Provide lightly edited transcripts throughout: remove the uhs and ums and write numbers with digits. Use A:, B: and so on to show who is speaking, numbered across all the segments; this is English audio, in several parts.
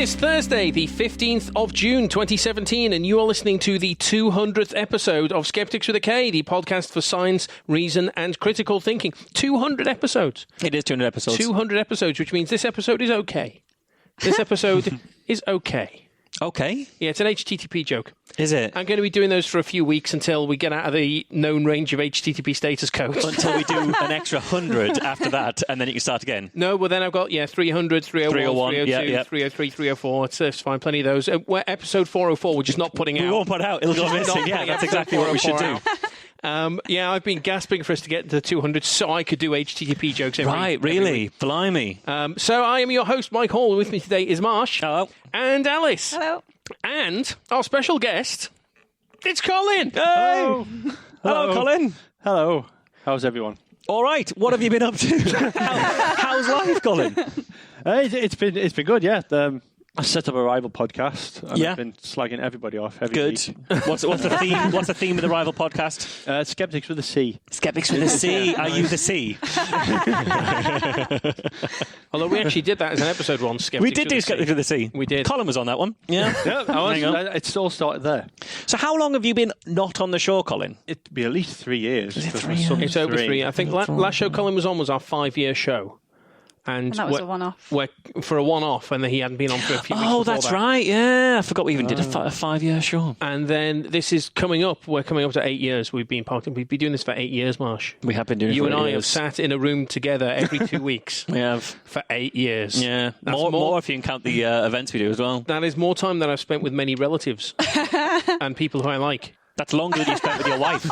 A: is Thursday, the 15th of June, 2017, and you are listening to the 200th episode of Skeptics with a K, the podcast for science, reason, and critical thinking. 200 episodes.
B: It is 200 episodes.
A: 200 episodes, which means this episode is okay. This episode is okay.
B: Okay.
A: Yeah, it's an HTTP joke.
B: Is it?
A: I'm going to be doing those for a few weeks until we get out of the known range of HTTP status codes.
B: Until we do an extra 100 after that, and then you can start again.
A: No, well then I've got, 300, 301, 302, 303, 304. It's fine, plenty of those. Episode 404, we're just not putting out.
B: We won't put out. It'll go missing. Yeah, that's exactly what we should do.
A: I've been gasping for us to get to 200 so I could do HTTP jokes every
B: Right, really?
A: Every week.
B: Blimey.
A: So I am your host, Mike Hall. With me today is Marsh.
B: Hello.
A: And Alice.
C: Hello.
A: And our special guest, it's Colin.
B: Hey.
D: Hello.
B: Hello, Colin.
D: Hello. How's everyone?
B: All right. What have you been up to? How's life, Colin?
D: It's been good, yeah. I set up a rival podcast, and
B: Yeah.
D: I've been slagging everybody off every
B: Good.
D: week.
B: What's the theme? What's the theme of the rival podcast?
D: Skeptics with a C.
B: Skeptics with a C. Are you the C?
A: Although we actually did that as an episode one. Skeptics
B: We did do
A: with a C.
B: Skeptics with a C.
A: We did.
B: Colin was on that one. Yeah. Hang on.
D: It's all started there.
B: So how long have you been not on the show, Colin?
D: It'd be at least 3 years.
B: Is it
D: because
B: 3
D: my son's
A: It's over 3. I think last show Colin was on was our 5-year show. And
C: that was a one-off.
A: For a one-off, and then he hadn't been on for a few weeks.
B: Oh,
A: before
B: that's
A: that.
B: right. Yeah, I forgot we even did a 5-year show.
A: And then this is coming up. We're coming up to 8 years. We've been We've been doing this for 8 years, Marsh.
B: We have been doing it
A: You
B: for
A: and
B: 8
A: I have
B: years.
A: sat in a room together every 2 weeks
B: We have.
A: for 8 years.
B: Yeah.
A: That's
B: More if you can count the events we do as well.
A: That is more time than I've spent with many relatives and people who I like.
B: That's longer than you spent with your wife,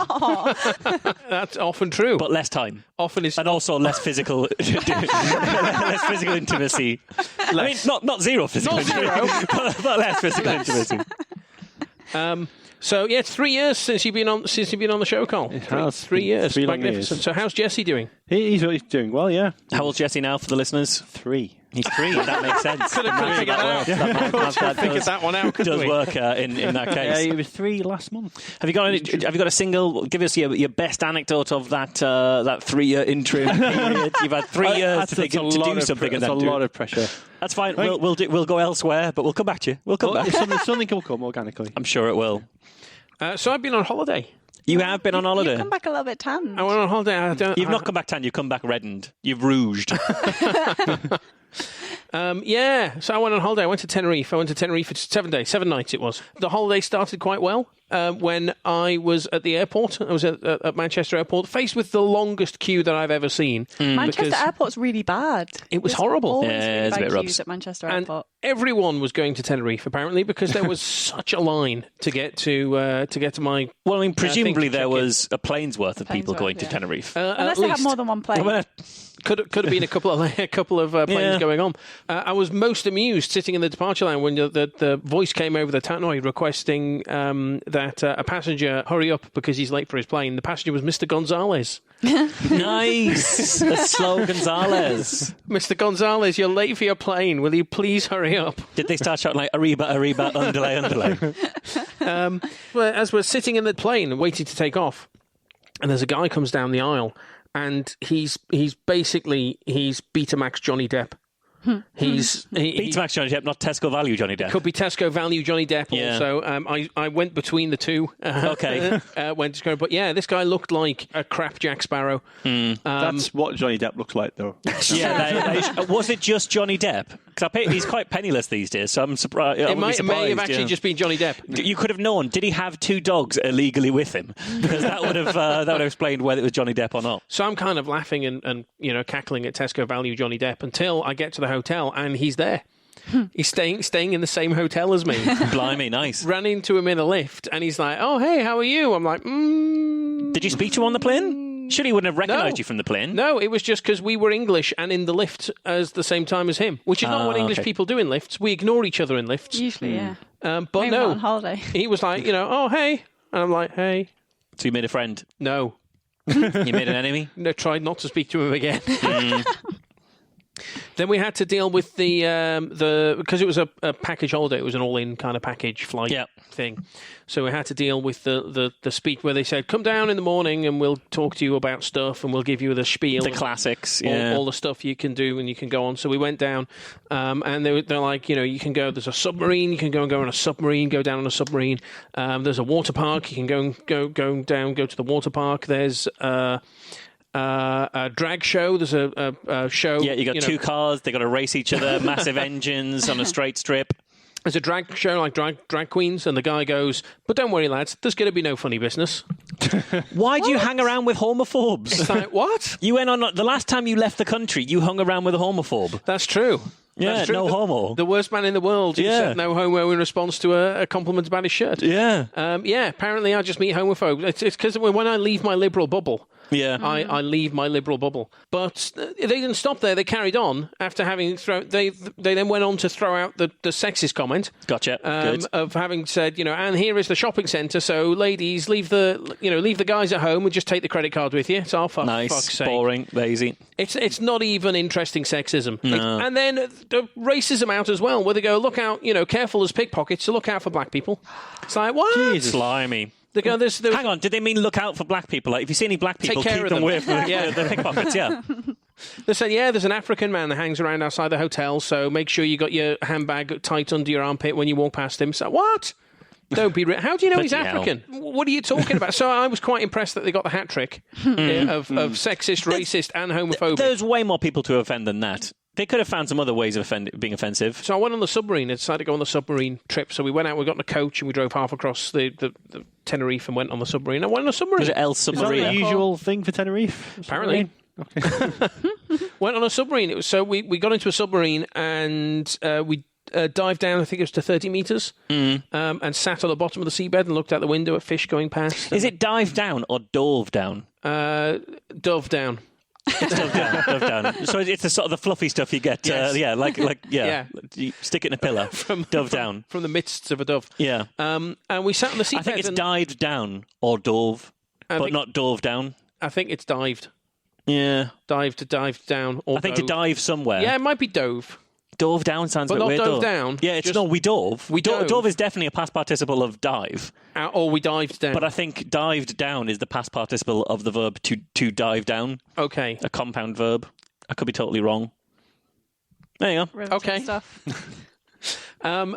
A: That's often true.
B: but less time.
A: Often is
B: And also less physical less physical intimacy. I mean, not zero physical
A: Not
B: intimacy,
A: zero.
B: but less physical intimacy.
A: So yeah, it's 3 years since you've been on. Since you've been on the show, Cole.
D: It has.
A: 3 years.
D: 3 long
A: Magnificent.
D: years.
A: So how's Jesse doing?
D: He's doing well, yeah.
B: How old's Jesse now for the listeners?
D: 3.
B: He's 3. That makes sense.
A: Could have figured that out.
B: That
A: Figured that one out. couldn't
B: does
A: we?
B: work in that case.
D: He was 3 last month.
B: Have you got a single? Give us your best anecdote of that 3-year interim period. You've had 3 years to do something, and
D: That's
B: then
D: a lot of pressure.
B: That's fine. We'll go elsewhere, but we'll come back to you. We'll come back.
D: Something will come organically.
B: I'm sure it will.
A: So I've been on holiday.
B: You have been on holiday.
C: You've come back a little bit tanned.
A: I went on holiday.
B: You've not come back tan. You've come back reddened. You've rouged.
A: Yeah, so I went on holiday. I went to Tenerife. For 7 days, 7 nights it was. The holiday started quite well when I was at the airport. I was at Manchester Airport, faced with the longest queue that I've ever seen.
C: Manchester
A: because
C: Airport's really bad.
A: It was horrible.
C: Always
B: Yeah,
C: really
B: it's a
C: bad
B: bit
C: queues
B: rubs.
C: at Manchester
A: And
C: Airport.
A: everyone was going to Tenerife, apparently, because there was such a line to get to my...
B: Well, I mean, presumably
A: to
B: there
A: check
B: was a plane's worth of people
C: Plane's
B: going
C: worth,
B: to
C: yeah.
B: Tenerife.
C: Unless
A: at
C: they have
A: least.
C: more than one plane.
B: Well,
A: Could have been a couple of planes
B: Yeah.
A: going on. I was most amused sitting in the departure line when the voice came over the tannoy requesting that a passenger hurry up because he's late for his plane. The passenger was Mr. Gonzalez.
B: Nice. The slow Gonzalez.
A: Mr. Gonzalez, you're late for your plane. Will you please hurry up?
B: Did they start shouting like Arriba, Arriba, underlay?
A: Well, as we're sitting in the plane waiting to take off, and there's a guy comes down the aisle, and he's basically Betamax Johnny Depp. He's
B: Betamax Johnny Depp, not Tesco Value Johnny Depp.
A: could be Tesco Value Johnny Depp
B: Yeah.
A: also. I went between the two.
B: Okay.
A: But yeah, this guy looked like a crap Jack Sparrow.
D: That's what Johnny Depp looks like, though.
B: Yeah, was it just Johnny Depp? Because he's quite penniless these days, so I'm surprised.
A: It may have actually just been Johnny Depp.
B: You could have known. Did he have 2 dogs illegally with him? Because that would have explained whether it was Johnny Depp or not.
A: So I'm kind of laughing and cackling at Tesco Value Johnny Depp until I get to the hotel and he's there. He's staying in the same hotel as me.
B: Blimey, nice.
A: Ran into him in a lift and he's like, "Oh, hey, how are you?" I'm like,
B: Did you speak to him on the plane? Surely he wouldn't have recognised
A: No.
B: you from the plane.
A: No, it was just because we were English and in the lift at the same time as him, which is not what English
B: okay.
A: people do in lifts. We ignore each other in lifts.
C: Usually, yeah.
A: But
C: Maybe
A: no,
C: not on holiday.
A: he was like, "Oh, hey," and I'm like, "Hey."
B: So you made a friend.
A: No,
B: You made an enemy.
A: no, tried not to speak to him again. Then we had to deal with the because it was a package holiday. It was an all-in kind of package flight thing. So we had to deal with the speech where they said, "Come down in the morning and we'll talk to you about stuff and we'll give you the spiel,
B: the classics,
A: all the stuff you can do and you can go on." So we went down, and they're like, you can go. There's a submarine. You can go on a submarine. Go down on a submarine. There's a water park. You can go to the water park. There's a drag show. There's a show.
B: Yeah, you got two cars. They got to race each other. Massive engines on a straight strip.
A: There's a drag show, like drag queens, and the guy goes, "But don't worry, lads, there's going to be no funny business."
B: Why do you hang around with homophobes?
A: It's like, what?
B: You went on the last time you left the country. You hung around with a homophobe.
A: That's true.
B: Yeah,
A: That's true.
B: no homo.
A: The worst man in the world who said no homo in response to a compliment about his shirt.
B: Yeah.
A: Apparently I just meet homophobes. It's because when I leave my liberal bubble, I leave my liberal bubble. But they didn't stop there. They carried on after having they then went on to throw out the sexist comment.
B: Gotcha. Good.
A: Of having said, and here is the shopping centre. So ladies, leave the guys at home and just take the credit card with you. It's all
B: nice,
A: fuck's sake.
B: Boring, lazy.
A: It's not even interesting sexism.
B: No.
A: And then the racism out as well, where they go, look out, careful as pickpockets, so look out for black people. It's like, what?
B: Jesus. Slimy.
A: They go,
B: hang on, did they mean look out for black people? Like, if you see any black people, keep them away from the pickpockets, yeah.
A: They said, there's an African man that hangs around outside the hotel, so make sure you got your handbag tight under your armpit when you walk past him. So, what? Don't be... How do you know he's African? What are you talking about? So I was quite impressed that they got the hat trick of sexist, racist and homophobic.
B: There's way more people to offend than that. They could have found some other ways of being offensive.
A: So I went on the submarine. I decided to go on the submarine trip. So we went out, we got in a coach, and we drove half across the Tenerife and went on the submarine. I went on a submarine.
B: Was it El
D: Is that
B: Submarine?
D: the usual thing for Tenerife?
A: Apparently.
D: Okay.
A: Went on a submarine. It was we got into a submarine and we dived down, I think it was to 30 metres, and sat on the bottom of the seabed and looked out the window at fish going past.
B: Is it dive down or dove down?
A: Dove down.
B: It's dove down. So it's the sort of the fluffy stuff you get.
A: Yes.
B: You stick it in a pillar. Dove down
A: from the midst of a dove.
B: Yeah.
A: And we sat on the seabed.
B: I think it's dived down or dove, but not dove down.
A: I think it's dived.
B: Yeah.
A: Dived down. Or
B: I think
A: dove.
B: to dive somewhere.
A: Yeah, it might be dove.
B: Dove down sounds a bit weird.
A: But not dove
B: though.
A: down.
B: Yeah, we dove.
A: Dove.
B: Dove is definitely a past participle of dive.
A: Or we dived down.
B: But I think dived down is the past participle of the verb to dive down.
A: Okay.
B: A compound verb. I could be totally wrong. There you go.
C: Riveting
A: Okay.
C: Stuff.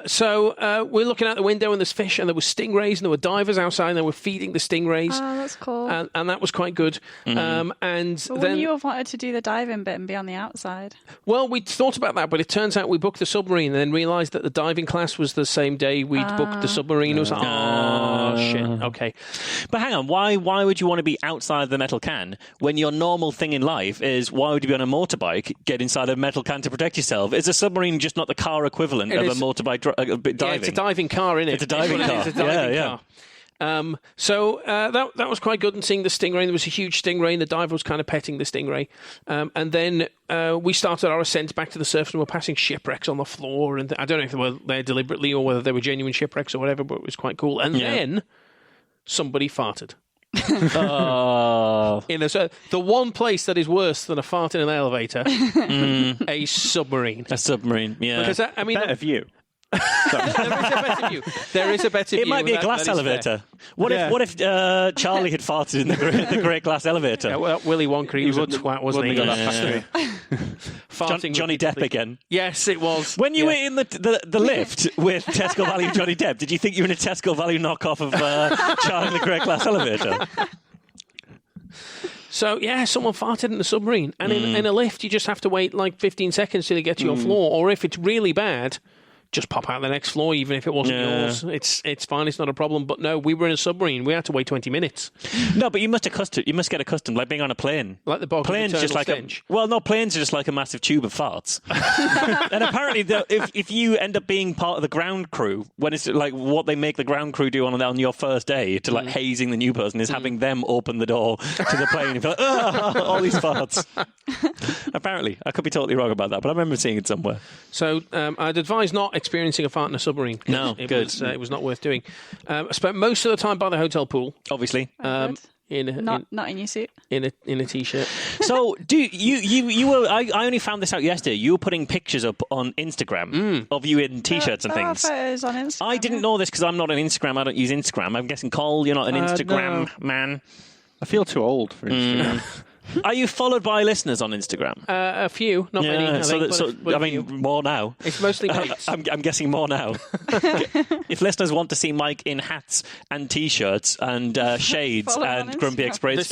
A: So we're looking out the window and there's fish and there were stingrays and there were divers outside and they were feeding the stingrays.
C: Oh, that's cool.
A: And that was quite good. And
C: But
A: then,
C: wouldn't you have wanted to do the diving bit and be on the outside?
A: well, we thought about that, but it turns out we booked the submarine and then realised that the diving class was the same day we'd booked the submarine. It was like, oh, shit. Okay.
B: But hang on, why would you want to be outside the metal can when your normal thing in life is why would you be on a motorbike, get inside a metal can to protect yourself? Is a submarine just not the car equivalent of a motorbike diving?
A: Yeah, it's a diving car, isn't it?
B: It's a diving car.
A: It's a diving car. So that was quite good. And seeing the stingray, there was a huge stingray, and the diver was kind of petting the stingray. And then we started our ascent back to the surface, and we're passing shipwrecks on the floor. And I don't know if they were there deliberately or whether they were genuine shipwrecks or whatever, but it was quite cool. And then somebody farted. The one place that is worse than a fart in an elevator, a submarine.
B: A submarine, yeah.
A: Because
D: Better view.
A: There is a better view.
B: It might be a glass elevator. What if Charlie had farted in the great glass elevator?
A: Yeah, well, Willy Wonka, he was a twat, wasn't he? Farting
B: Johnny Depp again.
A: Yes, it was.
B: When you were in the lift with Tesco Value Johnny Depp, did you think you were in a Tesco Value knockoff of Charlie in the great glass elevator?
A: So, someone farted in the submarine. And in a lift, you just have to wait like 15 seconds till they get to your floor. Or if it's really bad, just pop out the next floor, even if it wasn't yours. It's fine, it's not a problem. But no, we were in a submarine. We had to wait 20 minutes.
B: No, but you must get accustomed, like being on a plane.
A: Like the bog
B: plane's just like
A: stench.
B: planes are just like a massive tube of farts. And apparently, if you end up being part of the ground crew, when it's like what they make the ground crew do on your first day to like hazing the new person is having them open the door to the plane and be like, all these farts. Apparently, I could be totally wrong about that, but I remember seeing it somewhere.
A: So I'd advise not experiencing a fart in a submarine.
B: No,
A: it was not worth doing. I spent most of the time by the hotel pool.
B: Obviously.
C: Not in your suit.
A: in a t-shirt.
B: So, do you were? I only found this out yesterday. You were putting pictures up on Instagram of you in t-shirts and
C: There are
B: things.
C: photos on Instagram.
B: I didn't know this because I'm not on Instagram. I don't use Instagram. I'm guessing, Cole, you're not an Instagram man.
D: I feel too old for Instagram.
B: Are you followed by listeners on Instagram?
A: A few, not many. I think, but a few.
B: More now.
A: It's mostly mates.
B: I'm guessing more now. If listeners want to see Mike in hats and t-shirts and shades
C: Follow on
B: and grumpy expressions,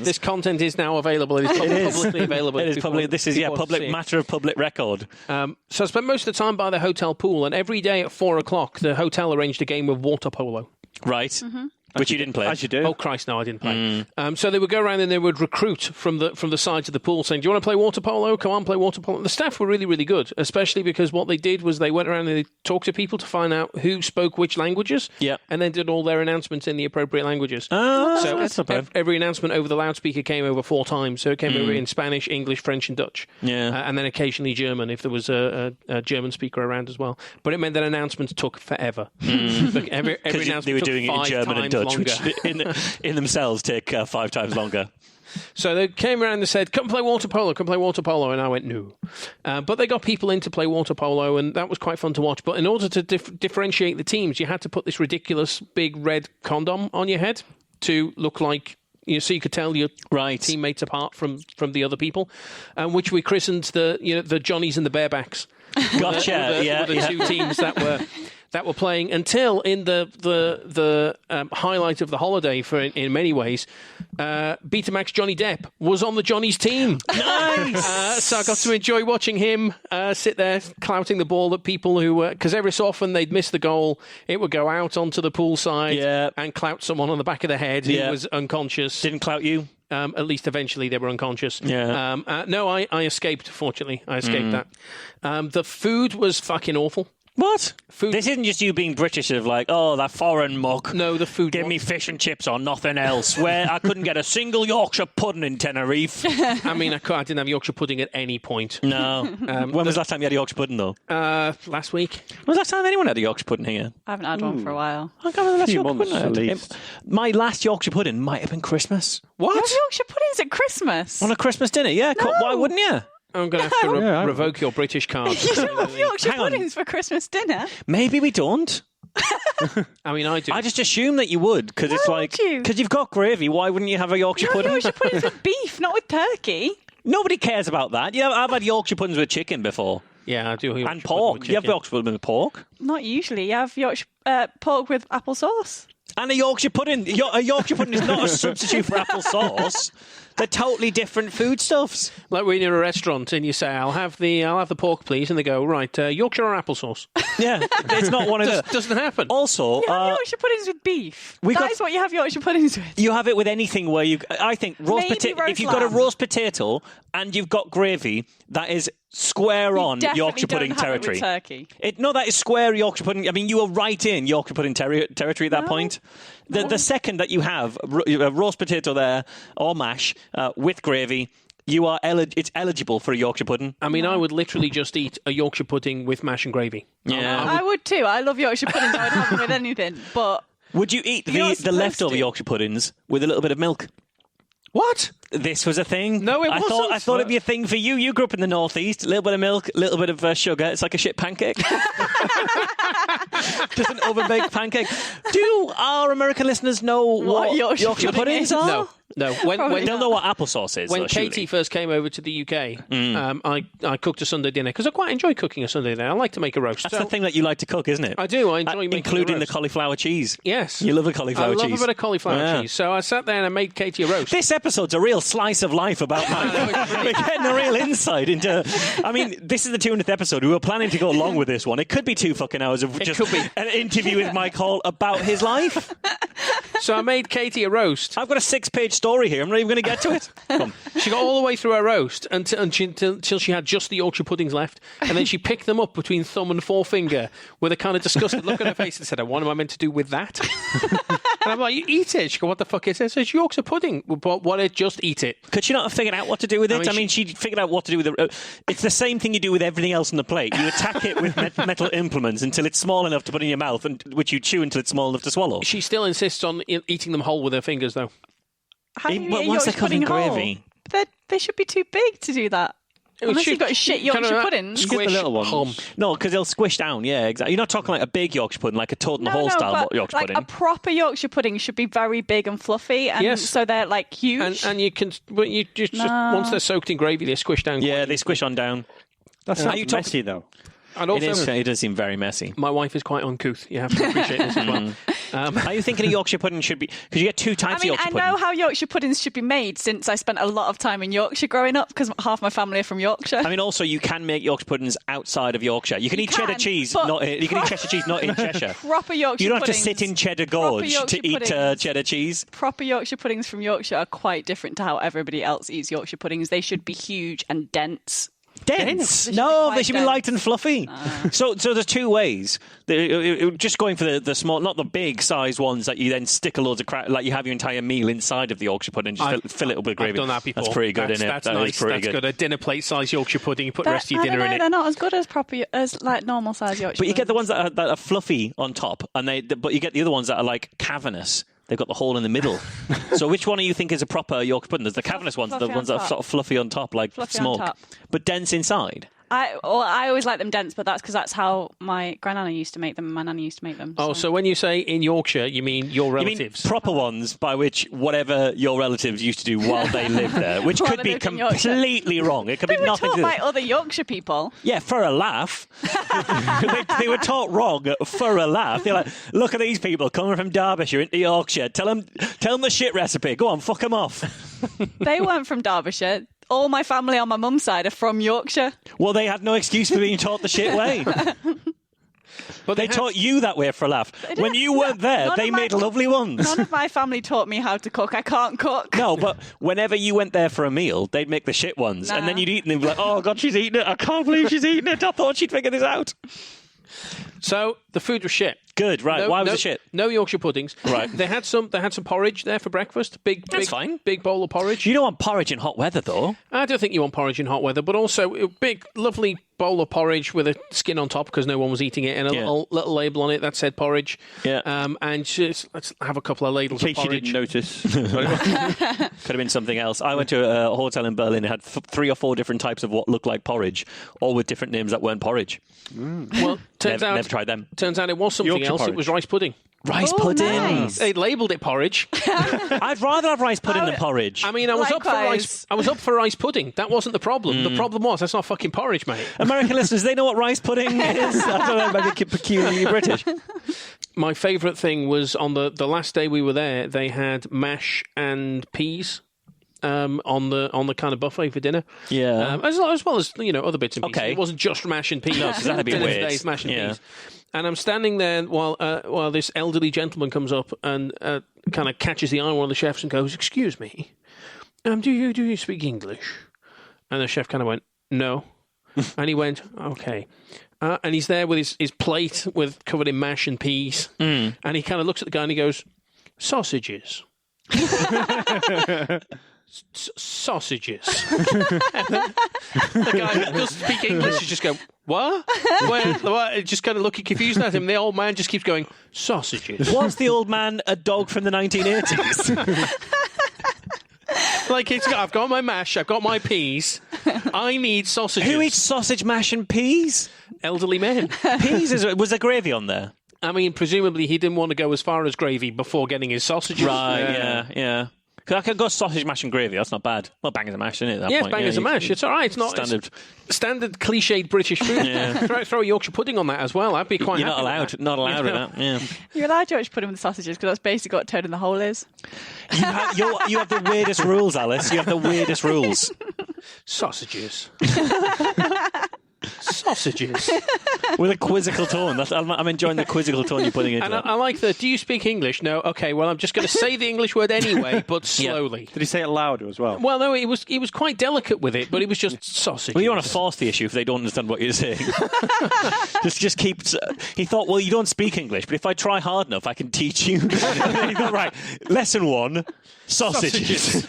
A: This content is now available. It is publicly available.
B: it is public. This is
A: People want to see
B: public
A: it.
B: matter of public record.
A: So I spent most of the time by the hotel pool, and every day at 4:00, the hotel arranged a game of water polo.
B: Right.
C: Mm-hmm.
B: Which you didn't play.
D: As you do.
A: Oh Christ, no, I didn't play. So they would go around and they would recruit from the sides of the pool, saying, "Do you want to play water polo? Come on, play water polo." The staff were really, really good, especially because what they did was they went around and they talked to people to find out who spoke which languages,
B: Yeah.
A: and then did all their announcements in the appropriate languages.
B: Oh,
A: So
B: that's not bad.
A: every announcement over the loudspeaker came over 4 times. So it came over in Spanish, English, French, and Dutch.
B: Yeah.
A: And then occasionally German if there was a German speaker around as well. But it meant that announcements took forever. Every
B: Because
A: announcement
B: they were
A: took
B: doing it in
A: 5
B: German and
A: times
B: Dutch,
A: longer.
B: which in themselves take 5 times longer.
A: So they came around and said, "Come play water polo, come play water polo," and I went, "No." But they got people in to play water polo, and that was quite fun to watch. But in order to differentiate the teams, you had to put this ridiculous big red condom on your head to look like, so you could tell your teammates apart from the other people, which we christened the Johnnies and the Barebacks.
B: Gotcha.
A: Were the 2 teams that were playing until in the highlight of the holiday in many ways, Betamax Johnny Depp was on the Johnny's team.
B: Nice.
A: So I got to enjoy watching him sit there clouting the ball at people who were, because every so often they'd miss the goal, it would go out onto the pool side and clout someone on the back of the head who was unconscious.
B: Didn't clout you?
A: At least eventually they were unconscious.
B: Yeah.
A: No, I escaped, fortunately. I escaped that. The food was fucking awful.
B: What?
A: Food.
B: This isn't just you being British of like, oh, that foreign mug.
A: No, the food.
B: Give me fish and chips or nothing else. Where I couldn't get a single Yorkshire pudding in Tenerife.
A: I mean, I didn't have Yorkshire pudding at any point.
B: No. When was the last time you had a Yorkshire pudding, though?
A: Last week.
B: When was the last time anyone had a Yorkshire pudding here?
C: I haven't had one for a while.
B: I can't remember the last
D: Few
B: Yorkshire
D: months
B: pudding I
D: at
B: had.
D: least.
B: My last Yorkshire pudding might have been Christmas.
A: What?
C: You have Yorkshire puddings at Christmas?
B: On a Christmas dinner, yeah. Why wouldn't you?
A: I'm going to have to
D: Yeah,
A: revoke your British card.
C: You don't have Yorkshire
B: Hang on.
C: puddings for Christmas dinner?
B: Maybe we don't.
A: I mean, I do.
B: I just assume that you would, because it's
C: Why
B: like,
C: would you?
B: because you've got gravy. Why wouldn't you have a Yorkshire
C: You have
B: pudding?
C: Yorkshire puddings with beef, not with turkey.
B: Nobody cares about that. Yeah, I've had Yorkshire puddings with chicken before.
A: Yeah, I do. Yorkshire
B: And
A: pudding
B: pork.
A: with
B: You have
A: chicken.
B: Yorkshire pudding with pork.
C: Not usually. You have Yorkshire pork with apple sauce.
B: And a Yorkshire pudding. A Yorkshire pudding is not a substitute for apple sauce. They're totally different foodstuffs.
A: Like when you're in a restaurant and you say, "I'll have the pork, please," and they go, "Right, Yorkshire or applesauce?"
B: Yeah, it's not one of the.
A: Doesn't happen.
B: Also,
C: You have Yorkshire puddings with beef.
B: we
C: That
B: got-
C: is what you have Yorkshire puddings with.
B: you have it with anything where you. I think roast
C: Maybe
B: potato.
C: roast
B: If you've got a
C: lamb.
B: roast potato and you've got gravy, that is square on
C: Definitely
B: Yorkshire
C: don't
B: pudding
C: have it with
B: territory.
C: turkey.
B: No, that is square Yorkshire pudding. I mean, you are right in Yorkshire pudding territory at that point. The second that you have a roast potato there or mash with gravy, you are it's eligible for a Yorkshire pudding.
A: I mean, I would literally just eat a Yorkshire pudding with mash and gravy.
B: Yeah.
C: I would too. I love Yorkshire puddings. I would have them with anything. But
B: Would you eat
C: You're not
B: the
C: supposed
B: leftover
C: to.
B: Yorkshire puddings with a little bit of milk?
A: What?
B: This was a thing.
A: No, it
B: I
A: wasn't.
B: thought it'd be a thing for you. You grew up in the northeast. A little bit of milk, a little bit of sugar. It's like a shit pancake. Just an oven-baked pancake. Do our American listeners know what
C: Yorkshire
B: Yorkshire
C: pudding
B: puddings
C: is?
B: are?
A: No.
C: Probably
B: They'll know what applesauce is.
A: When
B: though, surely.
A: Katie first came over to the UK, I cooked a Sunday dinner because I quite enjoy cooking a Sunday dinner. I like to make a roast.
B: That's the thing that you like to cook, isn't it?
A: I do. I enjoy making
B: including
A: a
B: the
A: roast.
B: cauliflower cheese.
A: Yes.
B: You love a cauliflower
A: I love
B: cheese.
A: a bit of cauliflower
B: Yeah.
A: cheese. So I sat there and I made Katie a roast.
B: This episode's a real slice of life about Mike. We're getting a real insight into. I mean, this is the 200th episode. We were planning to go along with this one. It could be 2 fucking hours of just
A: could be.
B: an interview with Mike Hall about his life.
A: So I made Katie a roast.
B: I've got a 6-page story here. I'm not even going to get to it. Come.
A: She got all the way through her roast until she had just the Yorkshire puddings left. And then she picked them up between thumb and forefinger with a kind of disgusted look on her face and said, "What am I meant to do with that?" And I'm like, "You eat it." She go, "What the fuck is it?" It's Yorkshire pudding. But what? Just eat it.
B: Could she not have figured out what to do with it?
A: I mean,
B: she figured out what to do with it. It's the same thing you do with everything else on the plate. You attack it with metal implements until it's small enough to put in your mouth, and which you chew until it's small enough to swallow.
A: She still insists on eating them whole with her fingers, though.
C: How do you
B: Well,
C: eat a
B: once they're
C: Yorkshire
B: covered in
C: pudding whole?
B: gravy.
C: They should be too big to do that. Unless you've got shit Yorkshire puddings.
D: Get the little ones.
B: No, because they'll squish down. Yeah, exactly. You're not talking like a big Yorkshire pudding, like a toad in the hole style
C: but
B: Yorkshire
C: like
B: pudding.
C: a proper Yorkshire pudding should be very big and fluffy, and so they're like huge.
A: And you can, but you just once they're soaked in gravy, they squish down.
B: Yeah, they squish on down.
D: That's not messy, though.
A: And also,
B: It does seem very messy.
A: my wife is quite uncouth. You have to appreciate this as well.
B: Are you thinking a Yorkshire pudding should be... Because you get two types of Yorkshire pudding.
C: I know how Yorkshire puddings should be made since I spent a lot of time in Yorkshire growing up because half my family are from Yorkshire.
B: I mean, also, you can make Yorkshire puddings outside of Yorkshire. You can eat cheddar cheese, not in Cheshire.
C: Proper Yorkshire
B: You don't have to
C: puddings-
B: sit in Cheddar Gorge
C: Yorkshire
B: to eat
C: puddings.
B: cheddar cheese.
C: Proper Yorkshire puddings from Yorkshire are quite different to how everybody else eats Yorkshire puddings. They should be huge and dense.
B: Dense?
C: They should be
B: No,
C: quite
B: they should be
C: dense.
B: light and fluffy. So there's two ways. Just going for the small, not the big size ones that you then stick a loads of crap, like you have your entire meal inside of the Yorkshire pudding, just fill it up with gravy.
A: I've done that before.
B: That's pretty good, isn't it?
A: That's
B: That
A: nice.
B: is pretty
A: That's good. A dinner plate size Yorkshire pudding. You put the rest of your dinner in it.
C: They're not as good as as like normal size Yorkshire.
B: But you get the
C: puddings.
B: ones that are fluffy on top, but you get the other ones that are like cavernous. They've got the hole in the middle. So which one do you think is a proper Yorkshire pudding? There's the cavernous ones, the
C: fluffy
B: ones
C: on
B: that are
C: top.
B: sort of fluffy on top, like
C: Fluffy on
B: smoke,
C: top.
B: but dense inside.
C: I always like them dense, but that's because that's how my grandnanna used to make them and my nanny used to make them.
A: Oh, so when you say in Yorkshire, you mean your
B: You mean
A: relatives?
B: proper ones by which whatever your relatives used to do while they lived there, which
C: While
B: could
C: they
B: be
C: lived in Yorkshire.
B: completely wrong. It could
C: they
B: be
C: were
B: nothing
C: taught
B: to do.
C: by other Yorkshire people.
B: Yeah, for a laugh. they were taught wrong for a laugh. They're like, look at these people coming from Derbyshire into Yorkshire. Tell them the shit recipe. Go on, fuck them off.
C: They weren't from Derbyshire. All my family on my mum's side are from Yorkshire.
B: Well, they had no excuse for being taught the shit way. But they taught you that way for a laugh. When you weren't there,
C: None
B: they
C: of my-
B: made lovely ones.
C: None of my family taught me how to cook. I can't cook.
B: No, but whenever you went there for a meal, they'd make the shit ones. And then you'd eat and they'd be like, oh, God, she's eating it. I can't believe she's eating it. I thought she'd figure this out.
A: So the food was shit.
B: Good, right. Why was it shit?
A: No Yorkshire puddings.
B: Right.
A: They had some porridge there for breakfast.
B: That's fine.
A: Big bowl of porridge.
B: You don't want porridge in hot weather, though.
A: I don't think you want porridge in hot weather, but also a big, lovely bowl of porridge with a skin on top because no one was eating it, and a little label on it that said porridge.
B: Yeah.
A: And just, let's have a couple of ladles
D: In
A: of
D: case you
A: porridge.
D: didn't notice.
B: Could have been something else. I went to a hotel in Berlin. It had 3 or 4 different types of what looked like porridge, all with different names that weren't porridge.
A: Well,
B: Never tried them.
A: Turns out it was something
D: Yorkshire
A: else.
D: porridge.
A: It was rice pudding.
B: Rice
C: Oh,
B: pudding.
C: nice.
A: They labelled it porridge.
B: I'd rather have rice pudding than porridge.
A: I mean, I was up
C: Likewise.
A: for rice pudding. That wasn't the problem. The problem was that's not fucking porridge, mate.
B: American listeners, they know what rice pudding is. I don't know, maybe peculiarly British.
A: My favourite thing was on the last day we were there. They had mash and peas. On the kind of buffet for dinner, as well as other bits and pieces.
B: Okay.
A: It wasn't just mash and peas.
B: No, 'cause that'd be
A: Dinner
B: weird.
A: today's mash and
B: Yeah.
A: peas. And I'm standing there while this elderly gentleman comes up and kind of catches the eye of one of the chefs and goes, "Excuse me, do you speak English?" And the chef kind of went, "No," and he went, "Okay." And he's there with his plate covered in mash and peas, and he kind of looks at the guy and he goes, "Sausages." Sausages. The guy who doesn't speak English is just go, what? What? Just kind of looking confused at him. The old man just keeps going, sausages.
B: Was the old man a dog from the 1980s?
A: Like, I've got my mash, I've got my peas. I need sausages.
B: Who eats sausage, mash, and peas?
A: Elderly men.
B: Peas was there gravy on there?
A: I mean, presumably he didn't want to go as far as gravy before getting his sausages.
B: Right, yeah. Because I could go sausage, mash, and gravy. That's not bad. Well, bangers and mash, isn't it? At that
A: Yes,
B: point?
A: bangers and mash. It's all right. It's not standard cliched British food.
B: Yeah.
A: Throw a Yorkshire pudding on that as well. I'd be quite
B: You're
A: happy
B: not allowed.
A: with that.
B: Not allowed with that. Yeah.
C: You're allowed Yorkshire pudding with sausages because that's basically what toad in the hole is.
B: You have the weirdest rules, Alice. You have the weirdest rules.
A: Sausages. Sausages.
B: With a quizzical tone. I'm enjoying the quizzical tone you're putting into
A: And
B: that.
A: I like the, do you speak English? No. Okay, well, I'm just going to say the English word anyway, but slowly.
D: Did he say it louder as well?
A: Well, no, he was quite delicate with it, but it was just sausages.
B: Well, you want to force the issue if they don't understand what you're saying. just keep... He thought, well, you don't speak English, but if I try hard enough, I can teach you. He thought, right, lesson 1, sausages.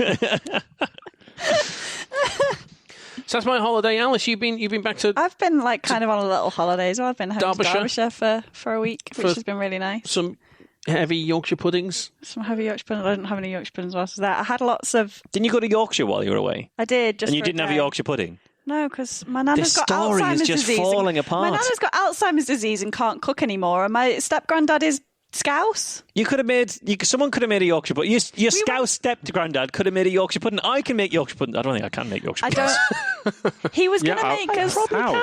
A: So that's my holiday. Alice, you've been back to
C: I've been kind of on a little holiday as well. I've been home to
A: Derbyshire?
C: Derbyshire for a week, which has been really nice.
A: some heavy Yorkshire puddings?
C: Some heavy Yorkshire pudding. I didn't have any Yorkshire puddings whilst I was there. I had lots of...
B: Didn't you go to Yorkshire while you were away?
C: I did, just
B: And you
C: for a
B: didn't have a
C: day.
B: Yorkshire pudding?
C: No, because my nana's got
B: story
C: Alzheimer's
B: is just
C: disease.
B: falling apart.
C: My nana's got Alzheimer's disease and can't cook anymore, and my step-granddad is Scouse.
B: You could have made... Someone could have made a Yorkshire pudding. Your Scouse step-granddad could have made a Yorkshire pudding. I can make Yorkshire pudding. I don't think I can make Yorkshire pudding.
C: He was going to make us...
D: How?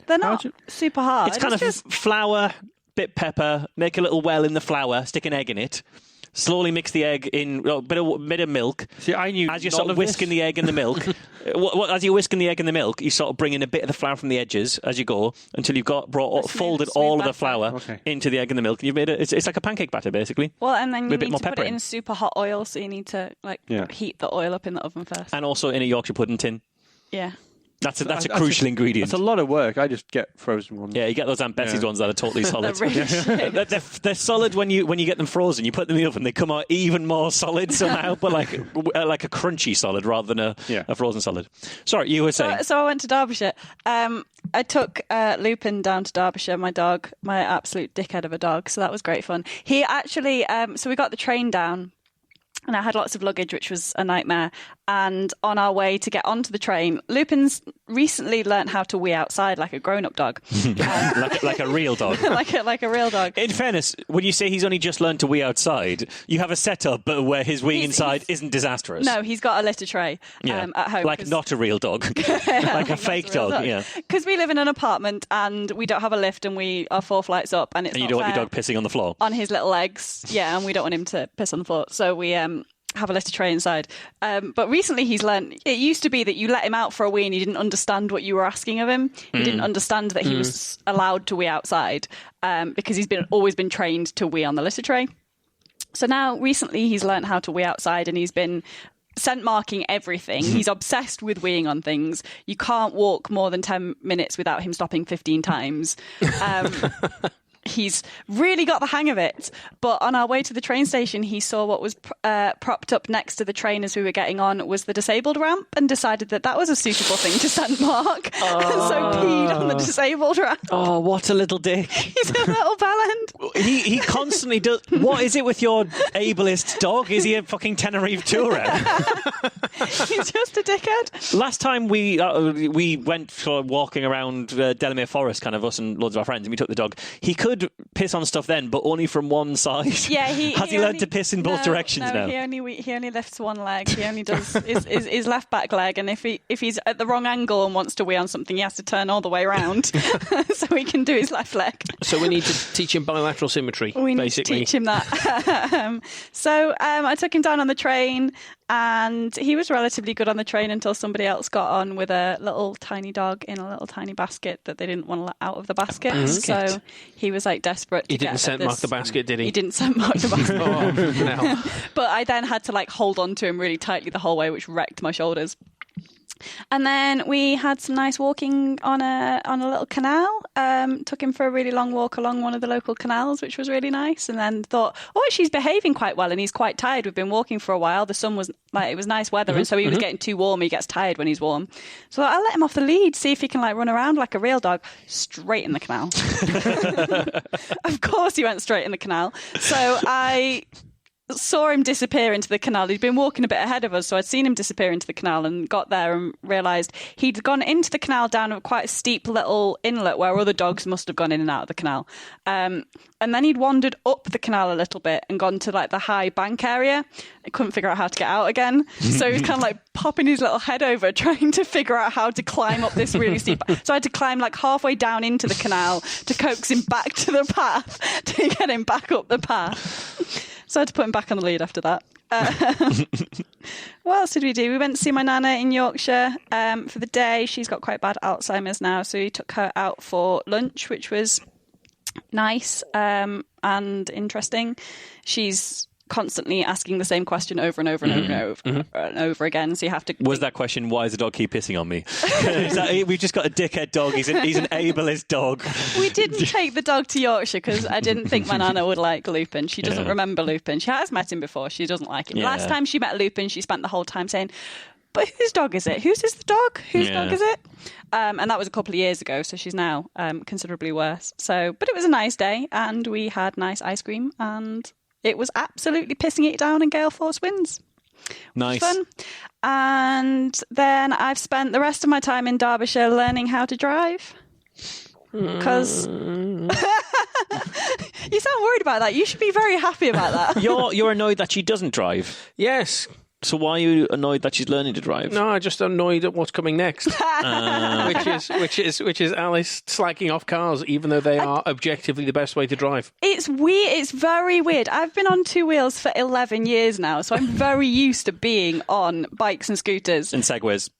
C: They're not super hard.
B: It's kind of flour, bit pepper, make a little well in the flour, stick an egg in it, slowly mix the egg in a bit of milk.
D: See, I knew
B: as you're sort of whisking the egg in the milk. As you're whisking the egg in the milk, you sort of bring in a bit of the flour from the edges as you go until you've folded all of the flour into the egg and the milk. And you've made it. It's like a pancake batter, basically.
C: Well, and then you
B: With a bit
C: need
B: more
C: to put
B: pepper
C: it
B: in.
C: in super hot oil, so you need to heat the oil up in the oven first.
B: And also in a Yorkshire pudding tin.
C: Yeah.
B: That's a crucial ingredient.
D: That's a lot of work. I just get frozen ones.
B: Yeah, you get those Aunt Bessie's ones that are totally solid.
C: They're really shit.
B: They're solid when you get them frozen. You put them in the oven, they come out even more solid somehow, but like a crunchy solid rather than a frozen solid. Sorry, you were saying.
C: So I went to Derbyshire. I took Lupin down to Derbyshire, my dog, my absolute dickhead of a dog. So that was great fun. He actually, so we got the train down. And I had lots of luggage, which was a nightmare. And on our way to get onto the train, Lupin's recently learnt how to wee outside like a grown-up dog.
B: like a real dog.
C: like a real dog.
B: In fairness, when you say he's only just learned to wee outside, you have a setup but where his weeing inside isn't disastrous.
C: No, he's got a litter tray at home.
B: Like not a real dog. Like a fake dog. Yeah.
C: Because we live in an apartment and we don't have a lift and we are 4 flights up and it's
B: And you
C: not
B: don't want
C: fair
B: your dog pissing on the floor.
C: on his little legs. Yeah, and we don't want him to piss on the floor. So we have a litter tray inside. But recently he's learned, it used to be that you let him out for a wee and he didn't understand what you were asking of him. He didn't understand that he was allowed to wee outside because he's always been trained to wee on the litter tray. So now recently he's learned how to wee outside and he's been scent marking everything. He's obsessed with weeing on things. You can't walk more than 10 minutes without him stopping 15 times. He's really got the hang of it. But on our way to the train station, he saw what was propped up next to the train as we were getting on was the disabled ramp and decided that was a suitable thing to scent mark. So peed on the disabled ramp.
B: Oh, what a little dick.
C: He's a little bellend.
B: He constantly does... What is it with your ableist dog? Is he a fucking Tenerife tourer?
C: He's just a dickhead.
B: Last time we went for walking around Delamere Forest, kind of us and loads of our friends, and we took the dog. He could piss on stuff then, but only from one side.
C: Yeah,
B: has he learned to piss in both directions now?
C: He only lifts one leg. He only does his left back leg, and if he's at the wrong angle and wants to wee on something, he has to turn all the way around so he can do his left leg.
A: So we need to teach him bilateral symmetry.
C: We need
A: basically
C: to teach him that. So I took him down on the train. And he was relatively good on the train until somebody else got on with a little tiny dog in a little tiny basket that they didn't want to let out of the basket. So he was like desperate to
A: He didn't scent mark the basket, did he?
C: He didn't scent mark the basket.
A: No.
C: But I then had to like hold on to him really tightly the whole way, which wrecked my shoulders. And then we had some nice walking on a little canal. Took him for a really long walk along one of the local canals, which was really nice. And then thought, she's behaving quite well, and he's quite tired. We've been walking for a while. The sun was it was nice weather, and so he was getting too warm. He gets tired when he's warm. So I'll let him off the lead, see if he can run around like a real dog. Straight in the canal. Of course, he went straight in the canal. So I saw him disappear into the canal. He'd been walking a bit ahead of us, so I'd seen him disappear into the canal and got there and realised he'd gone into the canal down quite a steep little inlet where other dogs must have gone in and out of the canal. And then he'd wandered up the canal a little bit and gone to the high bank area. I couldn't figure out how to get out again. So he was kind of popping his little head over, trying to figure out how to climb up this really steep. So I had to climb halfway down into the canal to coax him back to the path, to get him back up the path. So I had to put him back on the lead after that. What else did we do? We went to see my nana in Yorkshire for the day. She's got quite bad Alzheimer's now, so we took her out for lunch, which was nice and interesting. She's constantly asking the same question over and over and over and over again. So you have to.
B: Was that question, why does the dog keep pissing on me? We've just got a dickhead dog. He's an ableist dog.
C: We didn't take the dog to Yorkshire because I didn't think my nana would like Lupin. She doesn't remember Lupin. She has met him before. She doesn't like him.
B: Yeah.
C: Last time she met Lupin, she spent the whole time saying, but whose dog is it? Whose is the dog? Whose dog is it? And that was a couple of years ago, so she's now considerably worse. So, but it was a nice day, and we had nice ice cream, and it was absolutely pissing it down in gale force winds.
B: Nice.
C: Fun. And then I've spent the rest of my time in Derbyshire learning how to drive. Because you sound worried about that. You should be very happy about that.
B: You're annoyed that she doesn't drive.
A: Yes.
B: So why are you annoyed that she's learning to drive?
A: No, I'm just annoyed at what's coming next, which is Alice slacking off cars, even though they are objectively the best way to drive.
C: It's weird. It's very weird. I've been on two wheels for 11 years now, so I'm very used to being on bikes and scooters.
B: And Segways.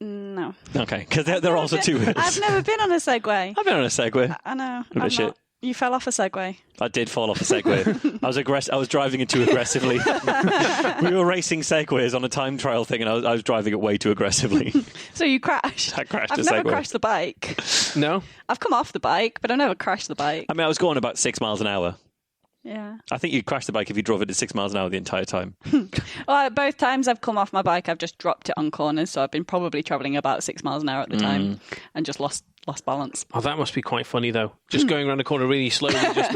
C: No.
B: Okay, because they're also two wheels.
C: I've never been on a Segway.
B: I've been on a Segway.
C: I know.
B: A bit
C: I'm
B: shit.
C: not. You fell off a Segway.
B: I did fall off a Segway. I was driving it too aggressively. We were racing Segways on a time trial thing, and I was driving it way too aggressively.
C: So you crashed?
B: I crashed
C: I've
B: a
C: never
B: Segway.
C: crashed the bike.
A: No?
C: I've come off the bike, but I've never crashed the bike.
B: I mean, I was going about 6 miles an hour.
C: Yeah.
B: I think you'd crash the bike if you drove it at 6 miles an hour the entire time.
C: Well, both times I've come off my bike, I've just dropped it on corners, so I've been probably travelling about 6 miles an hour at the time and just lost balance.
A: Oh, that must be quite funny, though. Just going around a corner really slowly, just...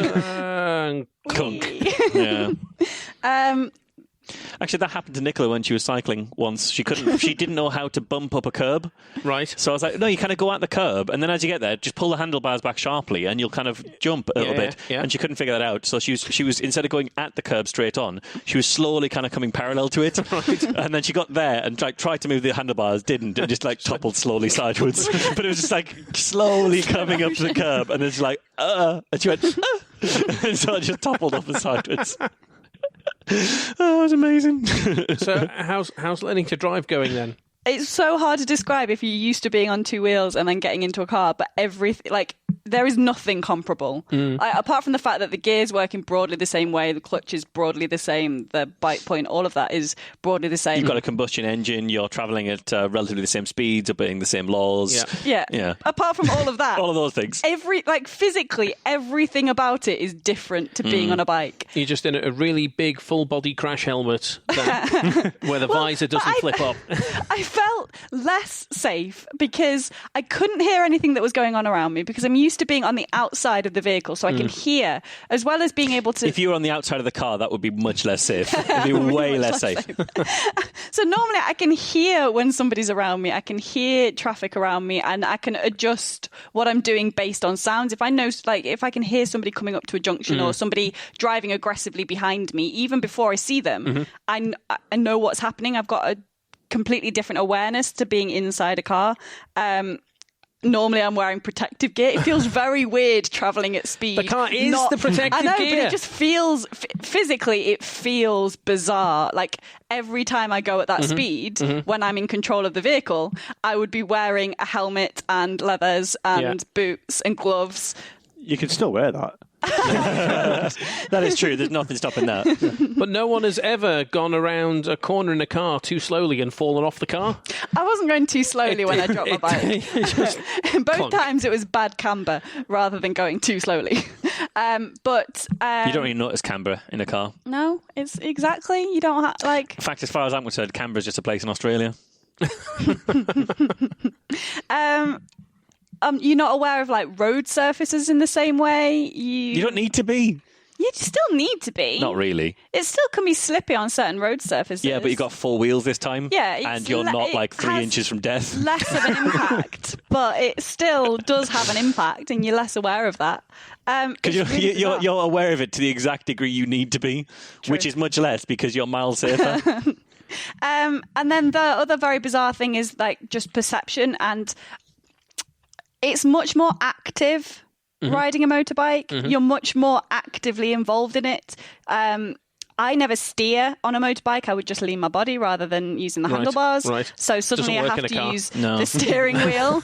B: Kunk. Yeah. Actually, that happened to Nicola when she was cycling once. She didn't know how to bump up a curb.
A: Right.
B: So I was like, no, you kind of go at the curb, and then as you get there, just pull the handlebars back sharply, and you'll kind of jump a little bit.
A: Yeah.
B: And she couldn't figure that out. So she was instead of going at the curb straight on, she was slowly kind of coming parallel to it. Right. And then she got there and tried to move the handlebars, didn't, and just like toppled slowly sideways. But it was just like slowly coming up to the curb, and then she's like, and she went, and so I just toppled off the sideways. Oh, it was amazing.
A: So how's learning to drive going then?
C: It's so hard to describe if you're used to being on two wheels and then getting into a car, but there is nothing comparable. Apart from the fact that the gears work in broadly the same way, the clutch is broadly the same, the bite point, all of that is broadly the same.
B: You've got a combustion engine, you're travelling at relatively the same speeds, obeying the same laws.
C: Yeah. Apart from all of that.
B: All of those things.
C: Physically, everything about it is different to being on a bike.
A: You're just in a really big full-body crash helmet where the visor doesn't flip up.
C: I felt less safe because I couldn't hear anything that was going on around me because I'm used to being on the outside of the vehicle, so I can hear, as well as being able to...
B: If you were on the outside of the car, that would be much less safe. It'd be way less safe.
C: So normally I can hear when somebody's around me, I can hear traffic around me, and I can adjust what I'm doing based on sounds. If I know, if I can hear somebody coming up to a junction or somebody driving aggressively behind me, even before I see them, I know what's happening. I've got a completely different awareness to being inside a car. Normally I'm wearing protective gear. It feels very weird travelling at speed.
A: The car is the protective gear.
C: I know, but it just feels, physically, it feels bizarre. Like every time I go at that speed, when I'm in control of the vehicle, I would be wearing a helmet and leathers and boots and gloves.
D: You can still wear that.
B: That is true. There's nothing stopping that.
A: But no one has ever gone around a corner in a car too slowly and fallen off the car.
C: I wasn't going too slowly when I dropped my bike. Both times it was bad camber rather than going too slowly. But
B: you don't really notice camber in a car.
C: No, it's exactly. You don't have
B: In fact, as far as I'm concerned, Canberra is just a place in Australia.
C: You're not aware of road surfaces in the same way.
B: You don't need to be.
C: You still need to be.
B: Not really.
C: It still can be slippy on certain road surfaces.
B: Yeah, but you've got 4 wheels this time.
C: Yeah,
B: and you're not 3 inches from death.
C: Less of an impact, but it still does have an impact, and you're less aware of that.
B: Because you're aware of it to the exact degree you need to be, which is much less because you're miles safer.
C: And then the other very bizarre thing is just perception, and it's much more active. Riding a motorbike, you're much more actively involved in it. I never steer on a motorbike. I would just lean my body rather than using the handlebars.
A: Right.
C: So suddenly I have to use the steering wheel,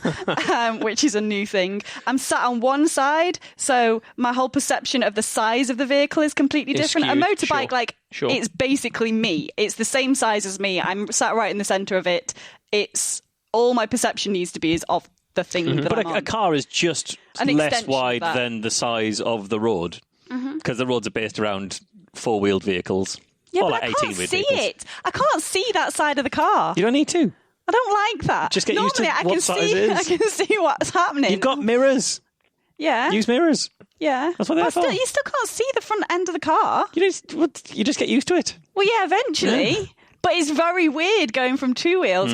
C: which is a new thing. I'm sat on one side, so my whole perception of the size of the vehicle is completely different.
A: Skewed.
C: A motorbike,
A: Sure.
C: it's basically me. It's the same size as me. I'm sat right in the centre of it. It's all my perception needs to be is of the thing that I'm on.
B: But a car is just less wide than the size of the road because the roads are based around 4-wheeled vehicles.
C: Yeah,
B: Or
C: but
B: like
C: I
B: 18
C: can't
B: with
C: see
B: vehicles.
C: it. I can't see that side of the car.
B: You don't need to.
C: I don't like that.
B: Just get used to
C: Normally, I
B: what
C: can
B: size
C: see,
B: it is.
C: I can see what's happening.
B: You've got mirrors.
C: yeah,
B: Use mirrors.
C: yeah.
B: That's what they're
C: But
B: for.
C: you still can't see the front end of the car.
B: You just get used to it.
C: Well, yeah, eventually.
B: Yeah.
C: But it's very weird going from 2 wheels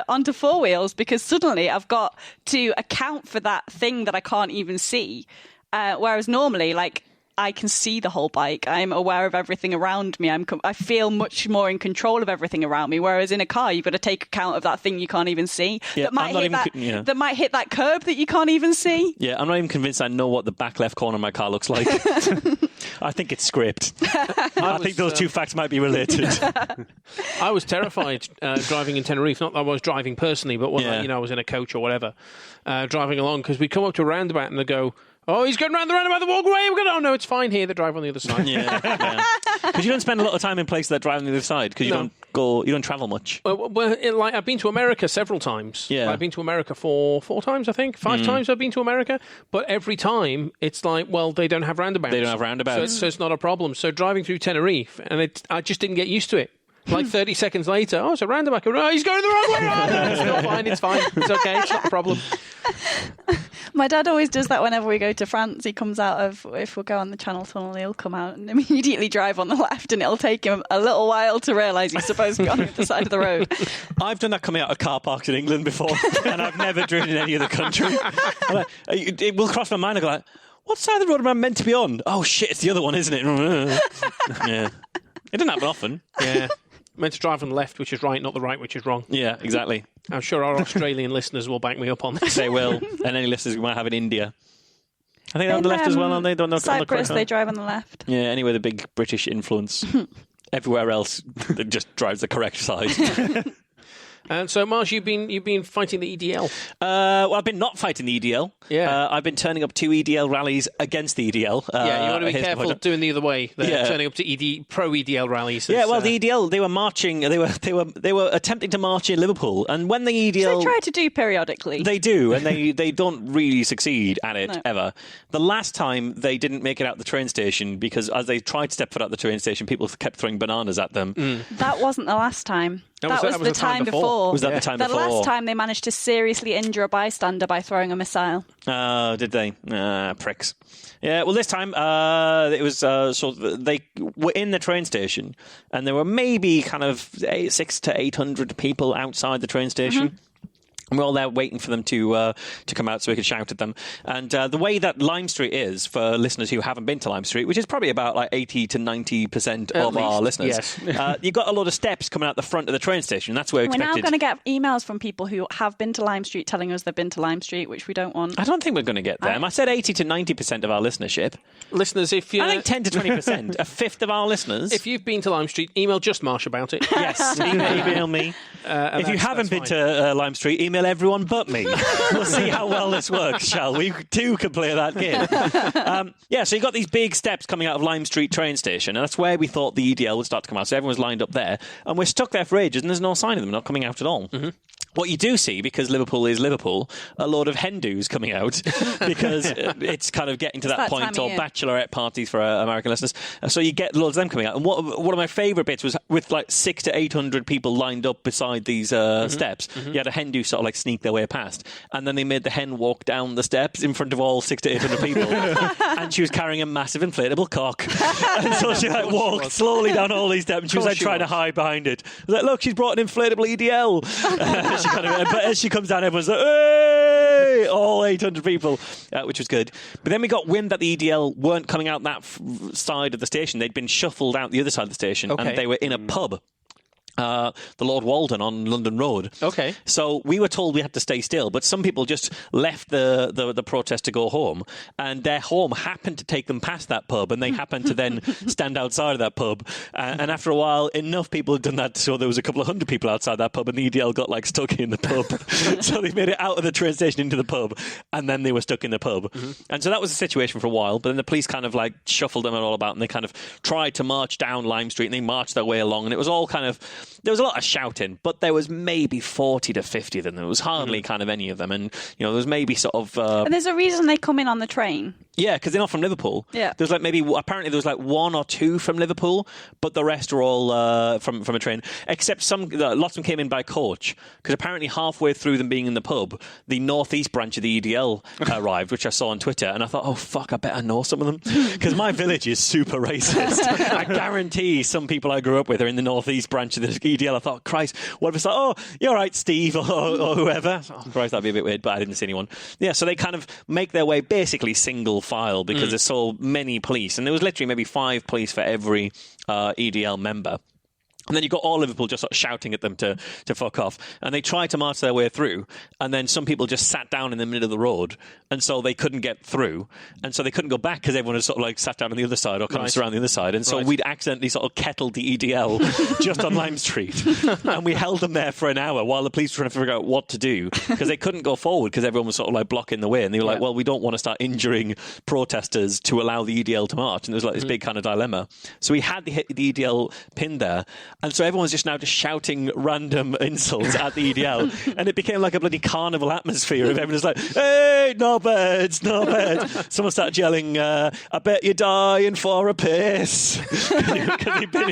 C: onto 4 wheels because suddenly I've got to account for that thing that I can't even see. Whereas normally, like, I can see the whole bike. I'm aware of everything around me. I feel much more in control of everything around me. Whereas in a car, you've got to take account of that thing you can't even see.
B: Yeah,
C: that might
B: I'm not
C: hit
B: even
C: that might hit that curb that you can't even see.
B: Yeah, I'm not even convinced I know what the back left corner of my car looks like. I think it's scraped. I think those two facts might be related.
A: I was terrified driving in Tenerife. Not that I was driving personally, but when I was in a coach or whatever, driving along, because we come up to a roundabout and they go, "Oh, he's going round the roundabout, the walk away." We're going, "Oh, no, it's fine here." They drive on the other side.
B: Yeah. Because you don't spend a lot of time in places that drive on the other side because you don't travel much.
A: Well, I've been to America several times.
B: Yeah.
A: I've been to America four times, I think. 5 times I've been to America. But every time, it's like, well, they don't have roundabouts.
B: They don't have roundabouts.
A: So it's not a problem. So driving through Tenerife, and I just didn't get used to it. Like 30 seconds later, oh, it's a roundabout. Oh, he's going the wrong way. Oh, no, it's still fine. It's fine. It's okay. It's not a problem.
C: My dad always does that whenever we go to France. He comes out of, if we go on the Channel Tunnel, he'll come out and immediately drive on the left, and it'll take him a little while to realise he's supposed to be on the other side of the road.
B: I've done that coming out of car parks in England before, and I've never driven in any other country. It will cross my mind. I go like, what side of the road am I meant to be on? Oh, shit, it's the other one, isn't it? Yeah. It doesn't happen often.
A: Yeah. Meant to drive on the left, which is right, not the right, which is wrong.
B: Yeah, exactly.
A: I'm sure our Australian listeners will back me up on this.
B: They will. And any listeners we might have in India. I think they're on the left as well, aren't they? Don't know.
C: Cyprus, they drive on the left.
B: Yeah, anyway, the big British influence. Everywhere else, it just drives the correct side.
A: And so, Mars, you've been fighting the EDL.
B: Well, I've been not fighting the EDL.
A: Yeah.
B: I've been turning up 2 EDL rallies against the EDL.
A: Yeah, you want to be careful doing the other way. They're turning up to pro EDL rallies.
B: Yeah, well, the EDL, they were marching. They were attempting to march in Liverpool, and when the EDL
C: They try to do periodically.
B: They do, and they don't really succeed at it ever. The last time they didn't make it out the train station because as they tried to step foot out the train station, people kept throwing bananas at them.
C: That wasn't the last time. That was the time before.
B: Was that the time
C: the
B: before?
C: The last time they managed to seriously injure a bystander by throwing a missile.
B: Oh, did they? Pricks. Yeah, well, this time it was they were in the train station, and there were maybe kind of 600 to 800 people outside the train station. Mm-hmm. And we're all there waiting for them to come out so we could shout at them. And the way that Lime Street is, for listeners who haven't been to Lime Street, which is probably about like 80 to 90% of our listeners, you've got a lot of steps coming out the front of the train station. That's where
C: we're now going to get emails from people who have been to Lime Street telling us they've been to Lime Street, which we don't want.
B: I don't think we're going to get them. I said 80 to 90% of our listenership.
A: Listeners, if you...
B: I think 10 to 20%. A fifth of our listeners.
A: If you've been to Lime Street, email Just Marsh about it.
B: Yes, email me. If you haven't been to Lime Street, email everyone but me. We'll see how well this works, shall we? Two can play that game. So you've got these big steps coming out of Lime Street train station, and that's where we thought the EDL would start to come out. So everyone's lined up there, and we're stuck there for ages, and there's no sign of them not coming out at all. Mm-hmm. What you do see, because Liverpool is Liverpool, a lot of hen-dos coming out because it's kind of getting to that point, or bachelorette parties for American listeners. So you get loads of them coming out. And one of my favourite bits was with like 600 to 800 people lined up beside these steps. Mm-hmm. You had a hen-do sort of like sneak their way past, and then they made the hen walk down the steps in front of all 600 to 800 people, and she was carrying a massive inflatable cock. And so she like walked slowly down all these steps, and she was like trying to hide behind it. I was like, look, she's brought an inflatable EDL. But as she comes down, everyone's like, hey! All 800 people, which was good. But then we got wind that the EDL weren't coming out that side of the station. They'd been shuffled out the other side of the station, and they were in a pub. The Lord Walden on London Road. Okay. So we were told we had to stay still, but some people just left the protest to go home, and their home happened to take them past that pub, and they happened to then stand outside of that pub. And after a while, enough people had done that, so there was a couple of hundred people outside that pub, and the EDL got like stuck in the pub. So they made it out of the train station into the pub, and then they were stuck in the pub. Mm-hmm. And so that was the situation for a while, but then the police kind of like shuffled them all about, and they kind of tried to march down Lime Street, and they marched their way along, and it was all kind of there was a lot of shouting, but there was maybe 40 to 50 of them. There was hardly kind of any of them. And, there was maybe sort of...
C: and there's a reason they come in on the train.
B: Yeah, because they're not from Liverpool.
C: Yeah.
B: There's apparently there was one or two from Liverpool, but the rest are all from a train. Except lots of them came in by coach, because apparently halfway through them being in the pub, the northeast branch of the EDL arrived, which I saw on Twitter, and I thought, oh fuck, I better know some of them, because my village is super racist. I guarantee some people I grew up with are in the northeast branch of the EDL. I thought, Christ, what if it's like, oh, you're right, Steve, or whoever. Oh, Christ, that'd be a bit weird, but I didn't see anyone. Yeah, so they kind of make their way basically single file, because there's so many police, and there was literally maybe 5 police for every EDL member. And then you got all Liverpool just sort of shouting at them to fuck off. And they tried to march their way through. And then some people just sat down in the middle of the road. And so they couldn't get through. And so they couldn't go back because everyone had sort of sat down on the other side or kind of surround the other side. And so we'd accidentally sort of kettled the EDL just on Lime Street. And we held them there for an hour while the police were trying to figure out what to do. Because they couldn't go forward because everyone was sort of blocking the way. And they were like, well, we don't want to start injuring protesters to allow the EDL to march. And there was this big kind of dilemma. So we had the EDL pinned there. And so everyone's just shouting random insults at the EDL, and it became like a bloody carnival atmosphere of everyone's like, hey, no birds, no birds. Someone started yelling, I bet you're dying for a piss, because he'd been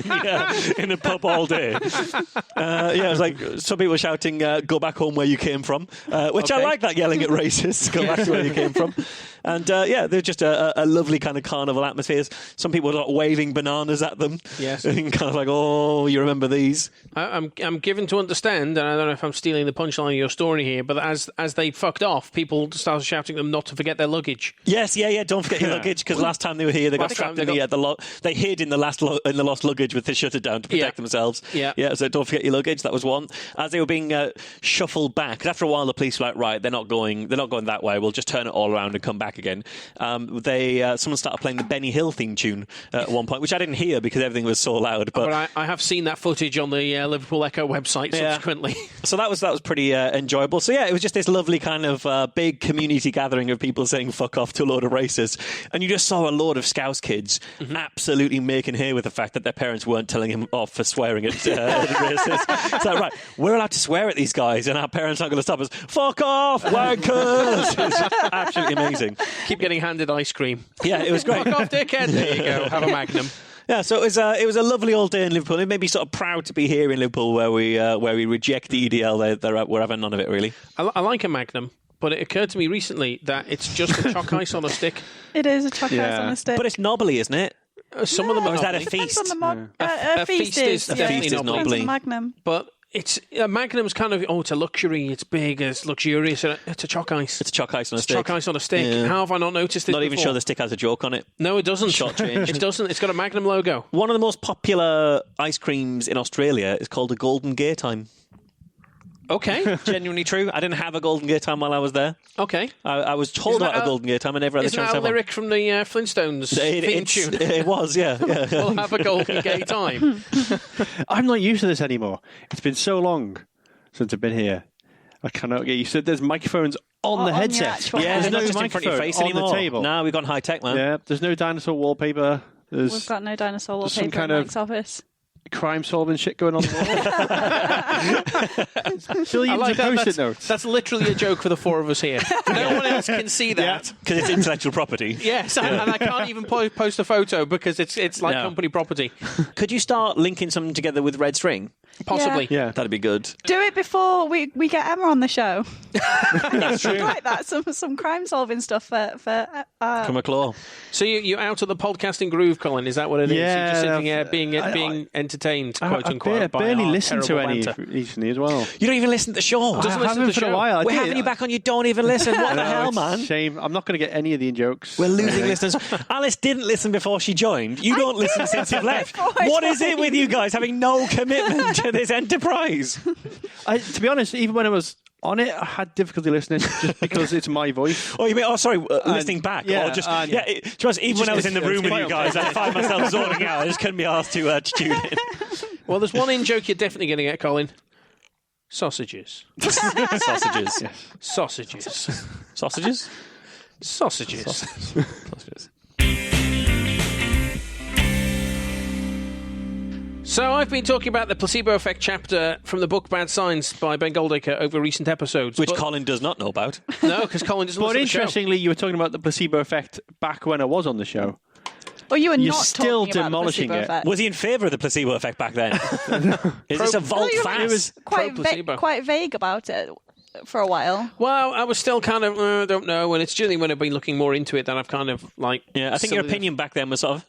B: in the pub all day. It was like some people were shouting, go back home where you came from, which I like that, yelling at racists, go back to where you came from. And they're just a lovely kind of carnival atmosphere. Some people were waving bananas at them.
A: Yes.
B: And kind of oh, you remember these?
A: I'm given to understand, and I don't know if I'm stealing the punchline of your story here, but as they fucked off, people started shouting at them not to forget their luggage.
B: Yes, don't forget your luggage, because last time they were here, they got strapped in they hid in the lost luggage with the shutter down to protect themselves. Yeah, so don't forget your luggage. That was one. As they were being shuffled back, because after a while the police were like, right, they're not going that way. We'll just turn it all around and come back again. Someone started playing the Benny Hill theme tune at one point, which I didn't hear because everything was so loud. But
A: I have seen that footage on the Liverpool Echo website subsequently.
B: So that was pretty enjoyable. So it was just this lovely kind of big community gathering of people saying fuck off to a load of racists, and you just saw a load of Scouse kids absolutely making hay with the fact that their parents weren't telling him off for swearing at racists. It's like, right, we're allowed to swear at these guys, and our parents aren't going to stop us. Fuck off, wankers! It's absolutely amazing.
A: Keep getting handed ice cream.
B: Yeah, it was great.
A: Fuck off, dickhead. There you go. Have a Magnum.
B: Yeah, so it was a lovely old day in Liverpool. It made me sort of proud to be here in Liverpool, where we reject the EDL. We're having none of it, really.
A: I like a Magnum, but it occurred to me recently that it's just a chalk ice on a stick.
C: It is a chalk ice on a stick.
B: But it's knobbly, isn't it?
A: Some of them are.
B: Or is that a
C: Depends
B: feast?
C: on the
A: A feast is definitely knobbly.
C: Depends on the Magnum.
A: But it's a Magnum's kind of it's a luxury, it's big, it's luxurious. It's a chalk ice.
B: It's a chalk ice on a stick.
A: Chalk ice on a stick. Yeah. How have I not noticed this?
B: Not even
A: before?
B: sure the stick has a joke on it.
A: No, it doesn't.
B: Short change.
A: It doesn't. It's got a Magnum logo.
B: One of the most popular ice creams in Australia is called a Golden Gay Time.
A: Okay.
B: Genuinely true. I didn't have a Golden Gay Time while I was there.
A: Okay.
B: I was told about a Golden Gay Time and never had a chance to have
A: one. Isn't that a lyric from the Flintstones theme tune?
B: It was, yeah.
A: We'll have a Golden Gay Time.
D: I'm not used to this anymore. It's been so long since I've been here. I cannot get used to it. There's microphones on the headset.
B: There's no
D: just
B: microphone
D: in front of your face
B: on
D: anymore.
B: the table. No, we've gone high tech, man.
D: Yeah, there's no dinosaur wallpaper.
C: We've got no dinosaur wallpaper in Mike's office.
D: Crime-solving shit going on. Billions of post-it notes.
A: That's literally a joke for the four of us here. No one else can see that
B: because it's intellectual property.
A: Yes, and I can't even post a photo because it's like company property.
B: Could you start linking something together with red string?
A: Possibly.
D: Yeah,
B: that'd be good.
C: Do it before we get Emma on the show.
B: That's true.
C: Like that, some crime-solving stuff for
B: Come a claw.
A: So you're out of the podcasting groove, Colin? Is that what it is?
D: Yeah,
A: you're just sitting here being entertained, quote unquote.
D: I barely listened to any
A: banter.
D: recently as well.
B: You don't even listen to the show.
D: I haven't for a while.
B: We're having you back on. You don't even listen. What the hell, man?
D: Shame. I'm not going to get any of the jokes.
B: We're losing listeners. Alice didn't listen before she joined. You don't listen since you've left. What is it with you guys having no commitment to this enterprise?
D: To be honest, even when I was on it, I had difficulty listening just because it's my voice.
B: Oh, you mean? Oh, sorry, listening back.
D: Yeah,
B: or just even when I was in the room with you guys, I find myself zoning out. I just couldn't be asked to tune in.
A: Well, there's one in-joke you're definitely going to get, Colin. Sausages.
B: Sausages.
D: Yes.
A: Sausages.
B: Sausages?
A: Sausages. So I've been talking about the placebo effect chapter from the book Bad Science by Ben Goldacre over recent episodes.
B: Which Colin does not know about.
A: No, because Colin doesn't
D: But
A: listen to the show.
D: interestingly, you were talking about the placebo effect back when I was on the show.
C: Well, you were
D: You're
C: not
D: still
C: talking about the
D: demolishing
C: placebo
D: it.
C: effect.
B: Was he in favour of the placebo effect back then? Is this a vault fast?
A: It was pro-placebo.
C: quite vague about it for a while.
A: Well, I was still kind of, I don't know, and it's generally when I've been looking more into it that I've kind of like...
B: Yeah, I think your opinion back then was sort of...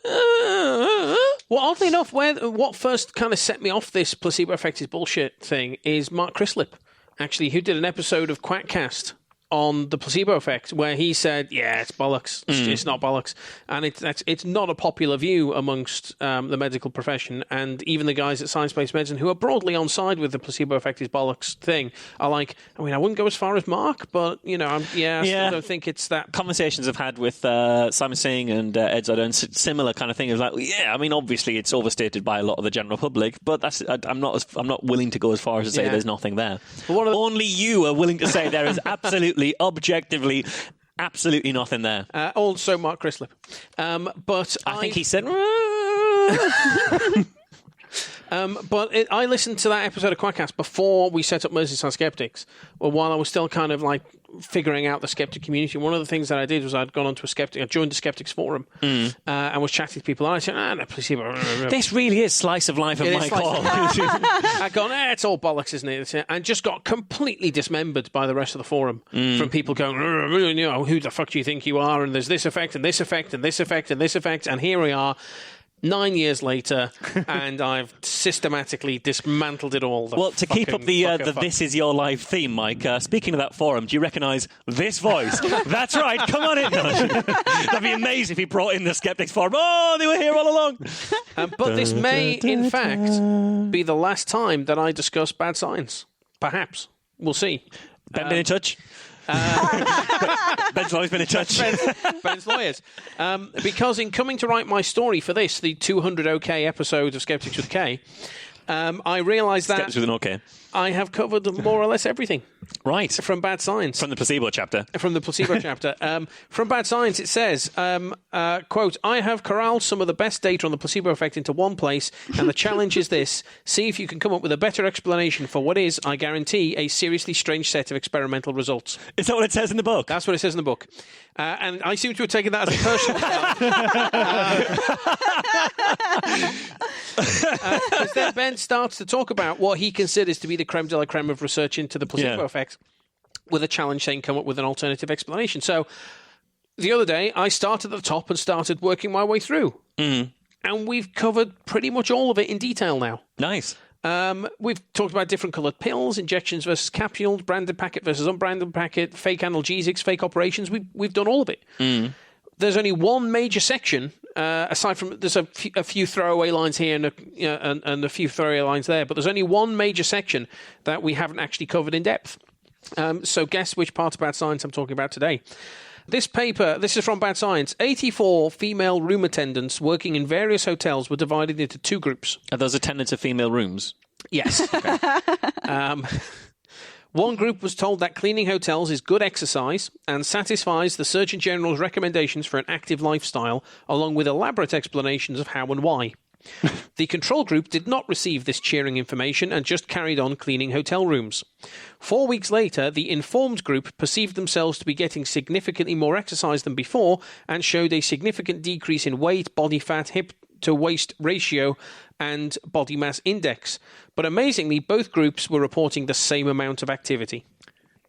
A: Well, oddly enough, what first kind of set me off this placebo effect is bullshit thing is Mark Crislip, actually, who did an episode of Quackcast on the placebo effect, where he said, yeah, it's bollocks. It's not bollocks. And it's not a popular view amongst the medical profession, and even the guys at Science-Based Medicine, who are broadly on side with the placebo effect is bollocks thing, are like, I mean, I wouldn't go as far as Mark, but, you know, I still don't think it's that...
B: Conversations I've had with Simon Singh and Ed Zardone, similar kind of thing. It was like, yeah, I mean, obviously it's overstated by a lot of the general public, but I'm not willing to go as far as to say there's nothing there. Only you are willing to say there is absolutely, objectively, absolutely nothing there.
A: Also, Mark Crislip. But
B: I think he said...
A: I listened to that episode of Quackcast before we set up Merseyside Skeptics, or while I was still kind of like figuring out the skeptic community. One of the things that I did was I joined the Skeptics forum and was chatting to people. And I said, no, placebo.
B: This really is slice of life of Mike Hall.
A: I gone, it's all bollocks, isn't it? And just got completely dismembered by the rest of the forum from people going, you know, who the fuck do you think you are? And there's this effect and this effect and this effect and this effect. And here we are. 9 years later, and I've systematically dismantled it all.
B: Well, to keep up the This Is Your Life theme, Mike, speaking of that forum, do you recognise this voice? That's right, come on in. That'd be amazing if he brought in the Skeptics forum. Oh, they were here all along.
A: But this may, in fact, be the last time that I discuss bad science. Perhaps. We'll see.
B: Ben been in touch? Ben's always been in touch.
A: Ben's lawyers. Because in coming to write my story for this, the 200 OK episode of Skeptics with K, I realised that
B: Skeptics with an OK.
A: I have covered more or less everything.
B: Right.
A: From Bad Science.
B: From the placebo chapter.
A: From the placebo chapter. From Bad Science, it says, quote, I have corralled some of the best data on the placebo effect into one place, and the challenge is this. See if you can come up with a better explanation for what is, I guarantee, a seriously strange set of experimental results.
B: Is that what it says in the book?
A: That's what it says in the book. And I seem to have taken that as a personal because then Ben starts to talk about what he considers to be the creme de la creme of research into the placebo effect, with a challenge saying come up with an alternative explanation. So the other day, I started at the top and started working my way through. And we've covered pretty much all of it in detail now.
B: Nice.
A: We've talked about different coloured pills, injections versus capsules, branded packet versus unbranded packet, fake analgesics, fake operations. We've done all of it. There's only one major section, aside from there's a few throwaway lines here and a few throwaway lines there, but there's only one major section that we haven't actually covered in depth. So guess which part of Bad Science I'm talking about today. This paper, this is from Bad Science. 84 female room attendants working in various hotels were divided into two groups.
B: Are those attendants of female rooms?
A: Yes. One group was told that cleaning hotels is good exercise and satisfies the Surgeon General's recommendations for an active lifestyle, along with elaborate explanations of how and why. The control group did not receive this cheering information and just carried on cleaning hotel rooms. 4 weeks later, the informed group perceived themselves to be getting significantly more exercise than before and showed a significant decrease in weight, body fat, hip-to-waist ratio, and body mass index. But amazingly, both groups were reporting the same amount of activity.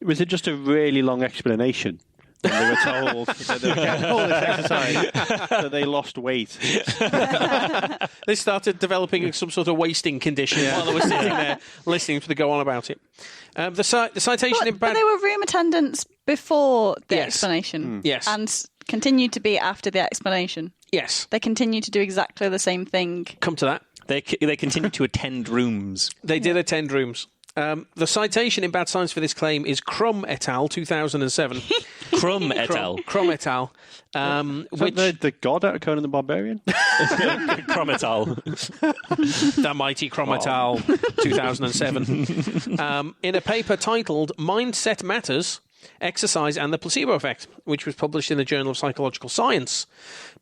D: Was it just a really long explanation? When they were told that they were getting all this exercise, that they lost weight.
A: They started developing some sort of wasting condition while they were sitting there listening to them go on about it. The citation in
C: But they were room attendants before the explanation.
A: Yes.
C: And continued to be after the explanation.
A: Yes.
C: They continued to do exactly the same thing.
A: Come to that.
B: They continued to attend rooms.
A: They did attend rooms. The citation in Bad Science for this claim is Crum et al. 2007.
B: Crum et al.
A: Crum et al.
D: Which the god out of Conan the Barbarian?
B: Crum et al.
A: The mighty Crum et al. 2007. In a paper titled Mindset Matters, Exercise and the Placebo Effect, which was published in the Journal of Psychological Science.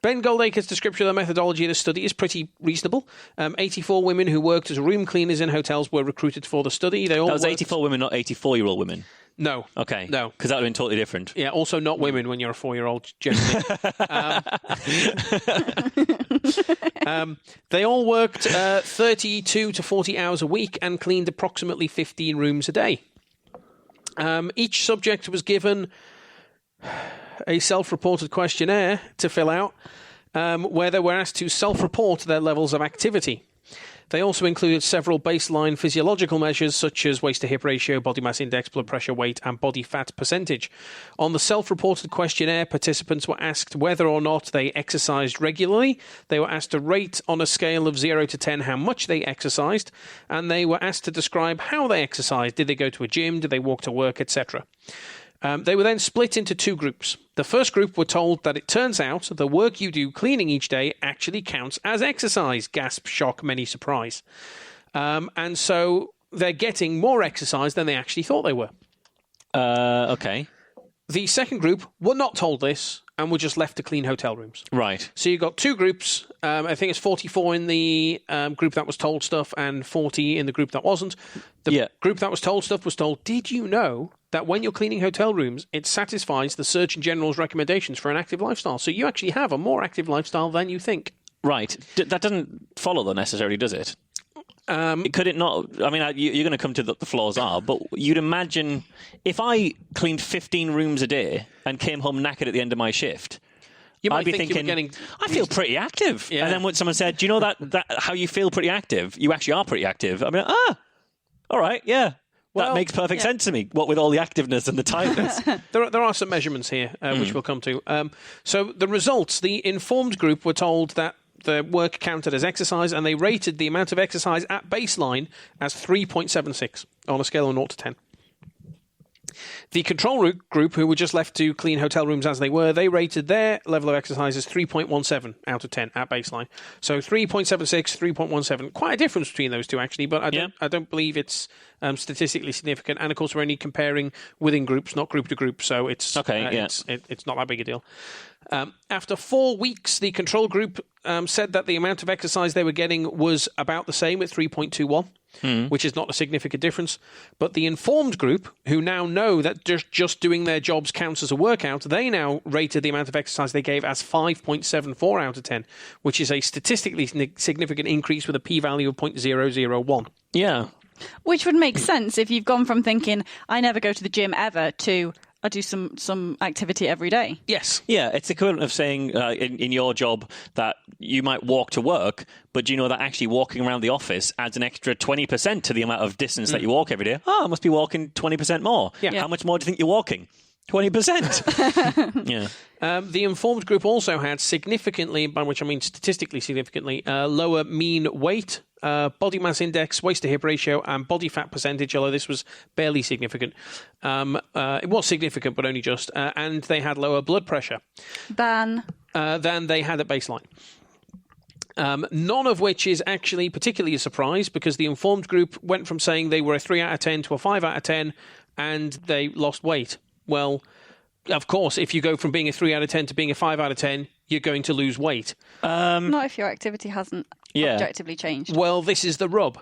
A: Ben Goldacre's description of the methodology of the study is pretty reasonable. 84 women who worked as room cleaners in hotels were recruited for the study. They all
B: That was 84 women, not 84-year-old women.
A: No.
B: Okay.
A: No.
B: Because that would have been totally different.
A: Yeah, also not women when you're a 4-year-old, generally. They all worked 32 to 40 hours a week and cleaned approximately 15 rooms a day. Each subject was given a self-reported questionnaire to fill out, where they were asked to self-report their levels of activity. They also included several baseline physiological measures such as waist-to-hip ratio, body mass index, blood pressure, weight, and body fat percentage. On the self-reported questionnaire, participants were asked whether or not they exercised regularly. They were asked to rate on a scale of 0 to 10 how much they exercised, and they were asked to describe how they exercised. Did they go to a gym? Did they walk to work, etc.? They were then split into 2 groups. The first group were told that it turns out the work you do cleaning each day actually counts as exercise. Gasp, shock, many surprise. And so they're getting more exercise than they actually thought they were.
B: Okay.
A: The second group were not told this and were just left to clean hotel rooms.
B: Right.
A: So you've got 2 groups. I think it's 44 in the group that was told stuff and 40 in the group that wasn't. The group that was told stuff was told, did you know that when you're cleaning hotel rooms, it satisfies the Surgeon General's recommendations for an active lifestyle? So you actually have a more active lifestyle than you think.
B: Right. That doesn't follow, though, necessarily, does it? Could it not? I mean, you're going to come to the flaws are, but you'd imagine if I cleaned 15 rooms a day and came home knackered at the end of my shift,
A: you might
B: I'd be
A: think
B: thinking, I feel pretty active.
A: Yeah.
B: And then when someone said, do you know that how you feel pretty active? You actually are pretty active. I'd be like, all right, yeah. That makes perfect sense to me, what with all the activeness and the tiredness.
A: There are some measurements here, which we'll come to. So the results, the informed group were told that the work counted as exercise, and they rated the amount of exercise at baseline as 3.76 on a scale of 0 to 10. The control group, who were just left to clean hotel rooms as they were, they rated their level of exercise as 3.17 out of 10 at baseline. So 3.76, 3.17. Quite a difference between those two, actually, but I don't believe it's statistically significant. And, of course, we're only comparing within groups, not group to group, so it's not that big a deal. After 4 weeks, the control group said that the amount of exercise they were getting was about the same at 3.21. Which is not a significant difference. But the informed group, who now know that just doing their jobs counts as a workout, they now rated the amount of exercise they gave as 5.74 out of 10, which is a statistically significant increase with a p-value of 0.001.
B: Yeah.
C: Which would make sense if you've gone from thinking, I never go to the gym ever, to I do some activity every day.
A: Yes.
B: Yeah, it's equivalent of saying in your job that you might walk to work, but do you know that actually walking around the office adds an extra 20% to the amount of distance that you walk every day? I must be walking 20% more.
A: Yeah.
B: How much more do you think you're walking? 20%. Yeah.
A: The informed group also had significantly, by which I mean statistically significantly, lower mean weight, body mass index, waist-to-hip ratio, and body fat percentage, although this was barely significant. It was significant, but only just. And they had lower blood pressure than they had at baseline. None of which is actually particularly a surprise, because the informed group went from saying they were a 3 out of 10 to a 5 out of 10, and they lost weight. Well, of course, if you go from being a 3 out of 10 to being a 5 out of 10, you're going to lose weight.
C: Not if your activity hasn't objectively changed.
A: Well, this is the rub.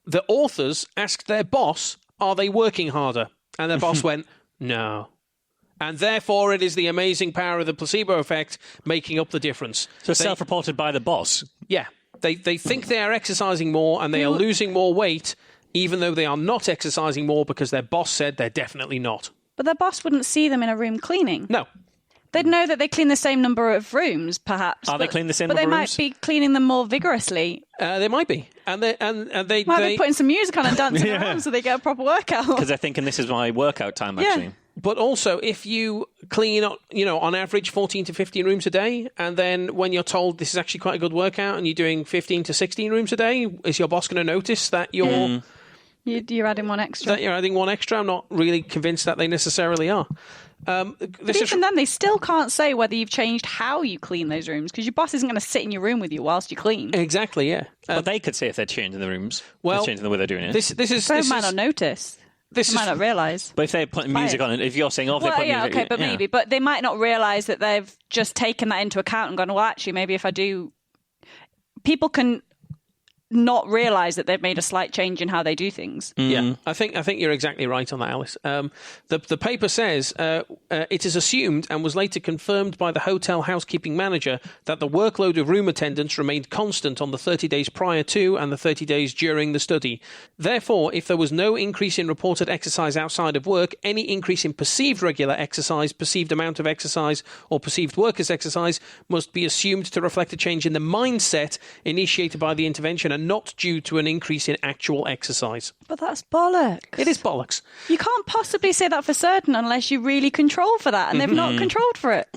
A: The authors asked their boss, are they working harder? And their boss went, no. And therefore, it is the amazing power of the placebo effect making up the difference.
B: So self-reported by the boss?
A: Yeah. They think they are exercising more and they are losing more weight, even though they are not exercising more because their boss said they're definitely not.
C: But their boss wouldn't see them in a room cleaning.
A: No.
C: They'd know that they clean the same number of rooms, perhaps.
B: They clean the same number of rooms?
C: But they might be cleaning them more vigorously.
A: They might be. And they
C: might be putting some music on and dancing around so they get a proper workout.
B: Because they're thinking this is my workout time, actually.
A: But also, if you clean, on average 14 to 15 rooms a day, and then when you're told this is actually quite a good workout and you're doing 15 to 16 rooms a day, is your boss going to notice that you're...
C: You're adding one extra.
A: That you're adding one extra? I'm not really convinced that they necessarily are.
C: But even then, they still can't say whether you've changed how you clean those rooms, because your boss isn't going to sit in your room with you whilst you clean.
A: Exactly, yeah.
B: But they could say if they're changing the rooms,
A: well,
B: changing the way they're doing it.
A: This
C: might not notice.
A: this
C: They might not realise.
B: But if they're putting music on it, if you're saying, they put music...
C: okay, but maybe. But they might not realise that they've just taken that into account and gone, well, actually, maybe if I do... People can not realise that they've made a slight change in how they do things.
A: Yeah, I think you're exactly right on that, Alice. The paper says it is assumed and was later confirmed by the hotel housekeeping manager that the workload of room attendants remained constant on the 30 days prior to and the 30 days during the study. Therefore, if there was no increase in reported exercise outside of work, any increase in perceived regular exercise, perceived amount of exercise, or perceived workers' exercise must be assumed to reflect a change in the mindset initiated by the intervention and not due to an increase in actual exercise.
C: But that's bollocks.
A: It is bollocks.
C: You can't possibly say that for certain unless you really control for that, and they've not controlled for it.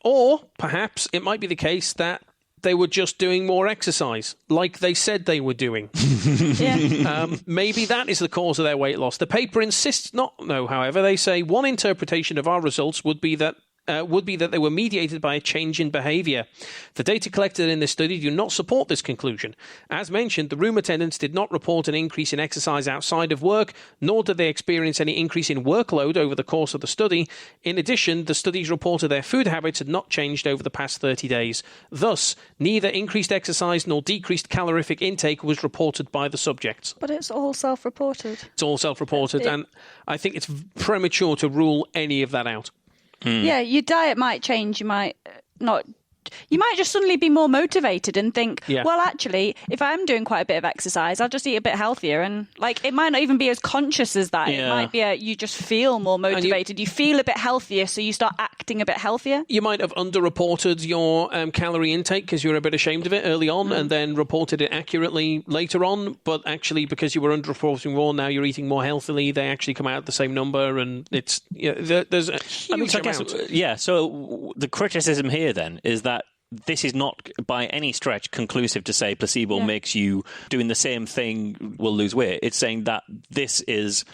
A: Or perhaps it might be the case that they were just doing more exercise, like they said they were doing. Maybe that is the cause of their weight loss. The paper insists not. No, however, they say one interpretation of our results would be that they were mediated by a change in behaviour. The data collected in this study do not support this conclusion. As mentioned, the room attendants did not report an increase in exercise outside of work, nor did they experience any increase in workload over the course of the study. In addition, the studies reported their food habits had not changed over the past 30 days. Thus, neither increased exercise nor decreased calorific intake was reported by the subjects.
C: But it's all self-reported.
A: It's all self-reported, and I think it's premature to rule any of that out.
C: Yeah, your diet might change. You might not. You might just suddenly be more motivated and think, well, actually, if I'm doing quite a bit of exercise, I'll just eat a bit healthier. And it might not even be as conscious as that. It might be you just feel more motivated. You feel a bit healthier, so you start acting a bit healthier. You
A: might have underreported your calorie intake because you were a bit ashamed of it early on and then reported it accurately later on. But actually, because you were underreporting more, now you're eating more healthily. They actually come out the same number, and it's there's a huge amount.
B: So the criticism here then is that this is not by any stretch conclusive to say placebo makes you doing the same thing will lose weight. It's saying that this is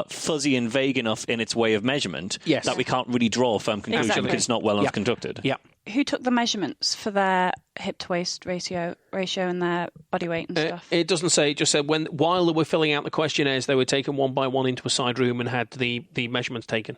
B: fuzzy and vague enough in its way of measurement that we can't really draw a firm conclusion because it's not well enough conducted.
A: Yeah.
C: Who took the measurements for their hip to waist ratio and their body weight and stuff?
A: It doesn't say. It just said while they were filling out the questionnaires, they were taken one by one into a side room and had the measurements taken.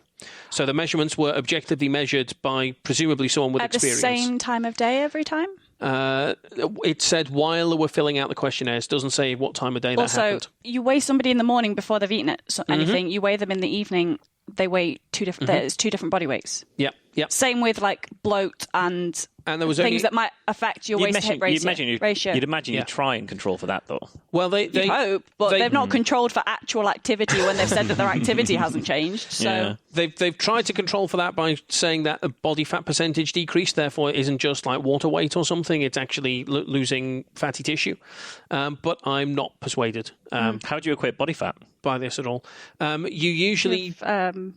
A: So the measurements were objectively measured by presumably someone with experience.
C: At the same time of day every time?
A: It said while they were filling out the questionnaires. Doesn't say what time of day that happened.
C: Also, you weigh somebody in the morning before they've eaten anything. You weigh them in the evening. They weigh two different. There's two different body weights.
A: Yeah.
C: Same with bloat and
A: there was
C: things that might affect your waist to hip ratio.
B: You'd imagine you'd try and control for that, though.
A: Well, they
C: hope, but they've not controlled for actual activity when they've said that their activity hasn't changed. So
A: they've tried to control for that by saying that a body fat percentage decreased. Therefore, it isn't just like water weight or something. It's actually losing fatty tissue. But I'm not persuaded.
B: How do you equate body fat?
A: By this at all. You usually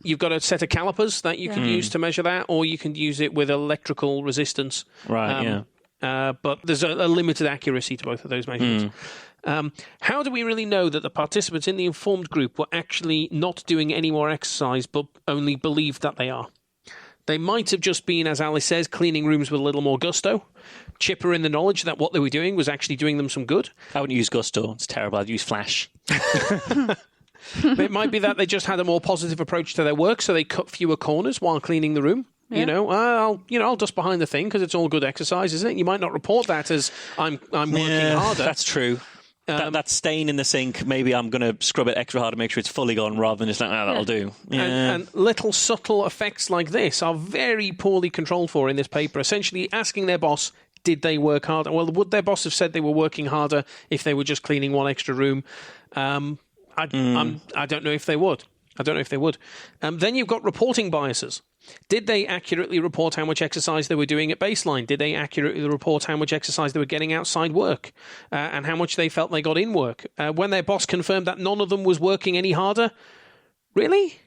A: you've got a set of calipers that you can use to measure that, or you can use it with electrical resistance.
B: Right.
A: But there's a limited accuracy to both of those measurements. How do we really know that the participants in the informed group were actually not doing any more exercise, but only believed that they are? They might have just been, as Alice says, cleaning rooms with a little more gusto, chipper in the knowledge that what they were doing was actually doing them some good.
B: I wouldn't use gusto. It's terrible. I'd use flash.
A: It might be that they just had a more positive approach to their work, so they cut fewer corners while cleaning the room. Yeah. I'll dust behind the thing because it's all good exercise, isn't it? You might not report that as I'm working harder.
B: That's true. That stain in the sink, maybe I'm going to scrub it extra hard to make sure it's fully gone rather than just like, that'll do. Yeah.
A: And little subtle effects like this are very poorly controlled for in this paper, essentially asking their boss, did they work harder? Well, would their boss have said they were working harder if they were just cleaning one extra room? I don't know if they would. Then you've got reporting biases. Did they accurately report how much exercise they were doing at baseline? Did they accurately report how much exercise they were getting outside work and how much they felt they got in work? When their boss confirmed that none of them was working any harder? Really?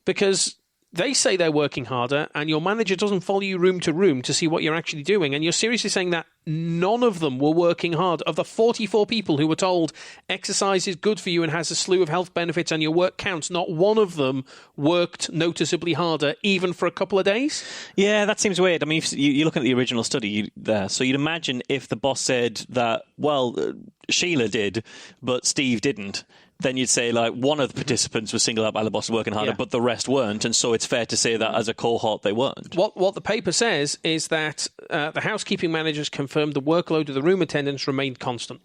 A: Because they say they're working harder and your manager doesn't follow you room to room to see what you're actually doing. And you're seriously saying that none of them were working hard. Of the 44 people who were told exercise is good for you and has a slew of health benefits and your work counts, not one of them worked noticeably harder, even for a couple of days?
B: Yeah, that seems weird. I mean, you look at the original study there. So you'd imagine if the boss said that, well, Sheila did, but Steve didn't, then you'd say like one of the participants was singled out by the boss working harder,
A: Yeah.
B: but the rest weren't, and so it's fair to say that as a cohort they weren't.
A: What the paper says is that the housekeeping managers confirmed the workload of the room attendants remained constant.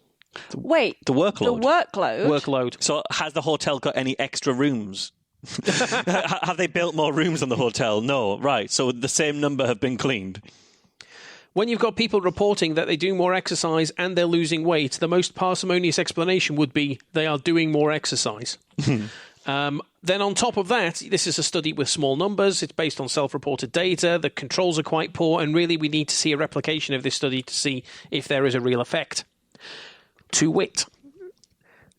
C: Wait,
B: The workload.
C: The workload.
A: Workload.
B: So has the hotel got any extra rooms? Have they built more rooms on the hotel? No, right. So the same number have been cleaned.
A: When you've got people reporting that they do more exercise and they're losing weight, the most parsimonious explanation would be they are doing more exercise. Then on top of that, this is a study with small numbers. It's based on self-reported data. The controls are quite poor, and really we need to see a replication of this study to see if there is a real effect. To wit,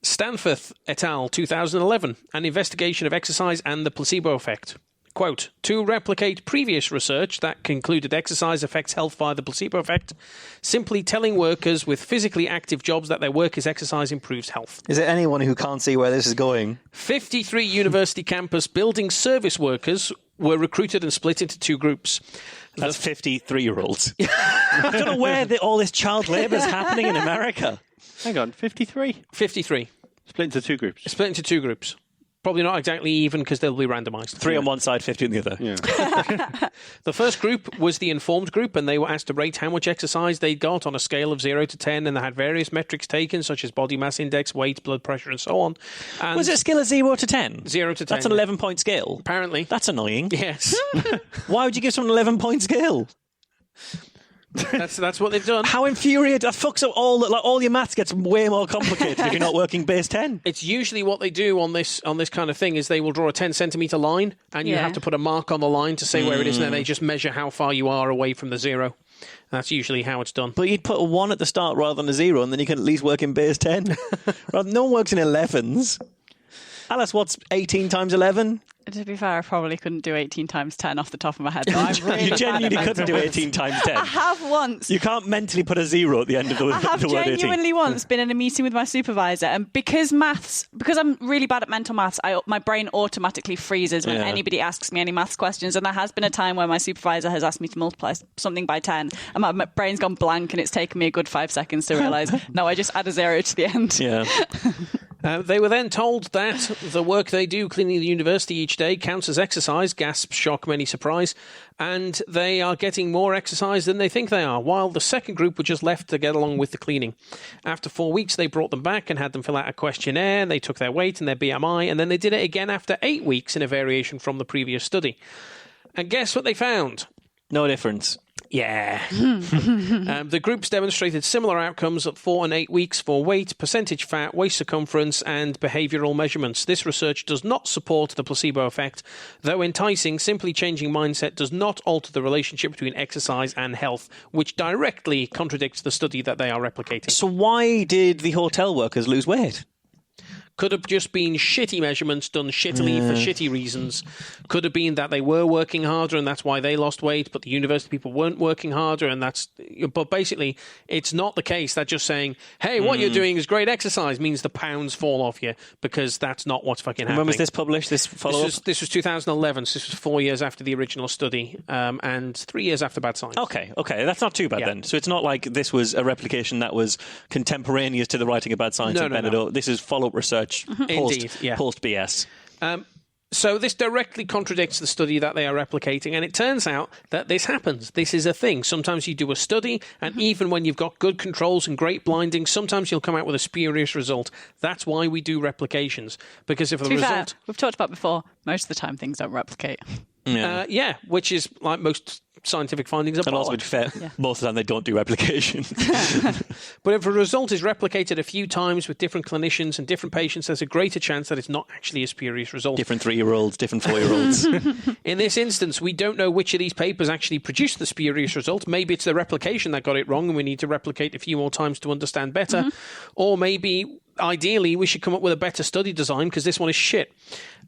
A: Stanforth et al. 2011, an investigation of exercise and the placebo effect. Quote, to replicate previous research that concluded exercise affects health via the placebo effect, simply telling workers with physically active jobs that their workers' exercise improves health.
B: Is there anyone who can't see where this is going?
A: 53 university campus building service workers were recruited and split into two groups.
B: That's 53-year-olds. I don't know where all this child labour is happening in America.
D: Hang on, 53?
A: 53.
D: Split into two groups.
A: Split into two groups. Probably not exactly even because they'll be randomised.
B: 3 on one side, 50 on the other.
D: Yeah.
A: The first group was the informed group, and they were asked to rate how much exercise they got on a scale of 0 to 10, and they had various metrics taken, such as body mass index, weight, blood pressure, and so on. And
B: Was it a scale of 0 to 10?
A: 0 to 10.
B: That's an 11-point scale.
A: Apparently.
B: That's annoying.
A: Yes.
B: Why would you give someone an 11-point scale?
A: That's what they've done.
B: How infuriating. That fucks up all your maths gets way more complicated if you're not working base 10.
A: It's usually what they do on this kind of thing is they will draw a 10-centimetre line, and you
C: Yeah.
A: have to put a mark on the line to say where it is, and then they just measure how far you are away from the 0. That's usually how it's done.
B: But you'd put a 1 at the start rather than a 0, and then you can at least work in base 10. No one works in 11s. Alice, what's 18 times 11?
C: To be fair, I probably couldn't do 18 times 10 off the top of my head. But I'm really
B: You
C: bad
B: genuinely
C: at
B: couldn't do
C: mental
B: 18 times 10.
C: maths. I have once.
B: You can't mentally put a 0 at the end of the,
C: I have
B: the word 18.
C: genuinely once been in a meeting with my supervisor, and because I'm really bad at mental maths, my brain automatically freezes when
B: Yeah.
C: anybody asks me any maths questions. And there has been a time where my supervisor has asked me to multiply something by 10, and my brain's gone blank, and it's taken me a good 5 seconds to realise, no, I just add a 0 to the end.
B: Yeah.
A: They were then told that the work they do cleaning the university each day counts as exercise, gasp, shock, many surprise, and they are getting more exercise than they think they are, while the second group were just left to get along with the cleaning. After 4 weeks, they brought them back and had them fill out a questionnaire, and they took their weight and their BMI, and then they did it again after 8 weeks in a variation from the previous study. And guess what they found?
B: No difference.
A: Yeah. The groups demonstrated similar outcomes at 4 and 8 weeks for weight, percentage fat, waist circumference, and behavioural measurements. This research does not support the placebo effect. Though enticing, simply changing mindset does not alter the relationship between exercise and health, which directly contradicts the study that they are replicating.
B: So why did the hotel workers lose weight?
A: Could have just been shitty measurements done shittily for shitty reasons. Could have been that they were working harder and that's why they lost weight, but the university people weren't working harder, and that's... But basically, it's not the case that just saying, hey, what you're doing is great exercise means the pounds fall off you, because that's not what's fucking happening.
B: When was this published, this follow-up?
A: This was 2011, so this was 4 years after the original study, and 3 years after Bad Science.
B: Okay, that's not too bad then. So it's not like this was a replication that was contemporaneous to the writing of Bad Science and Benedict. This is follow-up research
A: Indeed, yeah.
B: post BS.
A: So this directly contradicts the study that they are replicating, and it turns out that this happens. This is a thing. Sometimes you do a study, and even when you've got good controls and great blinding, sometimes you'll come out with a spurious result. That's why we do replications, because if the
C: To be fair,
A: result...
C: we've talked about before, most of the time things don't replicate.
A: which is like most scientific findings are
B: And also, to be fair, most of the time they don't do replication.
A: But if a result is replicated a few times with different clinicians and different patients, there's a greater chance that it's not actually a spurious result.
B: Different 3-year-olds, different 4-year-olds.
A: In this instance, we don't know which of these papers actually produced the spurious result. Maybe it's the replication that got it wrong and we need to replicate a few more times to understand better. Or maybe, ideally, we should come up with a better study design because this one is shit.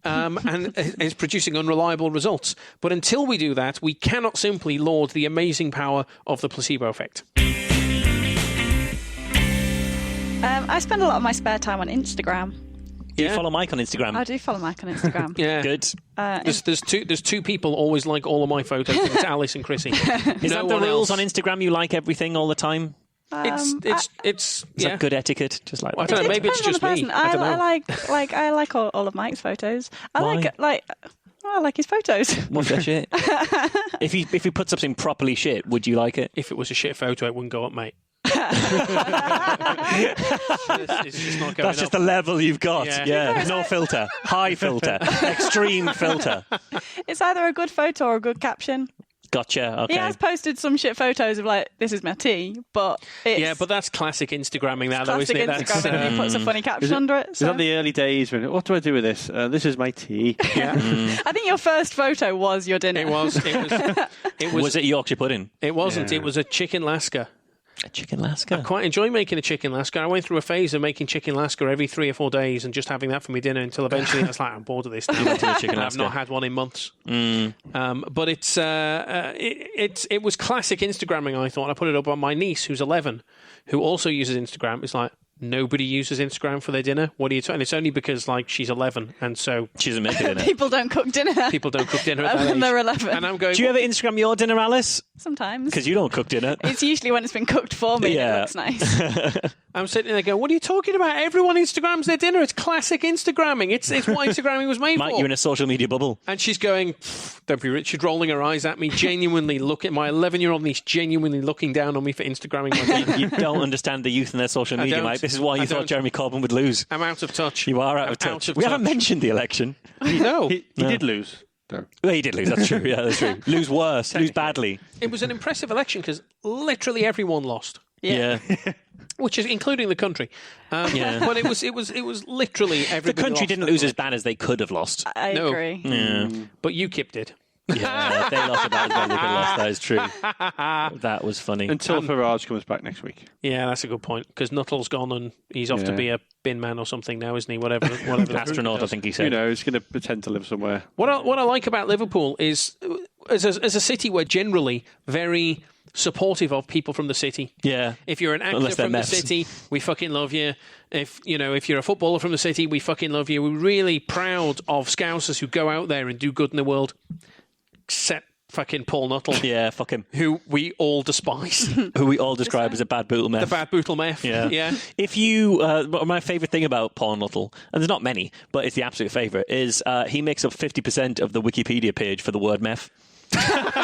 A: And is producing unreliable results. But until we do that, we cannot simply laud the amazing power of the placebo effect.
C: I spend a lot of my spare time on Instagram.
B: Do you follow Mike on Instagram?
C: I do follow Mike on Instagram.
A: Yeah.
B: Good.
A: There's two people always like all of my photos. It's Alice and Chrissy.
B: Is that the rules on Instagram? You like everything all the time?
A: It's
B: It's like good etiquette, just like
A: I don't know. Maybe it's
C: depends
A: just
C: on the
A: me.
C: person.
A: I don't know.
C: I like all of Mike's photos. I
B: Why?
C: like his photos.
B: What's that shit? If he puts up something properly shit, would you like it?
A: If it was a shit photo, it wouldn't go up, mate. It's just not going
B: That's just
A: up.
B: the level you've got.
A: Yeah.
B: Yeah, no filter, high filter, extreme filter.
C: It's either a good photo or a good caption.
B: Gotcha. Okay.
C: He has posted some shit photos of like, this is my tea, but it's
A: Yeah, but that's classic Instagramming now, though,
C: classic
A: isn't it?
C: Instagram, and he puts a funny caption under it.
D: Is
C: So.
D: that the early days when, what do I do with this? This is my tea.
A: Yeah.
C: I think your first photo was your dinner.
A: It was.
B: Was it Yorkshire pudding?
A: It wasn't.
D: Yeah.
A: It was a chicken lasca.
B: A chicken lasca.
A: I quite enjoy making a chicken lasca. I went through a phase of making chicken lasca every 3 or 4 days and just having that for my dinner until eventually I was like, I'm bored of this now.
B: chicken
A: I've
B: lasca.
A: not had one in months. But it was classic Instagramming, I thought. I put it up on my niece, who's 11, who also uses Instagram. It's like, nobody uses Instagram for their dinner. What are you talking? And it's only because like she's 11, and so
B: She doesn't make it in it.
C: People don't cook dinner.
A: people don't cook dinner at that
C: when
A: age.
C: they're 11.
A: And I'm going,
B: Do you ever Instagram your dinner, Alice?
C: Sometimes.
B: Because you don't cook dinner.
C: It's usually when it's been cooked for me
B: Yeah.
C: and it looks nice.
A: I'm sitting there going, what are you talking about? Everyone Instagrams their dinner. It's classic Instagramming. It's what Instagramming was made
B: Mike,
A: for.
B: you're in a social media bubble.
A: And she's going, don't be rich. She's rolling her eyes at me, genuinely looking. My 11-year-old niece genuinely looking down on me for Instagramming my dinner.
B: You don't understand the youth and their social media,
A: don't.
B: Mike. This is why
A: I
B: you thought
A: don't.
B: Jeremy Corbyn would lose.
A: I'm out of touch.
B: You are out
A: I'm
B: of touch.
A: out of
B: We haven't
A: touch.
B: mentioned the election.
A: No.
D: He did lose, though.
B: Well, he did lose. That's true. Yeah, that's true. Lose worse. Lose badly.
A: It was an impressive election because literally everyone lost,
B: Yeah.
A: which is including the country.
B: Yeah.
A: But it was literally
B: The
A: everybody
B: country
A: lost.
B: didn't lose as bad as they could have lost.
C: I
A: No.
C: agree.
B: Yeah.
A: But UKIP did.
B: Yeah, they lost about as well as they could have lost. That is true. That was funny.
D: Until Farage comes back next week.
A: Yeah, that's a good point because Nuttall's gone and he's off to
D: Yeah.
A: be a bin man or something now, isn't he? Whatever.
B: Astronaut, I think he
D: You
B: said.
D: know, he's going to pretend to live somewhere.
A: What I like about Liverpool is as a city, we're generally very supportive of people from the city.
B: Yeah.
A: If you're an actor
B: Unless they're
A: from the
B: meths.
A: city, we fucking love you. If you're a footballer from the city, we fucking love you. We're really proud of Scousers who go out there and do good in the world. Except fucking Paul Nuttall,
B: Yeah, fuck him.
A: who we all despise.
B: Who we all describe as a bad bootle meth.
A: The bad bootle meth.
B: Yeah. If you, my favourite thing about Paul Nuttall, and there's not many, but it's the absolute favourite, is he makes up 50% of the Wikipedia page for the word meth.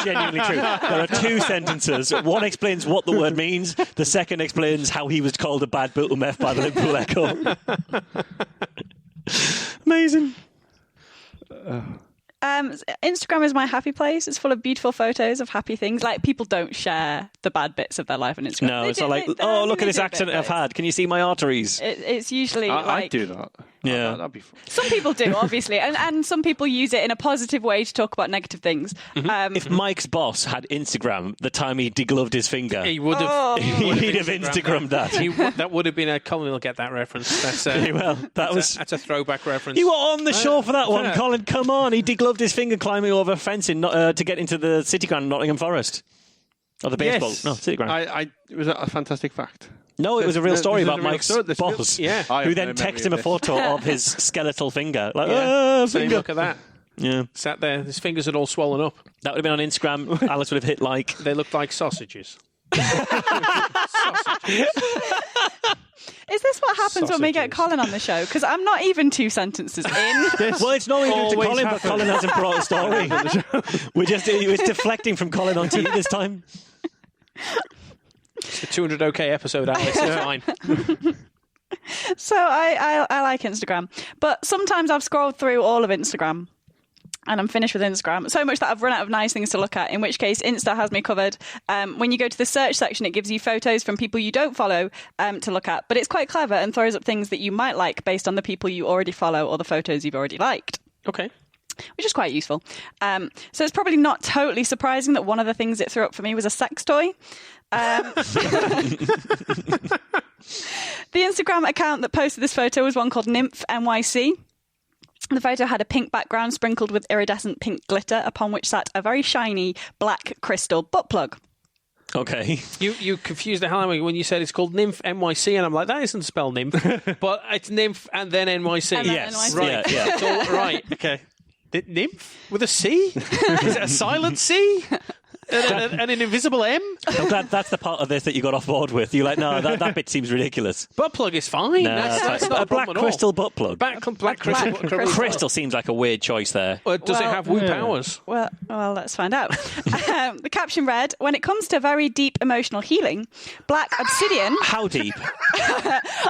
B: Genuinely true. There are 2 sentences. One explains what the word means. The second explains how he was called a bad bootle meth by the Liverpool Echo. Amazing.
C: Instagram is my happy place. It's full of beautiful photos of happy things. Like, people don't share the bad bits of their life on Instagram.
B: No,
C: They
B: it's
C: do-
B: not like,
C: they- I
B: oh,
C: mean,
B: look
C: they
B: at this
C: do a
B: accident
C: bit,
B: I've
C: but
B: had. Can you see my arteries?
C: It's usually
D: I'd
C: like
D: do that.
B: Yeah.
D: That'd be fun.
C: some people do, obviously, and some people use it in a positive way to talk about negative things.
B: If Mike's boss had Instagram the time he degloved his finger,
A: He would have.
C: Oh.
B: he'd have Instagrammed that.
A: That would have been a Colin will get that reference. That's
B: Well,
A: that's a throwback reference.
B: You were on the show for that one, Colin. Come on. He degloved his finger climbing over a fence to get into the City Ground in Nottingham Forest. Or the baseball.
D: Yes.
B: No, City Ground.
D: Was that a fantastic fact?
B: No, it was a real story
D: Was it a
B: about
D: real
B: Mike's
D: story? This real-
B: boss,
A: Yeah.
D: I
B: who
D: have
B: then
D: no memory
B: texted him a
D: of this.
B: photo of his skeletal finger. Like,
A: Saying,
B: finger.
A: look at that.
B: Yeah,
A: Sat there, his fingers had all swollen up.
B: that would have been on Instagram. Alice would have hit like.
A: They looked like sausages.
C: Is this what happens when we get
A: Sausages.
C: Colin on the show? Because I'm not even 2 sentences in.
B: Well, it's not even to
A: always
B: Colin, but
A: happens.
B: Colin hasn't brought a story. It was deflecting from Colin onto you this time.
A: It's a 200 OK episode, Alex. It's fine.
C: So I like Instagram, but sometimes I've scrolled through all of Instagram and I'm finished with Instagram. So much that I've run out of nice things to look at, in which case Insta has me covered. When you go to the search section, it gives you photos from people you don't follow to look at, but it's quite clever and throws up things that you might like based on the people you already follow or the photos you've already liked.
A: Okay.
C: Which is quite useful. So it's probably not totally surprising that one of the things it threw up for me was a sex toy. The Instagram account that posted this photo was one called Nymph NYC. The photo had a pink background sprinkled with iridescent pink glitter, upon which sat a very shiny black crystal butt plug.
B: Okay.
A: You confused the hell out of me when you said it's called Nymph NYC, and I'm like, that isn't spelled nymph, but it's Nymph and then NYC.
C: And then
B: Yes.
C: NYC.
A: Right.
B: Yeah.
A: It's all right. Okay. Nymph with a C? Is it a silent C? and an invisible M.
B: I'm glad that's the part of this that you got off board with. You're like, no, that bit seems ridiculous.
A: Butt plug is fine.
B: No,
A: That's not
B: a black
A: problem at all.
B: crystal butt plug.
A: Black crystal.
B: Crystal seems like a weird choice there.
A: Or does it have woo powers?
C: Well, let's find out. The caption read, when it comes to very deep emotional healing, black obsidian...
B: How deep?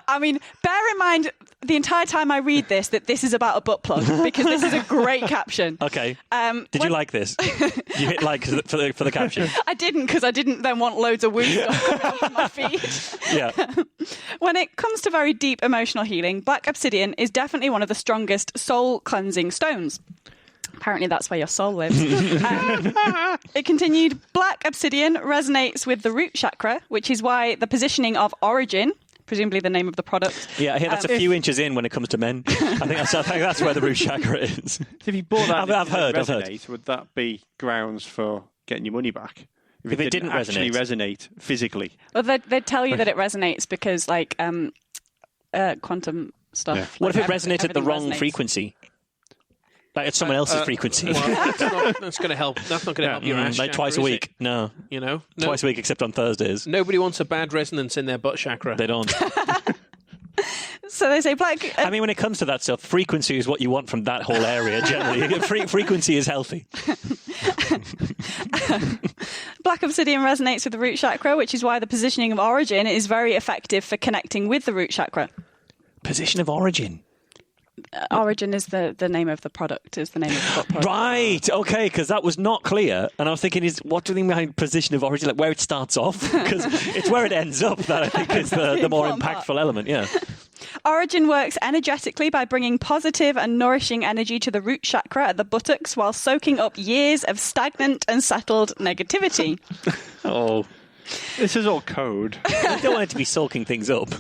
C: I mean, bear in mind the entire time I read this that this is about a butt plug, because this is a great caption.
B: Okay. Did you like this? You hit like for the caption?
C: I didn't, because I didn't then want loads of woo stuff coming up on my feed.
B: Yeah.
C: When it comes to very deep emotional healing, black obsidian is definitely one of the strongest soul cleansing stones. Apparently that's where your soul lives. It continued, black obsidian resonates with the root chakra, which is why the positioning of origin, presumably the name of the product.
B: Yeah, I hear that's a few inches in when it comes to men. I think that's where the root chakra is.
D: If you bought that,
B: I've heard.
D: Would that be grounds for getting your money back?
B: If it didn't
D: actually resonate physically.
C: Well, they'd tell you that it resonates because, like, quantum stuff.
D: Yeah.
B: What
C: like
B: if it resonated at the wrong
C: resonates.
B: frequency? Like it's someone else's frequency.
A: Well, that's going to help. That's not going to help your ass
B: like
A: chakra,
B: twice a
A: is
B: week.
A: it?
B: No.
A: You know?
B: Twice a week except on Thursdays.
A: Nobody wants a bad resonance in their butt chakra.
B: They don't.
C: So they say black...
B: I mean, when it comes to that stuff, frequency is what you want from that whole area, generally. Frequency is healthy.
C: Black obsidian resonates with the root chakra, which is why the positioning of origin is very effective for connecting with the root chakra.
B: Position of origin.
C: Origin is the name of the product, is the name of the butt plug.
B: Right, okay, because that was not clear. And I was thinking, what do you think behind position of origin? Like where it starts off? Because it's where it ends up that I think is the more
C: important
B: impactful
C: part.
B: element, yeah.
C: Origin works energetically by bringing positive and nourishing energy to the root chakra at the buttocks while soaking up years of stagnant and settled negativity.
B: Oh.
D: This is all code.
B: You don't want it to be soaking things up.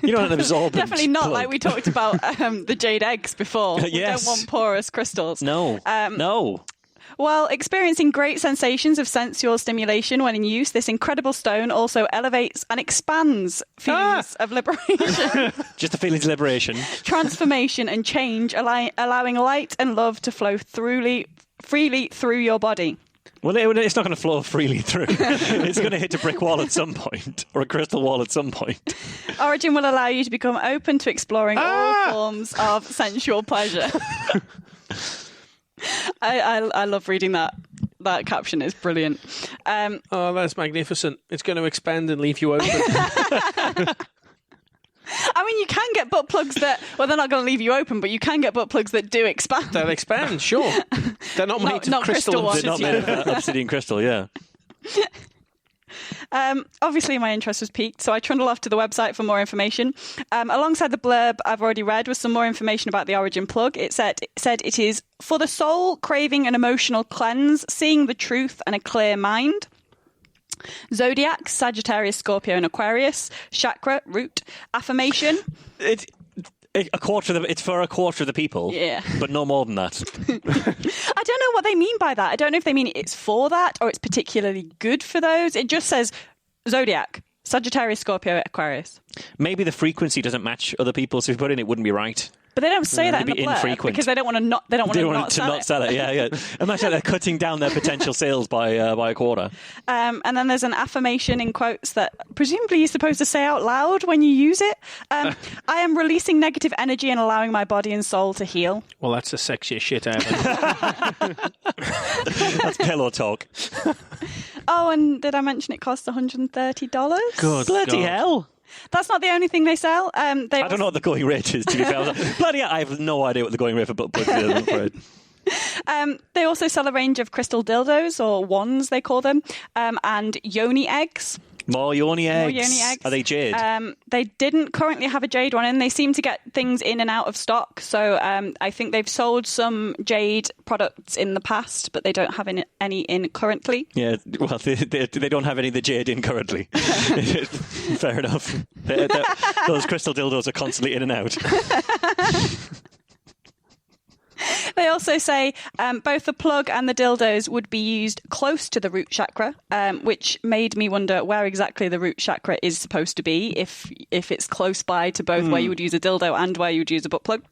B: You don't want an absorbent
C: Definitely not
B: plug.
C: like we talked about the jade eggs before. We
B: Yes.
C: don't want porous crystals.
B: No, no.
C: While experiencing great sensations of sensual stimulation when in use, this incredible stone also elevates and expands feelings of liberation,
B: Just the feelings of liberation.
C: transformation and change, allowing light and love to flow freely through your body.
B: Well, it's not going to flow freely through. It's going to hit a brick wall at some point, or a crystal wall at some point.
C: Origin will allow you to become open to exploring all forms of sensual pleasure. I love reading that. That caption is brilliant.
A: Oh, that's magnificent. It's going to expand and leave you open.
C: I mean, you can get butt plugs that, well, they're not going to leave you open, but you can get butt plugs that do expand.
A: They'll expand, sure. They're not made
C: Not
A: of crystal
C: crystal
A: and
B: They're not
A: obsidian.
B: made of obsidian crystal, yeah.
C: Obviously, my interest was piqued, so I trundled off to the website for more information. Alongside the blurb I've already read was some more information about the Origin plug. It said it is for the soul, craving an emotional cleanse, seeing the truth and a clear mind. Zodiac, Sagittarius, Scorpio and Aquarius. Chakra, root. Affirmation.
B: It's for a quarter of the people,
C: Yeah.
B: but no more than that.
C: I don't know what they mean by that. I don't know if they mean it's for that or it's particularly good for those. It just says Zodiac, Sagittarius, Scorpio, Aquarius.
B: Maybe the frequency doesn't match other people, so if you put in, it wouldn't be right.
C: But they don't say that in
B: It'd
C: the
B: be
C: blurb
B: infrequent.
C: because they don't want to not. They don't want
B: They
C: to
B: want
C: not
B: to
C: sell
B: not
C: it.
B: sell it. Yeah. Imagine they're cutting down their potential sales by a quarter.
C: And then there's an affirmation in quotes that presumably you're supposed to say out loud when you use it. I am releasing negative energy and allowing my body and soul to heal.
A: Well, that's the sexiest shit ever.
B: That's pillow talk.
C: Oh, and did I mention it costs $130?
A: Good
B: Bloody
A: God.
B: hell.
C: That's not the only thing they sell.
B: I don't know what the going rate is, to be fair. Bloody hell, I have no idea what the going rate for butt plugs is, I'm afraid.
C: They also sell a range of crystal dildos, or wands they call them, and yoni eggs.
B: More yoni eggs.
C: yoni eggs.
B: Are they jade?
C: They didn't currently have a jade one, and they seem to get things in and out of stock. So I think they've sold some jade products in the past, but they don't have any in currently.
B: Yeah, well, they don't have any of the jade in currently. Fair enough. Those crystal dildos are constantly in and out.
C: They also say both the plug and the dildos would be used close to the root chakra, which made me wonder where exactly the root chakra is supposed to be, if it's close by to both where you would use a dildo and where you would use a butt plug.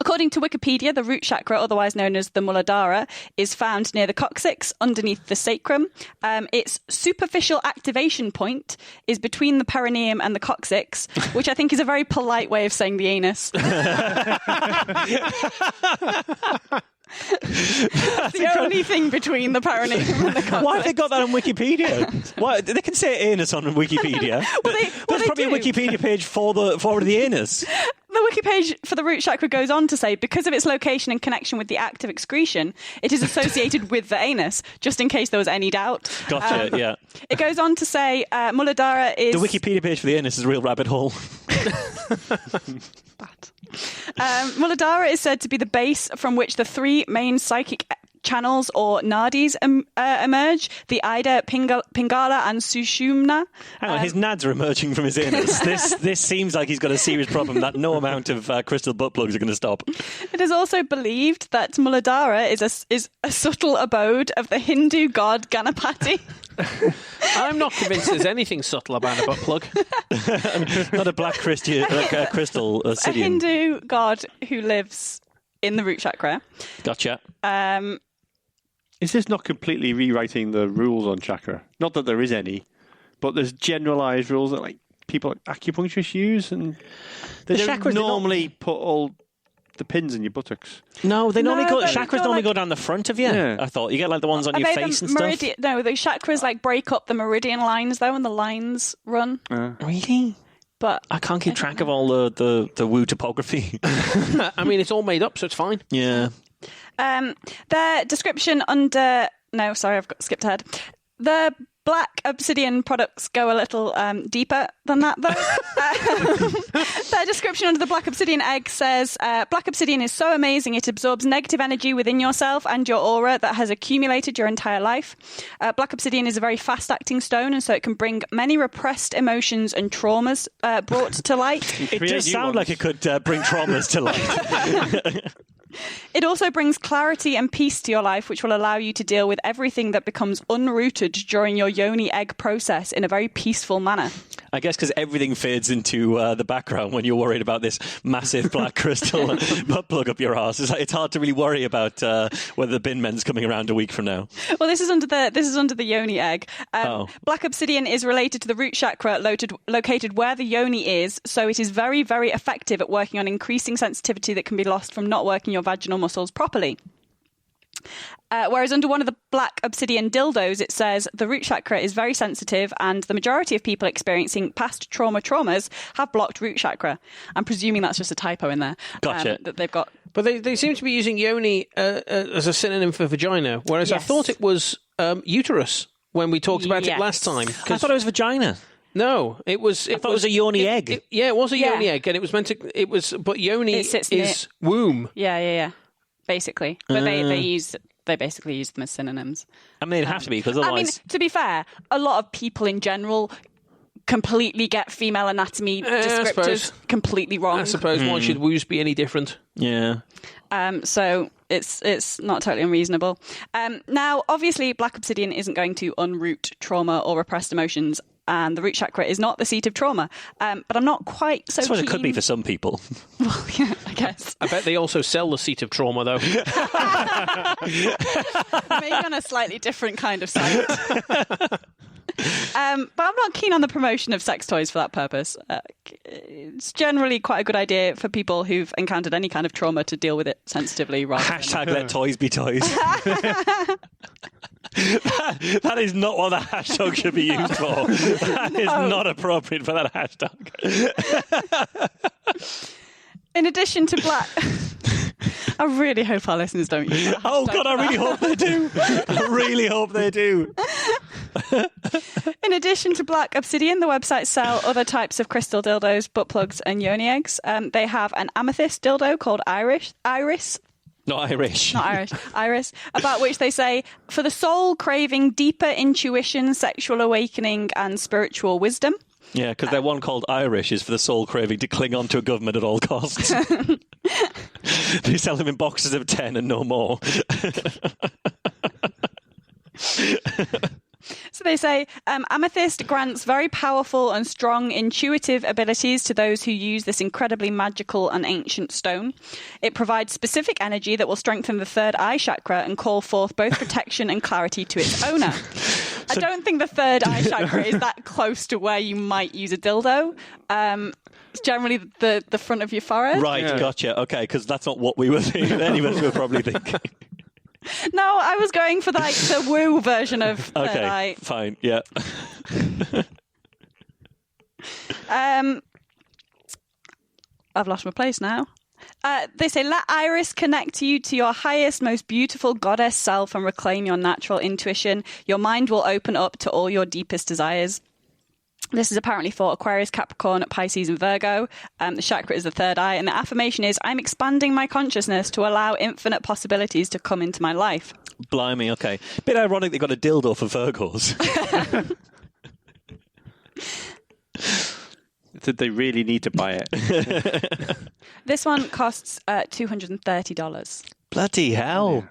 C: According to Wikipedia, the root chakra, otherwise known as the Muladhara, is found near the coccyx, underneath the sacrum. Its superficial activation point is between the perineum and the coccyx, which I think is a very polite way of saying the anus. The only thing between the perineum and the coccyx.
B: Why have they got that on Wikipedia? Why they can say anus on Wikipedia. There's probably a Wikipedia page for the anus.
C: The wiki page for the root chakra goes on to say, because of its location and connection with the act of excretion, it is associated with the anus, just in case there was any doubt.
B: Gotcha, yeah.
C: It goes on to say Muladhara is...
B: The Wikipedia page for the anus is a real rabbit hole.
C: Muladhara is said to be the base from which the three main psychic channels or nadis emerge: the Ida, Pingala, and Sushumna.
B: Hang on, his nads are emerging from his anus. This seems like he's got a serious problem that no amount of crystal butt plugs are going to stop.
C: It is also believed that Muladhara is a subtle abode of the Hindu god Ganapati.
A: I'm not convinced there's anything subtle about a butt plug.
B: Not a black crystal
C: A Hindu god who lives in the root chakra.
B: Gotcha.
D: Is this not completely rewriting the rules on chakra? Not that there is any, but there's generalised rules that like people acupuncturists use, and they don't normally put all the pins in your buttocks.
B: No, they normally go.
C: but
B: Chakras
C: go
B: normally
C: like-
B: go down the front of you.
D: Yeah.
B: I thought you get like the ones on your face and stuff.
C: No, the chakras like break up the meridian lines though, and the lines run.
B: Really?
C: But
B: I can't keep track of all the woo topography.
A: I mean, it's all made up, so it's fine.
B: Yeah.
C: their description under... No, sorry, I've skipped ahead. The black obsidian products go a little deeper than that, though. Their description under the black obsidian egg says, black obsidian is so amazing it absorbs negative energy within yourself and your aura that has accumulated your entire life. Black obsidian is a very fast-acting stone, and so it can bring many repressed emotions and traumas brought to light.
B: It does sound like it could bring traumas to light.
C: It also brings clarity and peace to your life, which will allow you to deal with everything that becomes unrooted during your yoni egg process in a very peaceful manner.
B: I guess because everything fades into the background when you're worried about this massive black crystal butt plug up your arse. It's hard to really worry about whether the bin men's coming around a week from now.
C: Well, this is under the yoni egg. Black obsidian is related to the root chakra located where the yoni is, so it is very, very effective at working on increasing sensitivity that can be lost from not working your vaginal muscles properly. Whereas under one of the black obsidian dildos, it says the root chakra is very sensitive and the majority of people experiencing past traumas have blocked root chakra. I'm presuming that's just a typo in there.
B: Gotcha.
C: That they've got.
A: But they seem to be using yoni as a synonym for vagina, whereas I
C: Yes.
A: thought it was uterus when we talked about it
C: Yes.
A: last time.
B: I thought it was vagina.
A: No, it was.
B: I thought it was a yoni egg.
A: Yeah, it was a
C: Yeah.
A: yoni egg, and it was meant to. It was, but yoni
C: It sits
A: is womb.
C: Yeah. Basically. But they basically use them as synonyms.
B: I mean, it'd have to be, because
C: I mean,
B: otherwise...
C: to be fair, a lot of people in general completely get female anatomy
A: I
C: descriptors
A: suppose.
C: completely wrong.
A: I suppose why should woos be any different?
B: Yeah.
C: So it's not totally unreasonable. Now, obviously, black obsidian isn't going to unroot trauma or repressed emotions, and the root chakra is not the seat of trauma. But I'm not quite so
B: That's what
C: keen.
B: it could be for some people.
C: Well, yeah, I guess.
A: I bet they also sell the seat of trauma, though.
C: Maybe on a slightly different kind of site. But I'm not keen on the promotion of sex toys for that purpose. It's generally quite a good idea for people who've encountered any kind of trauma to deal with it sensitively. Rather than...
B: Hashtag let toys be toys. That is not what the hashtag should be used for. That is not appropriate for that hashtag.
C: In addition to black... I really hope our listeners don't use that.
B: Oh, God, I really hope they do. I really hope they do.
C: In addition to black obsidian, the website sell other types of crystal dildos, butt plugs, and yoni eggs. They have an amethyst dildo called Iris,
B: Not Irish.
C: about which they say, for the soul craving deeper intuition, sexual awakening, and spiritual wisdom.
B: Yeah, because their one called Irish is for the soul craving to cling on to a government at all costs. They sell them in boxes of 10 and no more.
C: So They say amethyst grants very powerful and strong intuitive abilities to those who use this incredibly magical and ancient stone. It provides specific energy that will strengthen the third eye chakra and call forth both protection and clarity to its owner. I don't think the third eye chakra is that close to where you might use a dildo. It's generally the front of your forehead.
B: Right, gotcha. Okay, because that's not what we were thinking. Any of us were probably thinking.
C: No, I was going for the woo version of third eye.
B: Fine, yeah.
C: I've lost my place now. They say, let Iris connect you to your highest, most beautiful goddess self and reclaim your natural intuition. Your mind will open up to all your deepest desires. This is apparently for Aquarius, Capricorn, Pisces, and Virgo. The chakra is the third eye, and the affirmation is, I'm expanding my consciousness to allow infinite possibilities to come into my life.
B: Blimey, okay. Bit ironic they got a dildo for Virgos.
D: Did they really need to buy it?
C: This one costs $230.
B: Bloody hell.
D: Yeah.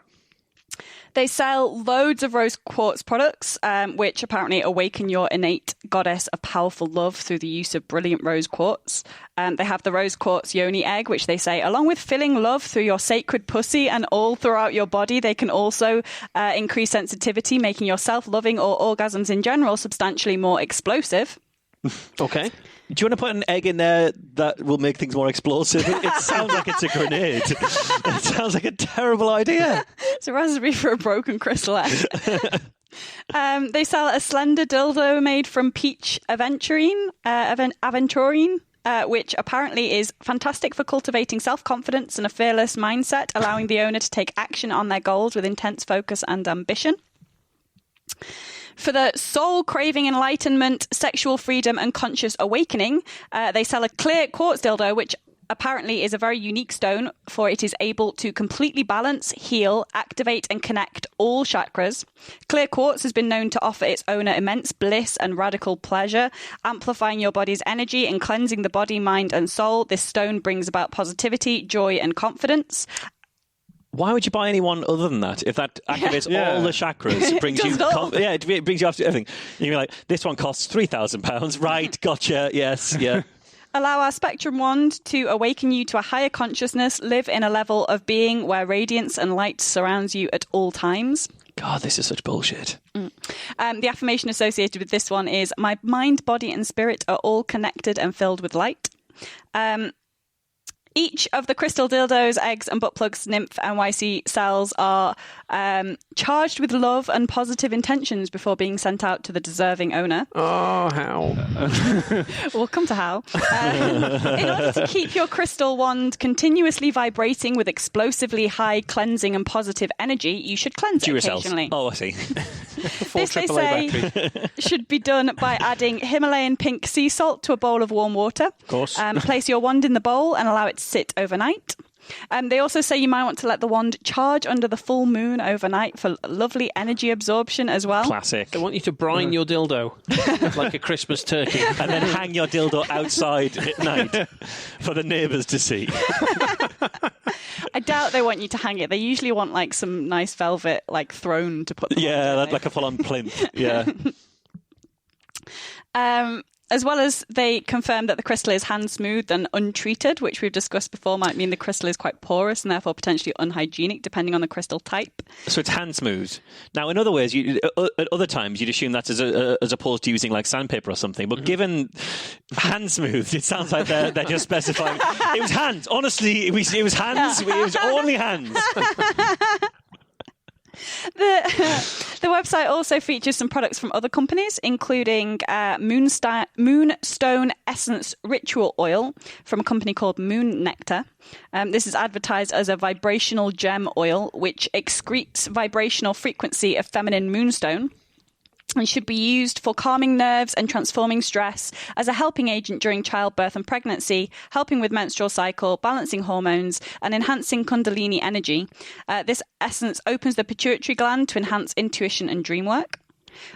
C: They sell loads of rose quartz products, which apparently awaken your innate goddess of powerful love through the use of brilliant rose quartz. They have the rose quartz yoni egg, which they say, along with filling love through your sacred pussy and all throughout your body, they can also increase sensitivity, making your self-loving or orgasms in general substantially more explosive.
A: Okay.
B: Do you want to put an egg in there that will make things more explosive? It sounds like it's a grenade. It sounds like a terrible idea.
C: It's a recipe for a broken crystal egg. They sell a slender dildo made from peach aventurine, which apparently is fantastic for cultivating self-confidence and a fearless mindset, allowing the owner to take action on their goals with intense focus and ambition. For the soul craving enlightenment, sexual freedom, and conscious awakening, they sell a clear quartz dildo, which apparently is a very unique stone, for it is able to completely balance, heal, activate, and connect all chakras. Clear quartz has been known to offer its owner immense bliss and radical pleasure, amplifying your body's energy and cleansing the body, mind, and soul. This stone brings about positivity, joy, and confidence.
B: Why would you buy any one other than that? If that activates all the chakras, brings you, it brings you absolutely everything. You'd be like, this one costs £3,000. Right, gotcha. Yes, yeah.
C: Allow our Spectrum Wand to awaken you to a higher consciousness. Live in a level of being where radiance and light surrounds you at all times.
B: God, this is such bullshit.
C: The affirmation associated with this one is, my mind, body, and spirit are all connected and filled with light. Each of the crystal dildos, eggs, and butt plugs Nymph NYC sells are charged with love and positive intentions before being sent out to the deserving owner.
A: Oh, how?
C: We'll come to how. In order to keep your crystal wand continuously vibrating with explosively high cleansing and positive energy, you should cleanse it occasionally.
B: Oh, I see.
C: This, they say, should be done by adding Himalayan pink sea salt to a bowl of warm water.
A: Of course.
C: Place your wand in the bowl and allow it to sit overnight. They also say you might want to let the wand charge under the full moon overnight for lovely energy absorption as well.
B: Classic.
A: They want you to brine your dildo like a Christmas turkey.
B: And then hang your dildo outside at night for the neighbours to see.
C: I doubt they want you to hang it. They usually want like some nice velvet like throne to put them on.
B: That's like a full-on plinth. Yeah.
C: As well as they confirm that the crystal is hand-smoothed and untreated, which we've discussed before might mean the crystal is quite porous and therefore potentially unhygienic, depending on the crystal type.
B: So it's hand-smoothed. Now, in other ways, at other times, you'd assume that's as opposed to using like sandpaper or something. But given hand-smoothed, it sounds like they're just specifying. It was hands. Honestly, it was hands. It was only hands.
C: The website also features some products from other companies, including Moonstone Essence Ritual Oil from a company called Moon Nectar. This is advertised as a vibrational gem oil, which excretes vibrational frequency of feminine moonstone, and should be used for calming nerves and transforming stress, as a helping agent during childbirth and pregnancy, helping with menstrual cycle, balancing hormones, and enhancing Kundalini energy. This essence opens the pituitary gland to enhance intuition and dream work.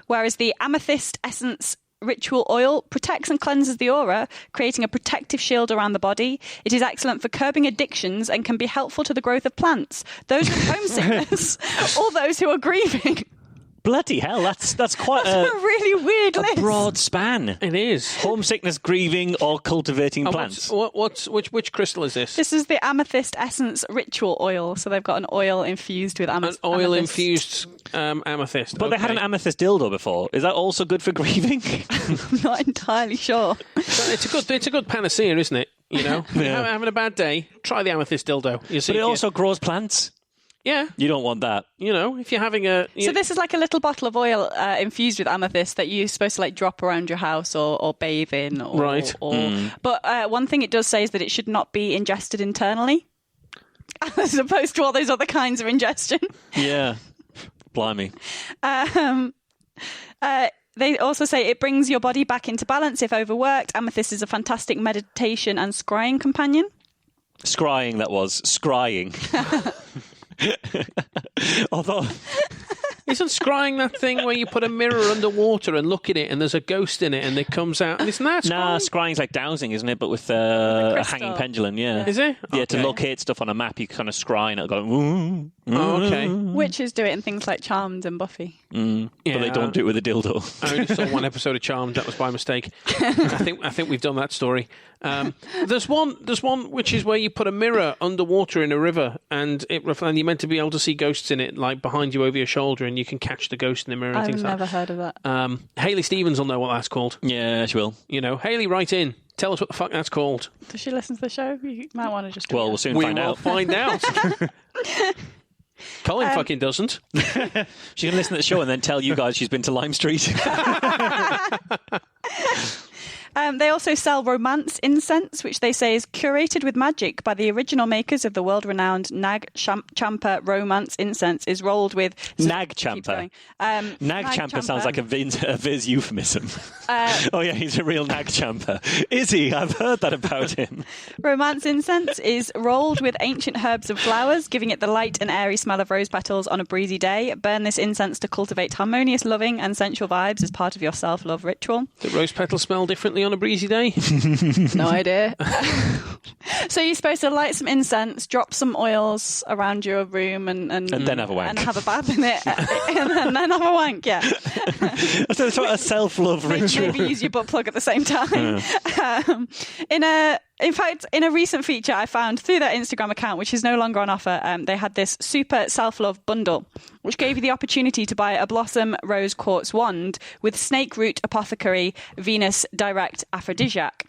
C: Whereas the Amethyst Essence Ritual Oil protects and cleanses the aura, creating a protective shield around the body. It is excellent for curbing addictions and can be helpful to the growth of plants, those with homesickness, or those who are grieving.
B: Bloody hell, that's quite
C: a really weird
B: a
C: list.
B: broad span.
A: It is.
B: Homesickness, grieving, or cultivating plants.
A: Which crystal is this?
C: This is the amethyst essence ritual oil. So they've got an oil infused with
A: An
C: amethyst.
A: oil-infused amethyst.
B: But they had an amethyst dildo before. Is that also good for grieving?
C: I'm not entirely sure.
A: It's a good panacea, isn't it? You know, You're having a bad day, try the amethyst dildo. You see,
B: But it also grows plants.
A: yeah.
B: You don't want that.
A: You know, if you're having
C: So this is like a little bottle of oil infused with amethyst that you're supposed to like drop around your house or bathe in. Or,
A: Right.
C: But one thing it does say is that it should not be ingested internally, as opposed to all those other kinds of ingestion.
B: Yeah. Blimey.
C: They also say it brings your body back into balance if overworked. Amethyst is a fantastic meditation and scrying companion.
B: Scrying, that was. Scrying. Although...
A: Isn't scrying that thing where you put a mirror underwater and look at it and there's a ghost in it and it comes out? And isn't that scrying?
B: Nah, scrying's like dowsing, isn't it? But with a
C: crystal.
B: hanging pendulum, yeah.
A: Is it?
B: Yeah, to
A: Okay.
B: locate stuff on a map, you kind of scry and it'll go... Ooh,
A: Oh, okay.
C: Witches do it in things like Charmed and Buffy.
B: But they don't do it with a dildo.
A: I only saw one episode of Charmed. That was by mistake. I think we've done that story. There's one which is where you put a mirror underwater in a river, and you're meant to be able to see ghosts in it, like behind you over your shoulder, and you can catch the ghost in the mirror. And
C: I've
A: things
C: never
A: like
C: heard of that.
A: that. Hayley Stevens will know what that's called.
B: Yeah, she will.
A: You know, Hayley, write in. Tell us what the fuck that's called.
C: Does she listen to the show? You might want to just...
B: Well, we'll soon
A: We
B: find
A: will
B: out.
A: find out. Colin fucking doesn't.
B: She can listen to the show and then tell you guys she's been to Lime Street.
C: They also sell romance incense, which they say is curated with magic by the original makers of the world-renowned Nag Champa romance incense. Is rolled with
B: Nag Champa. Nag Champa sounds like a Viz euphemism. Oh yeah, he's a real Nag Champa. Is he? I've heard that about him.
C: Romance incense is rolled with ancient herbs and flowers, giving it the light and airy smell of rose petals on a breezy day. Burn this incense to cultivate harmonious, loving and sensual vibes as part of your self-love ritual.
A: Do rose petals smell differently on a breezy day?
C: No idea. So you're supposed to light some incense, drop some oils around your room and
B: then have a wank.
C: And have a bath in it. and then have a wank, yeah.
B: So it's a self-love ritual.
C: Maybe use your butt plug at the same time. In fact, in a recent feature I found through their Instagram account, which is no longer on offer, they had this super self-love bundle, which gave you the opportunity to buy a Blossom Rose Quartz wand with Snake Root Apothecary Venus Direct Aphrodisiac.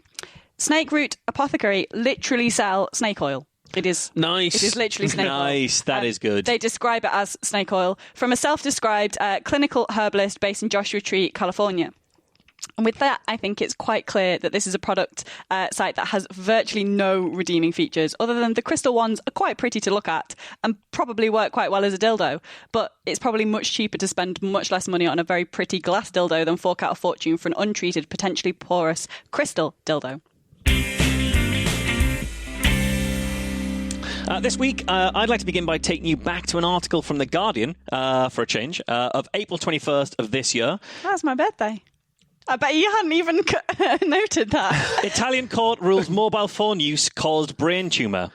C: Snake Root Apothecary literally sell snake oil. It is
A: Nice.
C: It is literally snake oil.
B: Nice, that is good.
C: They describe it as snake oil from a self-described clinical herbalist based in Joshua Tree, California. And with that, I think it's quite clear that this is a product site that has virtually no redeeming features, other than the crystal wands are quite pretty to look at and probably work quite well as a dildo. But it's probably much cheaper to spend much less money on a very pretty glass dildo than fork out a fortune for an untreated, potentially porous crystal dildo.
B: This week, I'd like to begin by taking you back to an article from The Guardian, for a change, of April 21st of this year.
C: That's my birthday. I bet you hadn't even noted that.
B: Italian court rules mobile phone use caused brain tumour.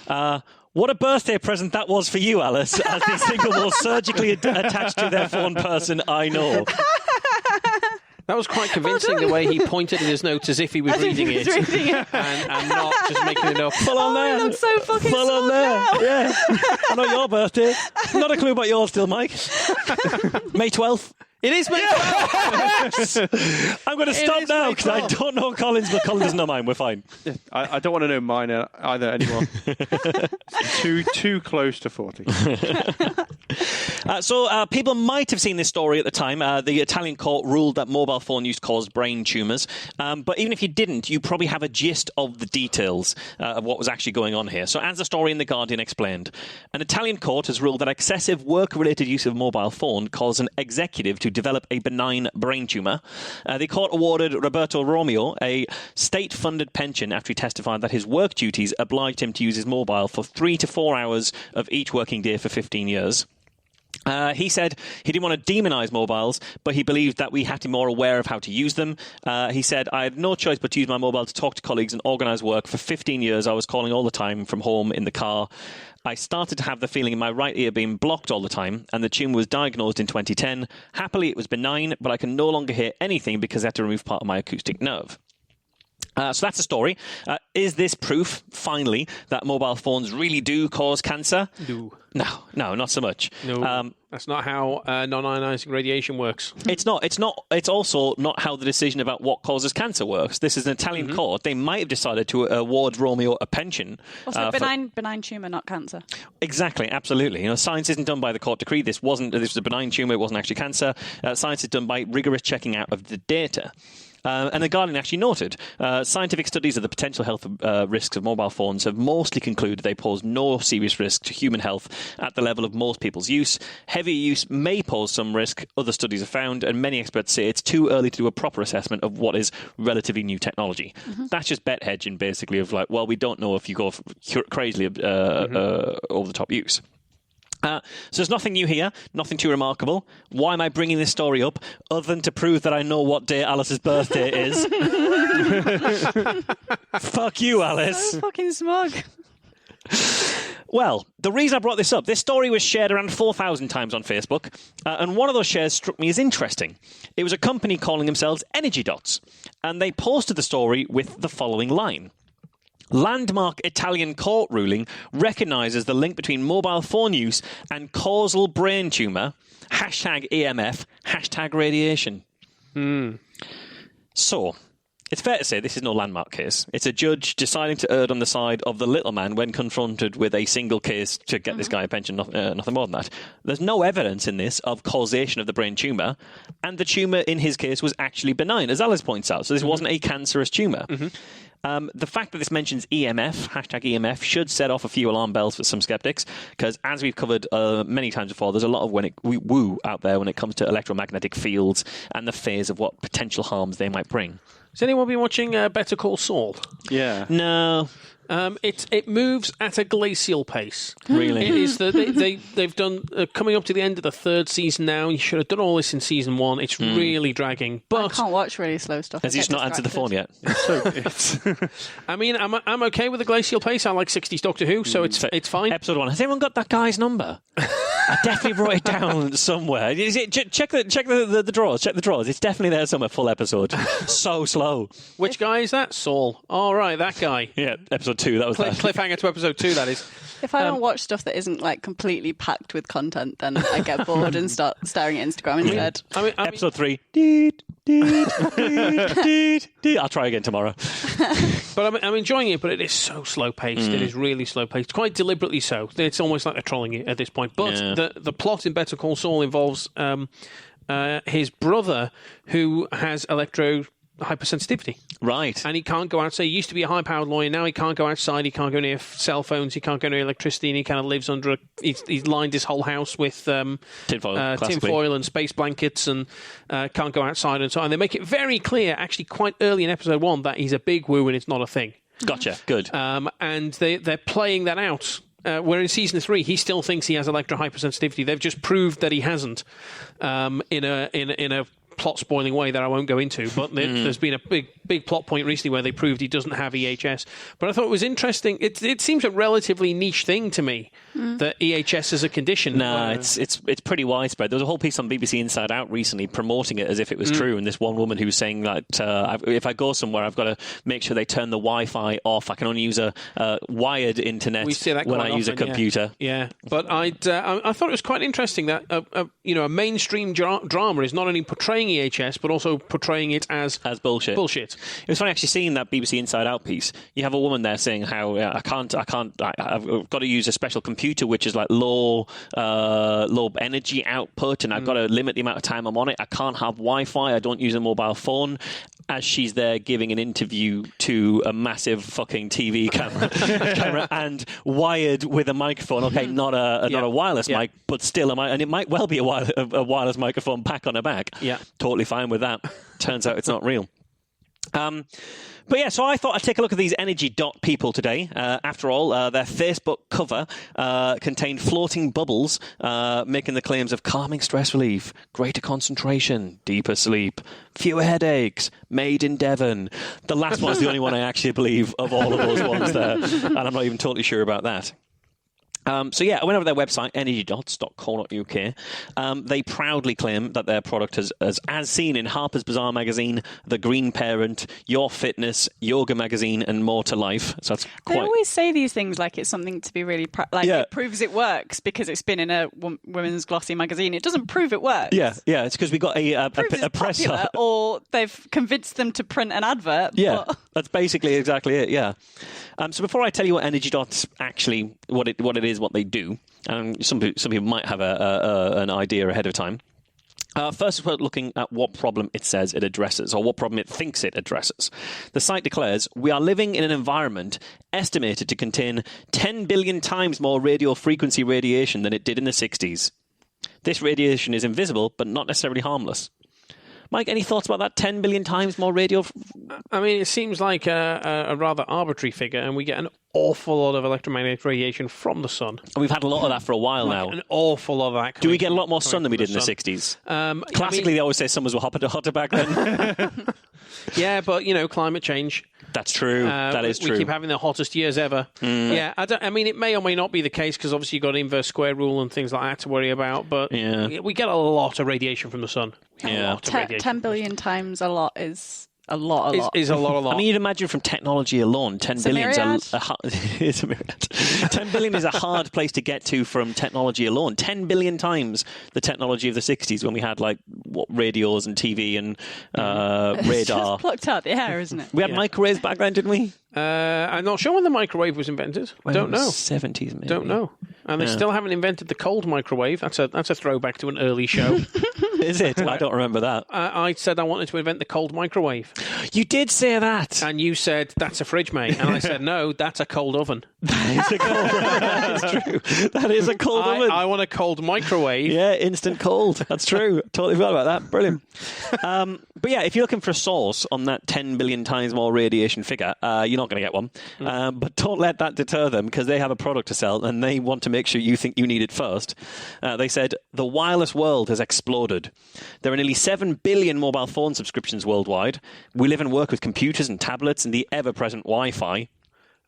B: What a birthday present that was for you, Alice, as the single most surgically attached to their phone person I know.
A: That was quite convincing, the way he pointed in his notes as if he was reading it. And not just making it up.
B: Full on there.
C: I look so fucking
B: Full on
C: smug
B: there.
C: now.
B: Yeah. I know your birthday. Not a clue about yours still, Mike. May 12th.
A: It is May 12th.
B: I'm going to stop now because I don't know Colin's, but Colin doesn't know mine. We're fine.
D: I don't want to know mine either anymore. too close to 40.
B: So people might have seen this story at the time. The Italian court ruled that mobile phone use caused brain tumours. But even if you didn't, you probably have a gist of the details of what was actually going on here. So as the story in The Guardian explained, an Italian court has ruled that excessive work-related use of mobile phone caused an executive to develop a benign brain tumour. The court awarded Roberto Romeo a state-funded pension after he testified that his work duties obliged him to use his mobile for 3 to 4 hours of each working day for 15 years. He said he didn't want to demonize mobiles, but he believed that we had to be more aware of how to use them. He said, I had no choice but to use my mobile to talk to colleagues and organise work. For 15 years, I was calling all the time from home in the car. I started to have the feeling in my right ear being blocked all the time, and the tumour was diagnosed in 2010. Happily, it was benign, but I can no longer hear anything because I had to remove part of my acoustic nerve. So that's the story. Is this proof, finally, that mobile phones really do cause cancer? No, not so much.
A: No, that's not how non-ionizing radiation works.
B: It's not. It's also not how the decision about what causes cancer works. This is an Italian court. They might have decided to award Romeo a pension.
C: Also, benign tumour, not cancer.
B: Exactly, absolutely. Science isn't done by the court decree. This was a benign tumour. It wasn't actually cancer. Science is done by rigorous checking out of the data. And The Guardian actually noted, scientific studies of the potential health risks of mobile phones have mostly concluded they pose no serious risk to human health at the level of most people's use. Heavy use may pose some risk, other studies have found, and many experts say it's too early to do a proper assessment of what is relatively new technology. That's just bet hedging, basically, of like, well, we don't know if you go crazily over-the-top use. So there's nothing new here, nothing too remarkable. Why am I bringing this story up other than to prove that I know what day Alice's birthday is? Fuck you, Alice.
C: So fucking smug.
B: Well, the reason I brought this up, this story was shared around 4,000 times on Facebook, and one of those shares struck me as interesting. It was a company calling themselves Energy Dots, and they posted the story with the following line. Landmark Italian court ruling recognises the link between mobile phone use and causal brain tumour, #EMF, #radiation. So, it's fair to say this is no landmark case. It's a judge deciding to err on the side of the little man when confronted with a single case to get this guy a pension, nothing more than that. There's no evidence in this of causation of the brain tumour, and the tumour in his case was actually benign, as Alice points out, so this wasn't a cancerous tumour. The fact that this mentions EMF, #EMF, should set off a few alarm bells for some skeptics, because as we've covered many times before, there's a lot of woo out there when it comes to electromagnetic fields and the fears of what potential harms they might bring.
A: Has anyone been watching Better Call Saul?
D: Yeah.
B: No.
A: It moves at a glacial pace.
B: Really?
A: It is they've done coming up to the end of the third season now. You should have done all this in season one. It's really dragging.
C: I
A: But
C: can't watch really slow stuff.
B: Has he just not answered the phone yet?
A: I mean, I'm okay with the glacial pace. I like 60s Doctor Who, so it's fine.
B: Episode 1. Has anyone got that guy's number? I definitely wrote it down somewhere. Is it, check the drawers. Check the drawers. It's definitely there somewhere. Full episode. So slow.
A: Which guy is that? Saul. All right, that guy.
B: Yeah, episode 2. That was that.
A: Cliffhanger to episode 2. That is.
C: If I don't watch stuff that isn't like completely packed with content, then I get bored and start staring at Instagram instead.
A: I mean,
B: Episode 3. I'll try again tomorrow.
A: But I'm enjoying it, but it is so slow paced. It is really slow paced, quite deliberately so. It's almost like they're trolling it at this point. But the plot in Better Call Saul involves his brother, who has hypersensitivity.
B: Right.
A: And he can't go outside. He used to be a high-powered lawyer. Now he can't go outside. He can't go near cell phones. He can't go near electricity. And he kind of lives under he's lined his whole house with tinfoil and space blankets, and can't go outside and so on. And they make it very clear, actually quite early in episode 1, that he's a big woo and it's not a thing.
B: Gotcha. Good.
A: And they're playing that out. Where in season 3 he still thinks he has hypersensitivity. They've just proved that he hasn't in a plot spoiling way that I won't go into, but there's been a big plot point recently where they proved he doesn't have EHS. But I thought it was interesting. It seems a relatively niche thing to me that EHS is a condition.
B: No, it's pretty widespread. There was a whole piece on BBC Inside Out recently promoting it as if it was true, and this one woman who was saying that if I go somewhere, I've got to make sure they turn the Wi-Fi off. I can only use a wired internet when I use a computer.
A: Yeah. But I thought it was quite interesting that a mainstream drama is not only portraying EHS but also portraying it as
B: bullshit.
A: Bullshit.
B: It was funny actually seeing that BBC Inside Out piece. You have a woman there saying how I've got to use a special computer which is like low energy output, and I've got to limit the amount of time I'm on it. I can't have Wi-Fi. I don't use a mobile phone. As she's there giving an interview to a massive fucking TV camera and wired with a microphone. Okay, not a wireless mic, but still a mic, and it might well be a wireless microphone pack on her back.
A: Yeah,
B: totally fine with that. Turns out it's not real. But yeah, so I thought I'd take a look at these energy dot people today. After all, their Facebook cover contained floating bubbles making the claims of calming stress relief, greater concentration, deeper sleep, fewer headaches, made in Devon. The last one's the only one I actually believe of all of those ones there, and I'm not even totally sure about that. So yeah, I went over their website, energydots.co.uk. They proudly claim that their product has, as seen in Harper's Bazaar magazine, The Green Parent, Your Fitness, Yoga magazine, and More to Life. So that's quite...
C: They always say these things like it's something to be really it proves it works because it's been in a women's glossy magazine. It doesn't prove it works.
B: Yeah, it's because we got a press
C: popular, or they've convinced them to print an advert.
B: Yeah, that's basically exactly it. Yeah. So before I tell you what Energy Dots actually what it is, what they do, some people might have an idea ahead of time. First, we're looking at what problem it says it addresses, or what problem it thinks it addresses. The site declares, we are living in an environment estimated to contain 10 billion times more radio frequency radiation than it did in the 60s. This radiation is invisible, but not necessarily harmless. Mike, any thoughts about that? 10 billion times more radio?
A: I mean, it seems like a rather arbitrary figure, and we get an awful lot of electromagnetic radiation from the sun.
B: And we've had a lot of that for a while now.
A: An awful lot of that.
B: Do we get a lot more sun than we did in the 60s? Classically, they always say summers were hotter back then.
A: Yeah, but, climate change.
B: That's true. That is true.
A: We keep having the hottest years ever. Yeah, I mean, it may or may not be the case because obviously you've got inverse square rule and things like that to worry about, but we get a lot of radiation from the sun.
C: 10 billion times a lot is a lot.
A: Is a lot.
B: I mean, you'd imagine from technology alone, 10 billion is a myriad. 10 billion is a hard place to get to from technology alone. 10 billion times the technology of the 60s when we had radios and TV and radar.
C: It's just plucked out the air, isn't it?
B: We had microwaves back then, didn't we?
A: I'm not sure when the microwave was invented. Don't know.
B: 70s, maybe.
A: Don't know. And they still haven't invented the cold microwave. That's a throwback to an early show.
B: Is it? I don't remember that.
A: I said I wanted to invent the cold microwave.
B: You did say that.
A: And you said, that's a fridge, mate. And I said, no, that's a cold oven.
B: That is a cold oven. That is true. That is a cold oven.
A: I want a cold microwave.
B: Yeah, instant cold. That's true. Totally forgot about that. Brilliant. But yeah, if you're looking for a source on that 10 billion times more radiation figure, you're not going to get one. But don't let that deter them because they have a product to sell and they want to make sure you think you need it first. They said, the wireless world has exploded. There are nearly 7 billion mobile phone subscriptions worldwide. We live and work with computers and tablets and the ever-present Wi-Fi.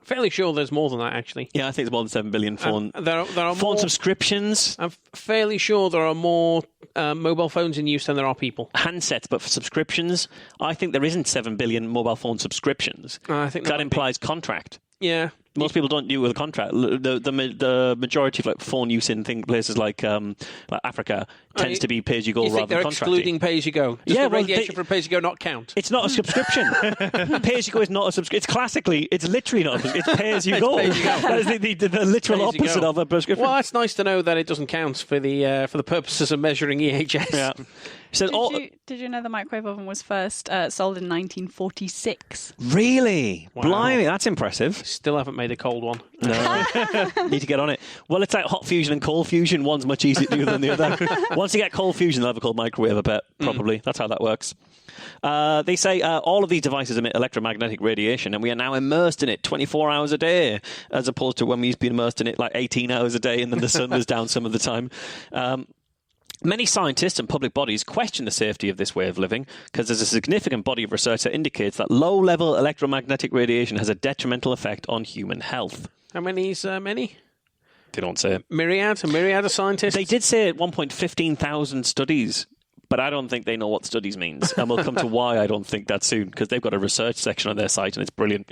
A: Fairly sure there's more than that, actually.
B: Yeah, I think it's more than 7 billion phone
A: there are
B: phone
A: more
B: subscriptions.
A: I'm fairly sure there are more mobile phones in use than there are people.
B: Handsets, but for subscriptions, I think there isn't 7 billion mobile phone subscriptions.
A: I think
B: that implies contract.
A: Yeah.
B: Most people don't do it with a contract. The majority of phone use in places like Africa tends to be pay-as-you-go rather than contracting.
A: They're excluding pay-as-you-go? Does the radiation for pay-as-you-go not count?
B: It's not a subscription. Pay-as-you-go is not a subscription. It's literally not. It's pay-as-you-go. That is the literal opposite of a prescription.
A: Well, that's nice to know that it doesn't count for the purposes of measuring EHS.
B: Yeah. So
C: did you know the microwave oven was first sold in 1946?
B: Really?
A: Wow.
B: Blimey, that's impressive.
A: Still haven't made a cold one.
B: No. Need to get on it. Well, it's like hot fusion and cold fusion. One's much easier to do than the other. Once you get cold fusion, they'll have a cold microwave, I bet, probably. That's how that works. They say all of these devices emit electromagnetic radiation, and we are now immersed in it 24 hours a day, as opposed to when we used to be immersed in it 18 hours a day, and then the sun was down some of the time. Many scientists and public bodies question the safety of this way of living because there's a significant body of research that indicates that low-level electromagnetic radiation has a detrimental effect on human health.
A: How many is many?
B: They don't say.
A: A myriad of scientists?
B: They did say at one point 15,000 studies, but I don't think they know what studies means. And we'll come to why I don't think that soon, because they've got a research section on their site and it's brilliant.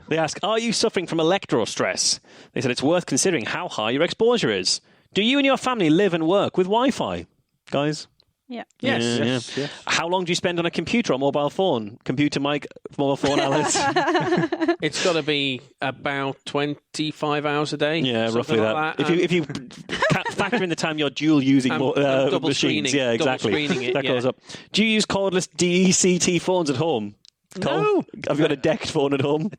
B: They ask, are you suffering from electrostress? They said it's worth considering how high your exposure is. Do you and your family live and work with Wi-Fi, guys?
C: Yeah.
A: Yes.
B: How long do you spend on a computer or mobile phone? Computer, Mike, mobile phone, Alice?
A: It's got to be about 25 hours a day.
B: Yeah, roughly
A: like
B: that. If you factor in the time you're dual using
A: double
B: machines,
A: screening,
B: exactly.
A: It,
B: that goes up. Do you use cordless DECT phones at home? Cole?
A: No.
B: Have you got a DECT phone at home?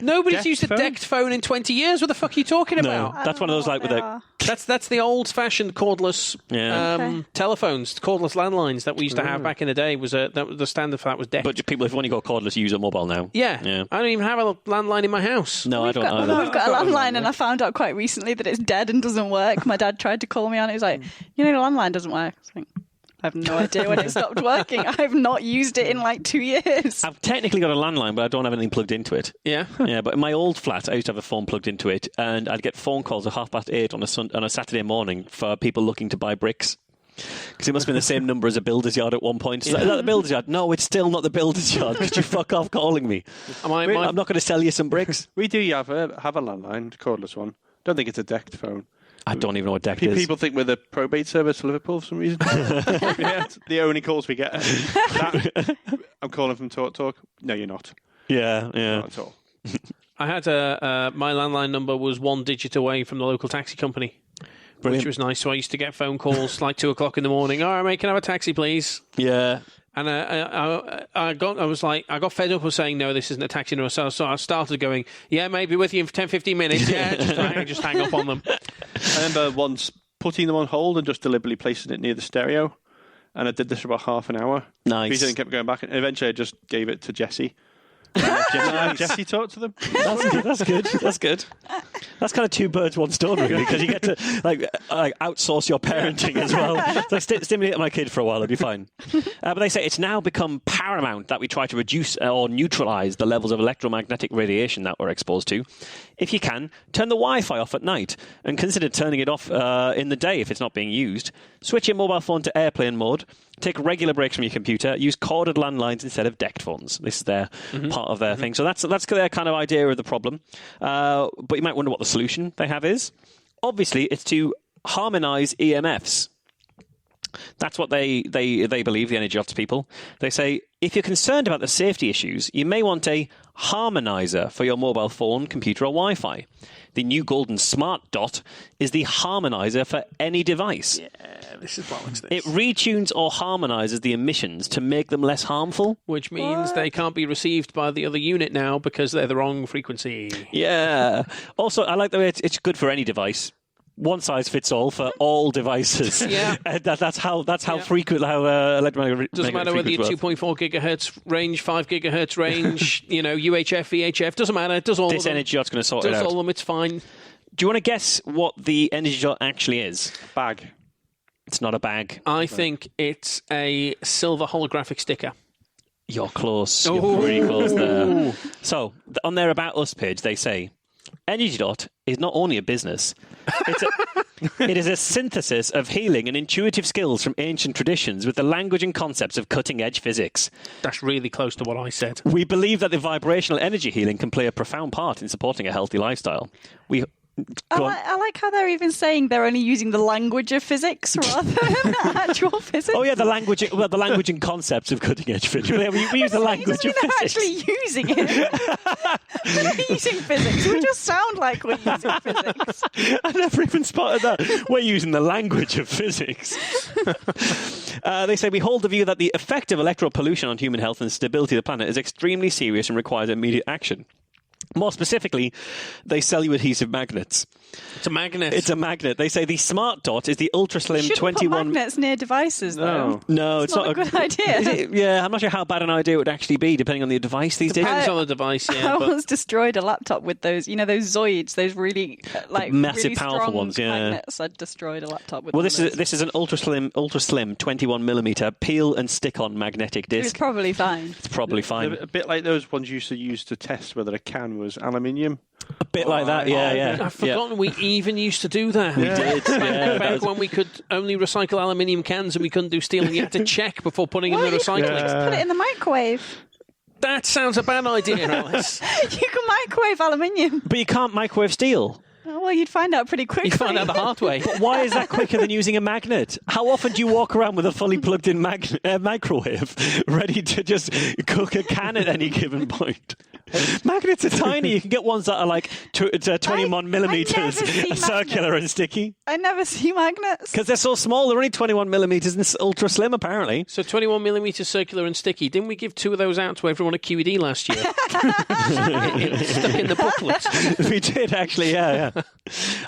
A: Nobody's
D: Decked
A: used a
D: phone?
A: decked phone in 20 years. What the fuck are you talking about?
C: I
B: That's
C: don't
B: one of
C: know
B: those like
C: what
B: with
C: they
B: a.
C: are.
A: That's the old-fashioned cordless
B: Yeah.
C: Okay.
A: telephones, cordless landlines that we used to have back in the day. The standard for that was decked.
B: But people, if when you go cordless, you use a mobile now.
A: yeah,
B: Yeah.
A: I don't even have a landline in my house.
B: No, I don't
C: We've
B: either.
C: got a landline, and I found out quite recently that it's dead and doesn't work. My dad tried to call me on it. He was like, the landline doesn't work. I was like, I have no idea when it stopped working. I've not used it in like 2 years.
B: I've technically got a landline, but I don't have anything plugged into it.
A: Yeah.
B: Yeah, but in my old flat, I used to have a phone plugged into it, and I'd get phone calls at 8:30 on a Saturday morning for people looking to buy bricks. Because it must have been the same number as a builder's yard at one point. Is that the builder's yard? No, it's still not the builder's yard. Could you fuck off calling me? I'm not going to sell you some bricks.
D: We do have a landline, cordless one. Don't think it's a decked phone.
B: I don't even know what deck is.
D: People think we're the probate service for Liverpool for some reason. Yeah, it's the only calls we get. I'm calling from Talk. No, you're not.
B: Yeah.
D: Not at all.
A: I had my landline number was 1 digit away from the local taxi company.
B: Brilliant.
A: Which was nice. So I used to get phone calls like 2 o'clock in the morning. All right, mate, can I have a taxi, please?
B: Yeah.
A: And I got fed up with saying, no, this isn't a taxi number. So I started going, yeah, maybe with you in 10, 15 minutes. Yeah, just hang up on them.
D: I remember once putting them on hold and just deliberately placing it near the stereo. And I did this for about half an hour.
B: Nice.
D: Peter kept going back. And eventually I just gave it to Jesse. Jesse talked to them.
B: That's good. That's good. That's kind of two birds, one stone, really, because you get to like outsource your parenting as well. So stimulate my kid for a while, it'll be fine. But they say it's now become paramount that we try to reduce or neutralise the levels of electromagnetic radiation that we're exposed to. If you can, turn the Wi-Fi off at night and consider turning it off in the day if it's not being used. Switch your mobile phone to airplane mode. Take regular breaks from your computer. Use corded landlines instead of decked phones. This is their part of their thing. So that's their kind of idea of the problem. But you might wonder what the solution they have is. Obviously, it's to harmonise EMFs. That's what they believe, the Energy Ops people. They say, if you're concerned about the safety issues, you may want a harmonizer for your mobile phone, computer or Wi-Fi. The new golden smart dot is the harmonizer for any device.
A: Yeah, this is bollocks.
B: It retunes or harmonizes the emissions to make them less harmful.
A: Which means they can't be received by the other unit now because they're the wrong frequency.
B: Yeah. Also, I like the way it's good for any device. One size fits all for all devices.
A: Yeah.
B: That's how frequent electromagnetic
A: Doesn't matter whether you're 2.4 gigahertz range, 5 gigahertz range, UHF, VHF. Doesn't matter. It does all.
B: This
A: of them.
B: energy jot's going to sort it
A: Does
B: out.
A: all of them. It's fine.
B: Do you want to guess what the energy jot actually is?
D: Bag.
B: It's not a bag.
A: I think it's a silver holographic sticker.
B: You're close. You're pretty close there. So, on their About Us page, they say, Energy Dot is not only a business, it is a synthesis of healing and intuitive skills from ancient traditions with the language and concepts of cutting-edge physics.
A: That's really close to what I said.
B: We believe that the vibrational energy healing can play a profound part in supporting a healthy lifestyle.
C: I like how they're even saying they're only using the language of physics rather than actual physics.
B: Oh yeah, the language and concepts of cutting edge physics. We use the language of
C: they're
B: physics.
C: actually using it. We're not using physics. We just sound like we're using physics.
B: I never even spotted that. We're using the language of physics. They say we hold the view that the effect of electro pollution on human health and stability of the planet is extremely serious and requires immediate action. More specifically, they sell you adhesive magnets.
A: It's a magnet.
B: It's a magnet. They say the Smart Dot is the ultra slim
C: You shouldn't
B: 21.
C: put magnets near devices, though.
B: No, it's
C: not a good idea.
B: Yeah, I'm not sure how bad an idea it would actually be, depending on the device these days.
A: Depends on the device, yeah.
C: I once destroyed a laptop with those, those Zoids, those really
B: massive,
C: really
B: powerful
C: strong
B: ones. Yeah.
C: magnets. I destroyed a laptop with.
B: Well,
C: one of those.
B: this is an ultra slim 21mm peel and stick on magnetic
C: It was
B: disc.
C: probably fine.
B: It's probably fine.
D: A bit like those ones you used to use to test whether a can was aluminium.
B: A bit like that, yeah.
A: I've forgotten we even used to do that.
B: We did. Yeah,
A: Back when we could only recycle aluminium cans and we couldn't do steel, and you had to check before putting in the recycling.
C: Just put it in the microwave.
A: That sounds a bad idea, Alice.
C: You can microwave aluminium.
B: But you can't microwave steel.
C: Well, you'd find out pretty quickly.
A: You find out the hard way.
B: But why is that quicker than using a magnet? How often do you walk around with a fully plugged-in microwave ready to just cook a can at any given point? Magnets are tiny. You can get ones that are like 21 millimeters circular and sticky.
C: I never see magnets.
B: Because they're so small. They're only 21 millimeters and ultra slim, apparently.
A: So 21 millimeters circular and sticky. Didn't we give 2 of those out to everyone at QED last year? Stuck in the booklet.
B: We did, actually, yeah.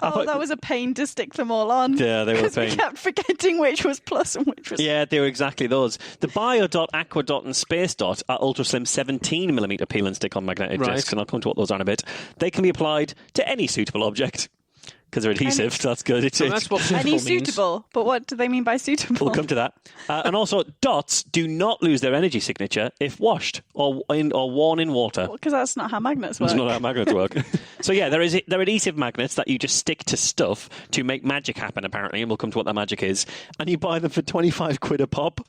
C: That was a pain to stick them all on.
B: Yeah, they were a
C: We
B: pain.
C: kept forgetting which was plus and which was...
B: Yeah, they were exactly those. The Biodot, Aquadot and Space Dot are ultra slim 17 millimeter peel and stick on magnetic discs, and I'll come to what those are in a bit. They can be applied to any suitable object. Because they're adhesive, so that's good.
A: That's what
C: Any
A: suitable means.
C: suitable, but what do they mean by suitable?
B: We'll come to that. And also, dots do not lose their energy signature if washed or worn in water.
C: Because that's not how magnets work.
B: That's not how magnets work. So yeah, they're adhesive magnets that you just stick to stuff to make magic happen, apparently, and we'll come to what that magic is. And you buy them for 25 quid a pop.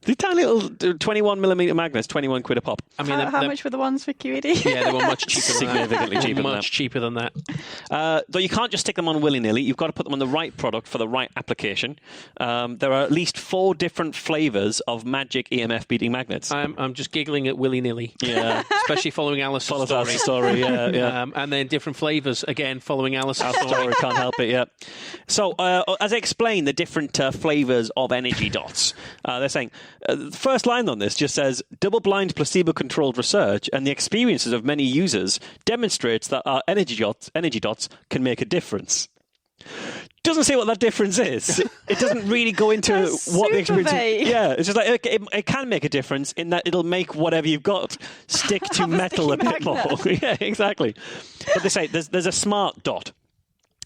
B: The tiny little 21 millimeter magnets, 21 quid a pop.
A: I mean,
C: how much were the ones for QED?
A: Yeah, they were much cheaper than that.
B: Significantly cheaper than that.
A: Much cheaper than that.
B: Though you can't just stick them on willy-nilly. You've got to put them on the right product for the right application. There are at least 4 different flavours of magic EMF beating magnets.
A: I'm just giggling at willy-nilly.
B: Yeah.
A: Especially following Alice's
B: Follows
A: story.
B: our story, yeah.
A: And then different flavours, again, following Alice's
B: Our
A: story.
B: story, can't help it, yeah. So, as I explained, the different flavours of energy dots, they're saying, the first line on this just says, double-blind placebo-controlled research and the experiences of many users demonstrates that our energy dots can make a difference. Doesn't say what that difference is. It doesn't really go into what the experience
C: vague.
B: Yeah, it's just like it can make a difference in that it'll make whatever you've got stick to metal a bit more. Yeah, exactly. But they say there's a smart dot.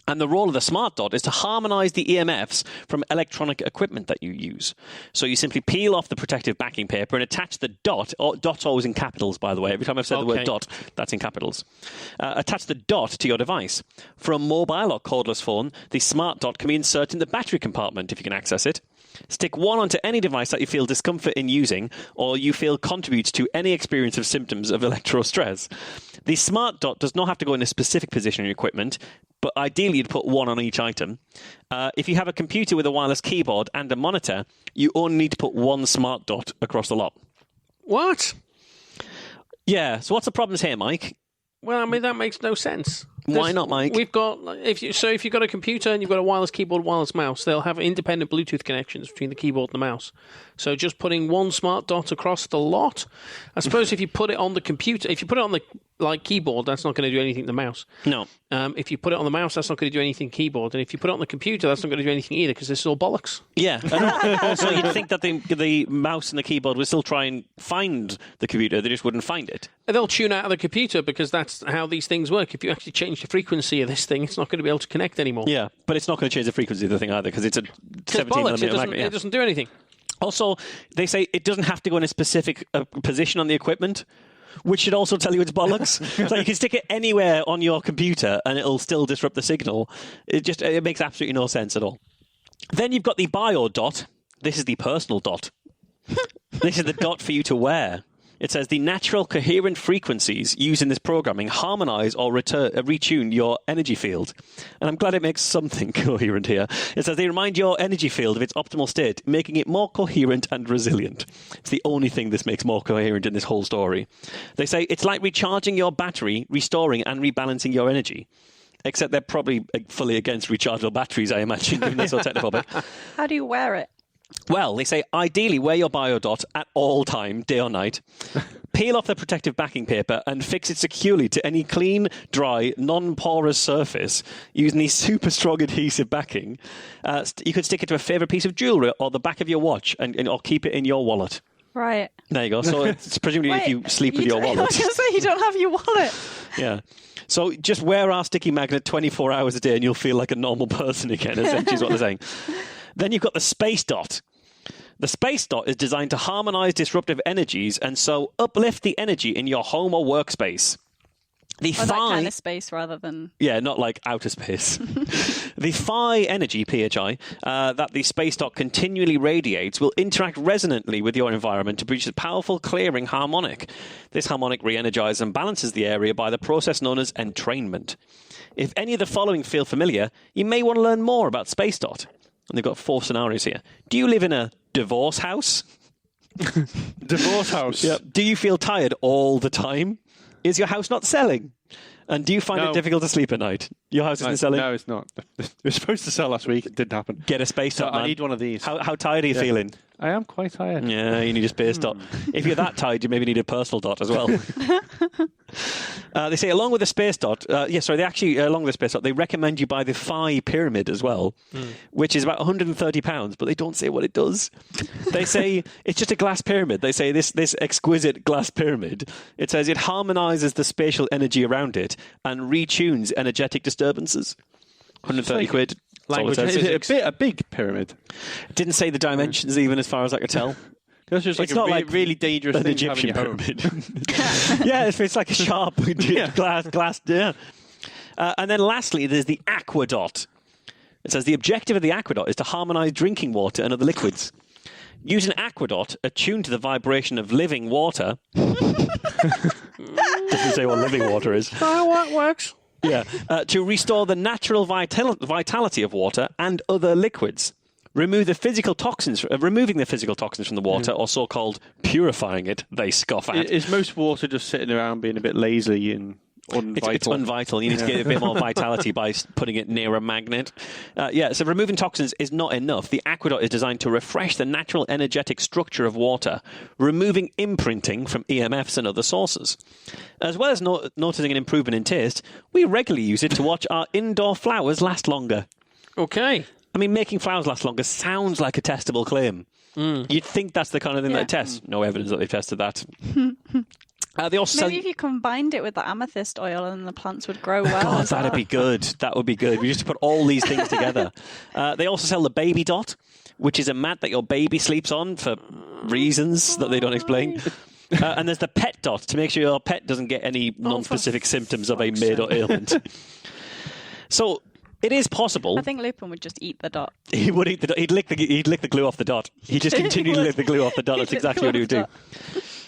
B: And the role of the smart dot is to harmonise the EMFs from electronic equipment that you use. So you simply peel off the protective backing paper and attach the dot. Dot's always in capitals, by the way. Every time I've said the word dot, that's in capitals. Attach the dot to your device. For a mobile or cordless phone, the smart dot can be inserted in the battery compartment if you can access it. Stick one onto any device that you feel discomfort in using or you feel contributes to any experience of symptoms of electrostress. The smart dot does not have to go in a specific position in your equipment, but ideally you'd put one on each item. If you have a computer with a wireless keyboard and a monitor, you only need to put one smart dot across the lot.
A: What?
B: Yeah, so what's the problems here, Mike?
A: Well, I mean, that makes no sense.
B: Why not, Mike?
A: We've got if you've got a computer and you've got a wireless keyboard, wireless mouse, they'll have independent Bluetooth connections between the keyboard and the mouse. So just putting one smart dot across the lot. I suppose if you put it on the computer, if you put it on the keyboard, that's not going to do anything to the mouse.
B: No.
A: If you put it on the mouse, that's not going to do anything to the keyboard. And if you put it on the computer, that's not going to do anything either because this is all bollocks.
B: Yeah. And also, you'd think that the mouse and the keyboard would still try and find the computer. They just wouldn't find it.
A: They'll tune out of the computer because that's how these things work. If you actually change the frequency of this thing, it's not going to be able to connect anymore.
B: Yeah, but it's not going to change the frequency of the thing either because it's a 17 millimeter magnet.
A: It doesn't do anything.
B: Also, they say it doesn't have to go in a specific position on the equipment, which should also tell you it's bollocks. So you can stick it anywhere on your computer and it'll still disrupt the signal. It makes absolutely no sense at all. Then you've got the bio dot. This is the personal dot. This is the dot for you to wear. It says the natural coherent frequencies used in this programming harmonize or retune your energy field. And I'm glad it makes something coherent here. It says they remind your energy field of its optimal state, making it more coherent and resilient. It's the only thing this makes more coherent in this whole story. They say it's like recharging your battery, restoring and rebalancing your energy. Except they're probably fully against rechargeable batteries, I imagine, given they're so technophobic.
C: How do you wear it?
B: Well, they say ideally wear your biodot at all time, day or night. Peel off the protective backing paper and fix it securely to any clean, dry, non-porous surface using the super strong adhesive backing. You could stick it to a favourite piece of jewellery or the back of your watch or keep it in your wallet.
C: Right.
B: There you go. So it's presumably if you sleep with your wallet.
C: I was going to say, you don't have your wallet.
B: Yeah. So just wear our sticky magnet 24 hours a day and you'll feel like a normal person again, essentially is what they're saying. Then you've got the space dot. The space dot is designed to harmonize disruptive energies and so uplift the energy in your home or workspace. The
C: Or that
B: phi,
C: kind of space rather than...
B: yeah, not like outer space. The phi energy, PHI, that the space dot continually radiates will interact resonantly with your environment to produce a powerful clearing harmonic. This harmonic re-energizes and balances the area by the process known as entrainment. If any of the following feel familiar, you may want to learn more about space dot. And they've got 4 scenarios here. Do you live in a divorce house?
D: Divorce house.
B: Yep. Do you feel tired all the time? Is your house not selling? And do you find it difficult to sleep at night? Your house isn't selling?
D: No, it's not. It was supposed to sell last week. It didn't happen.
B: Get a space dot, man.
D: I need one of these.
B: How tired are you feeling?
D: I am quite tired.
B: Yeah, you need a space dot. If you're that tired, you maybe need a personal dot as well. They say along with the space dot, along with the space dot, they recommend you buy the Phi pyramid as well, which is about £130, but they don't say what it does. They say it's just a glass pyramid. They say this exquisite glass pyramid, it says it harmonizes the spatial energy around it and retunes energetic disturbances. 130 quid.
A: Language and
D: Is
A: physics.
D: it a big pyramid?
B: Didn't say the dimensions even, as far as I could tell.
D: That's just like
B: It's not like
D: really dangerous
B: An
D: thing to have in
B: Egyptian
D: your home.
B: pyramid. Yeah, it's like a sharp glass. Yeah. And then lastly, there's the aquadot. It says the objective of the aquadot is to harmonize drinking water and other liquids. Use an aquadot attuned to the vibration of living water. Doesn't say what living water is.
A: What works?
B: Yeah, to restore the natural vitality of water and other liquids. Removing the physical toxins from the water, or so-called purifying it, they scoff at.
D: Is most water just sitting around being a bit lazy and unvital?
B: It's unvital. You need to get a bit more vitality by putting it near a magnet. So removing toxins is not enough. The aquadot is designed to refresh the natural energetic structure of water, removing imprinting from EMFs and other sources. As well as noticing an improvement in taste, we regularly use it to watch our indoor flowers last longer.
A: Okay.
B: I mean, making flowers last longer sounds like a testable claim. You'd think that's the kind of thing that they test. No evidence that they've tested that. They also
C: Maybe if you combined it with the amethyst oil and the plants would grow well.
B: God,
C: as well.
B: that'd be good. That would be good. We just put all these things together. They also sell the baby dot, which is a mat that your baby sleeps on for reasons that they don't explain. And there's the pet dot to make sure your pet doesn't get any non-specific symptoms of a made-up ailment. So it is possible.
C: I think Lupin would just eat the dot.
B: He would eat the dot. He'd lick the glue off the dot. He'd just continue to lick the glue off the dot. That's exactly what he would do.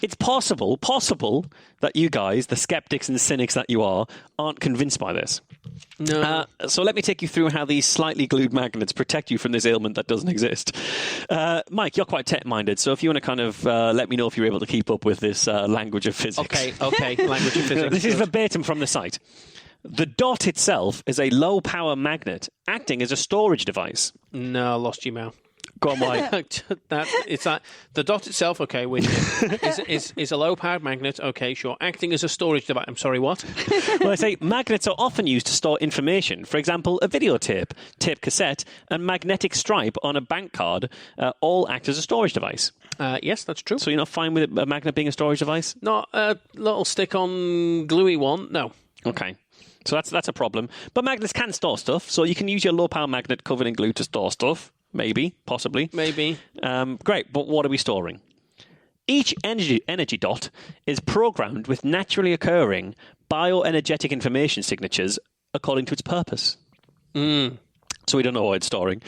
B: It's possible that you guys, the skeptics and cynics that you are, aren't convinced by this.
A: No.
B: So let me take you through how these slightly glued magnets protect you from this ailment that doesn't exist. Mike, you're quite tech-minded, so if you want to kind of let me know if you're able to keep up with this language of physics.
A: Okay. Language of physics.
B: This is verbatim from the site. The dot itself is a low-power magnet acting as a storage device.
A: No, I lost you, Mal.
B: Go on, Mike.
A: The dot itself, okay, with you, is a low-powered magnet, okay, sure. Acting as a storage device. I'm sorry, what?
B: Well, I say magnets are often used to store information. For example, a videotape, tape cassette, and magnetic stripe on a bank card all act as a storage device.
A: Yes, that's true.
B: So you're not fine with a magnet being a storage device?
A: Not a little stick-on gluey one, no.
B: Okay. So that's a problem. But magnets can store stuff, so you can use your low-power magnet covered in glue to store stuff. Maybe, possibly.
A: Maybe.
B: Great, but what are we storing? Each energy dot is programmed with naturally occurring bioenergetic information signatures according to its purpose. So we don't know what it's storing.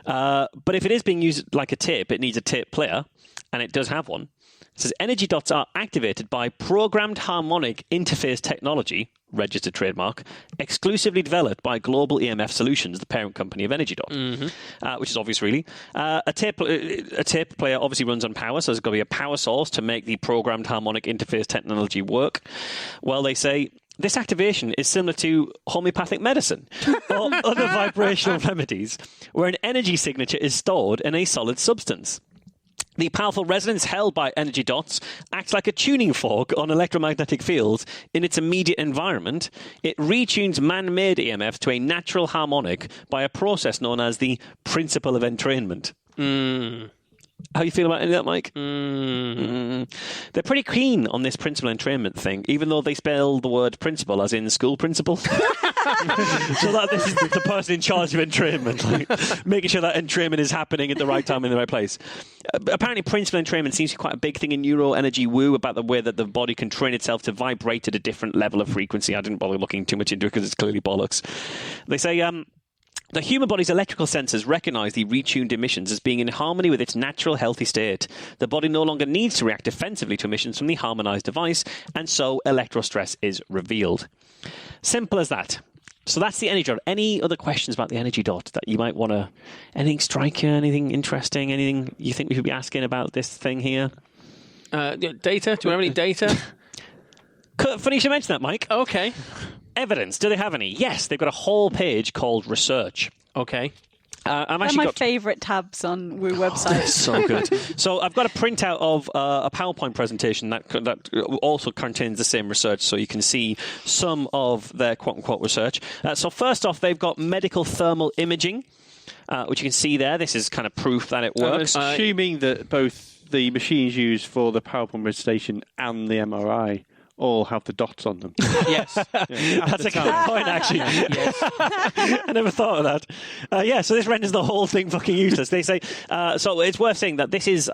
B: But if it is being used like a tape, it needs a tape player, and it does have one. It says energy dots are activated by programmed harmonic interface technology, registered trademark, exclusively developed by Global EMF Solutions, the parent company of Energy Dot, which is obvious, really. A tape player obviously runs on power, so there's got to be a power source to make the programmed harmonic interface technology work. Well, they say this activation is similar to homeopathic medicine or other vibrational remedies, where an energy signature is stored in a solid substance. The powerful resonance held by energy dots acts like a tuning fork on electromagnetic fields in its immediate environment. It retunes man-made EMFs to a natural harmonic by a process known as the principle of entrainment. How you feel about any of that, Mike? They're pretty keen on this principal entrainment thing, even though they spell the word principal as in school principal. So that this is the person in charge of entrainment, like, making sure that entrainment is happening at the right time in the right place. Apparently, principal entrainment seems to be quite a big thing in neuro energy woo about the way that the body can train itself to vibrate at a different level of frequency. I didn't bother looking too much into it because it's clearly bollocks. They say the human body's electrical sensors recognize the retuned emissions as being in harmony with its natural healthy state. The body no longer needs to react defensively to emissions from the harmonized device, and so electrostress is revealed. Simple as that. So that's the energy dot. Any other questions about the energy dot that you might want to... Anything strike you? Anything interesting? Anything you think we should be asking about this thing here?
A: Data? Do we have any data?
B: Funny you should mention that, Mike.
A: Okay.
B: Evidence. Do they have any? Yes, they've got a whole page called research.
A: Okay.
B: I'm
C: They're
B: actually
C: my
B: got
C: favourite tabs on Woo website.
B: so good. So I've got a printout of a PowerPoint presentation that also contains the same research, so you can see some of their quote-unquote research. So first off, they've got medical thermal imaging, which you can see there. This is kind of proof that it works.
D: Assuming that both the machines used for the PowerPoint presentation and the MRI all have the dots on them.
A: Yes.
B: That's a good point, actually.
A: Yes.
B: I never thought of that. So this renders the whole thing fucking useless. They say, so it's worth saying that this is